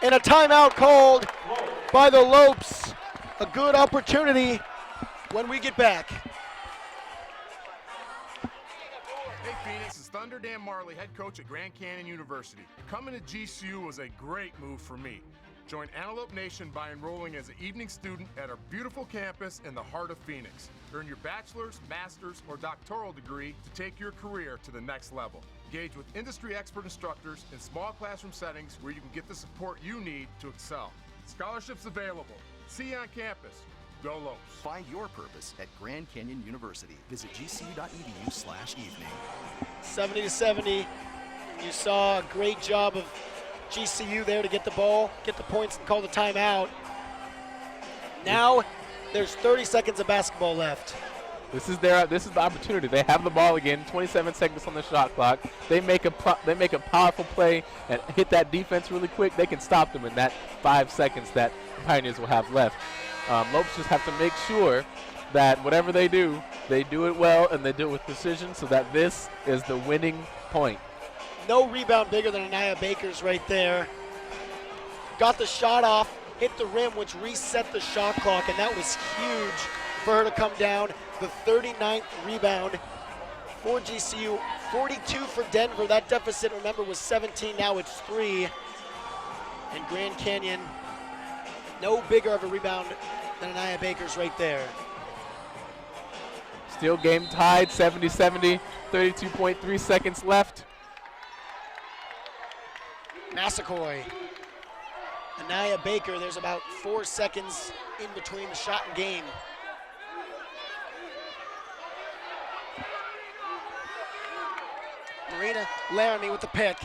and a timeout called by the Lopes. A good opportunity when we get back. Hey Phoenix, it's Thunder Dan Marley, head coach at Grand Canyon University. Coming to GCU was a great move for me. Join Antelope Nation by enrolling as an evening student at our beautiful campus in the heart of Phoenix. Earn your bachelor's, master's, or doctoral degree to take your career to the next level. Engage with industry expert instructors in small classroom settings where you can get the support you need to excel. Scholarships available. See you on campus. Go Lopes. Find your purpose at Grand Canyon University. Visit gcu.edu/evening. 70-70. You saw a great job of GCU there to get the ball, get the points, and call the timeout. Now there's 30 seconds of basketball left. This is the opportunity. They have the ball again. 27 seconds on the shot clock. They make a powerful play and hit that defense really quick. They can stop them in that 5 seconds that the Pioneers will have left. Lopes just have to make sure that whatever they do it well and they do it with precision, so that this is the winning point. No rebound bigger than Anaya Baker's right there. Got the shot off, hit the rim, which reset the shot clock, and that was huge for her to come down. The 39th rebound for GCU, 42 for Denver. That deficit, remember, was 17. Now it's 3. And Grand Canyon, no bigger of a rebound than Anaya Baker's right there. Still game tied, 70-70, 32.3 seconds left. Massacoy, Anaya Baker, there's about 4 seconds in between the shot and game. Marina Laramie with the pick.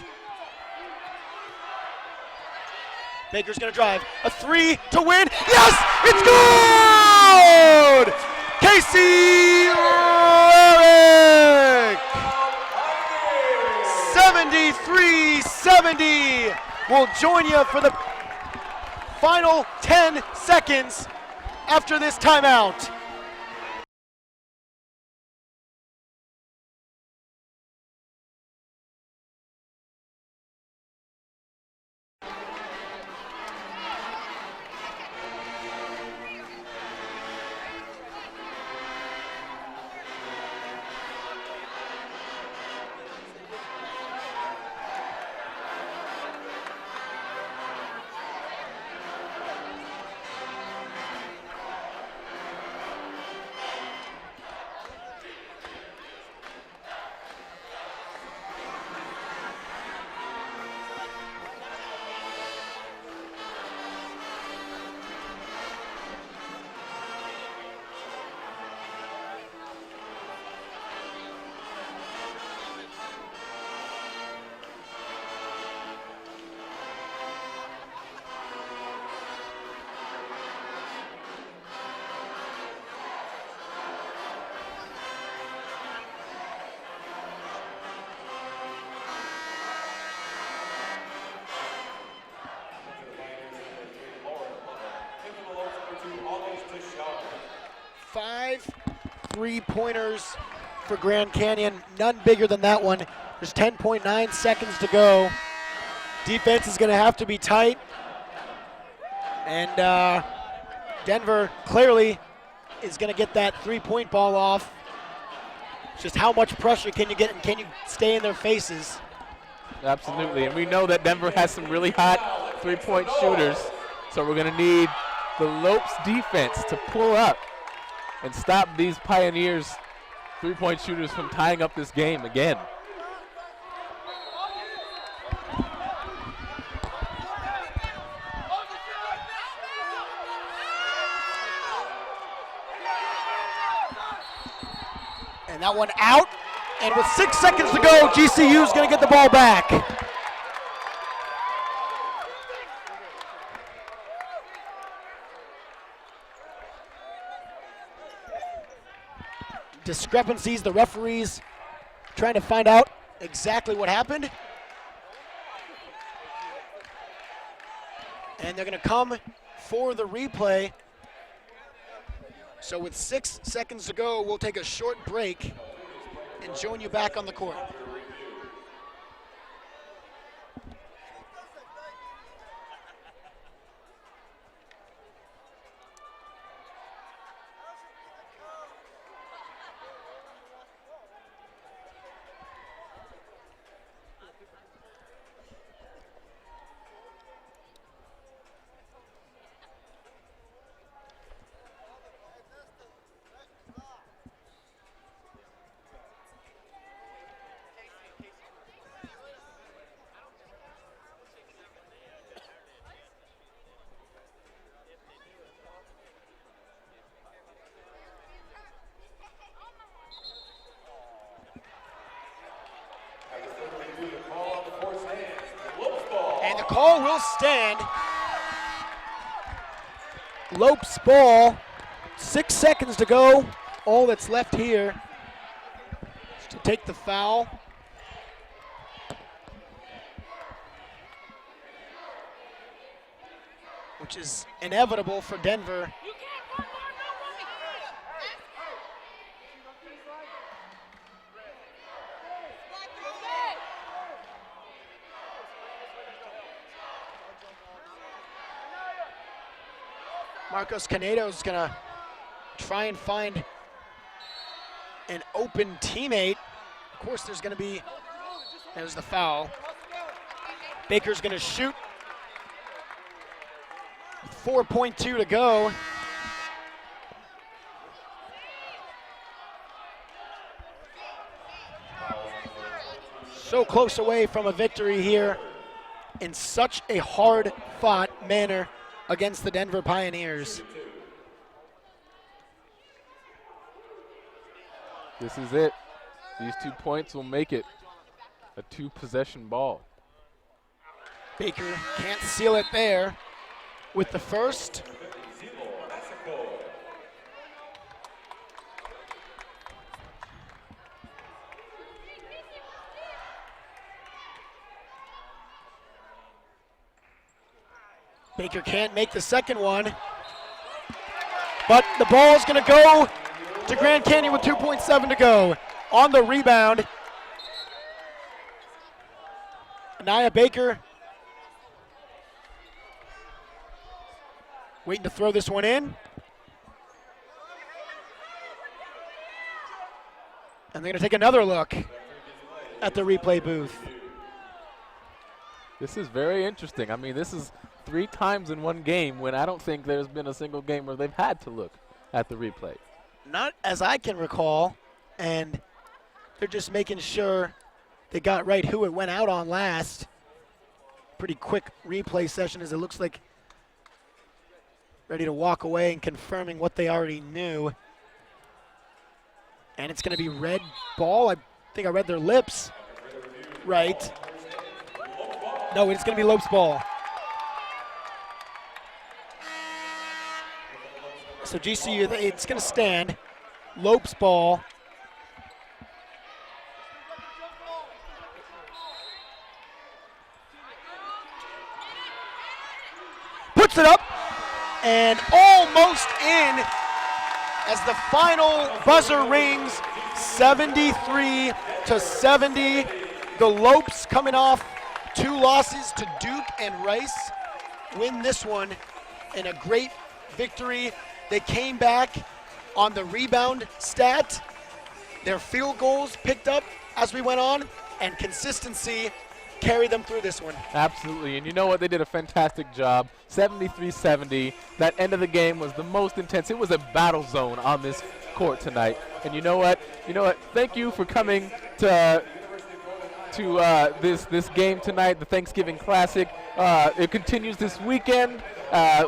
Baker's gonna drive, a 3 to win, yes, it's good! Casey Rarick! 73-70 will join you for the final 10 seconds after this timeout. Five three-pointers for Grand Canyon, none bigger than that one. There's 10.9 seconds to go. Defense is going to have to be tight. And Denver clearly is going to get that three-point ball off. Just how much pressure can you get, and can you stay in their faces? Absolutely, and we know that Denver has some really hot three-point shooters, so we're going to need the Lopes defense to pull up and stop these Pioneers three-point shooters from tying up this game again. And that one out, and with 6 seconds to go, GCU is going to get the ball back. Discrepancies, the referees trying to find out exactly what happened. And they're going to come for the replay. So with 6 seconds to go, we'll take a short break and join you back on the court. And the call will stand. Lopes ball. 6 seconds to go. All that's left here is to take the foul. Which is inevitable for Denver. Marcos Canedo is going to try and find an open teammate. Of course, there's going to be, there's the foul. Baker's going to shoot. 4.2 to go. So close away from a victory here in such a hard-fought manner against the Denver Pioneers. This is it. These 2 points will make it a 2-possession ball. Baker can't seal it there with the first. Baker can't make the second one. But the ball is going to go to Grand Canyon with 2.7 to go. On the rebound, Anaya Baker waiting to throw this one in. And they're going to take another look at the replay booth. This is very interesting. I mean, this is 3 times in one game when I don't think there's been a single game where they've had to look at the replay. Not as I can recall, and they're just making sure they got right who it went out on last. Pretty quick replay session as it looks like ready to walk away and confirming what they already knew. And it's going to be red ball. I think I read their lips right. No, it's going to be Lopes ball. So GCU, it's going to stand. Lopes ball. Puts it up and almost in as the final buzzer rings. 73-70. The Lopes coming off 2 losses to Duke and Rice win this one in a great victory. They came back on the rebound stat. Their field goals picked up as we went on, and consistency carried them through this one. Absolutely, and you know what? They did a fantastic job. 73-70. That end of the game was the most intense. It was a battle zone on this court tonight. And you know what? Thank you for coming to this game tonight, the Thanksgiving Classic. It continues this weekend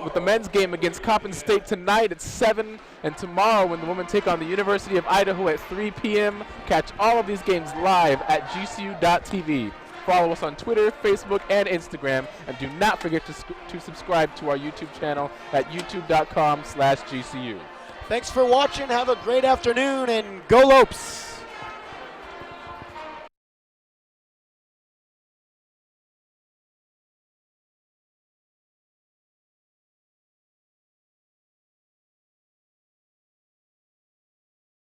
with the men's game against Coppin State tonight at 7, and tomorrow when the women take on the University of Idaho at 3 p.m. Catch all of these games live at gcu.tv. Follow us on Twitter, Facebook, and Instagram, and do not forget to subscribe to our YouTube channel at youtube.com/GCU. Thanks for watching. Have a great afternoon, and go Lopes!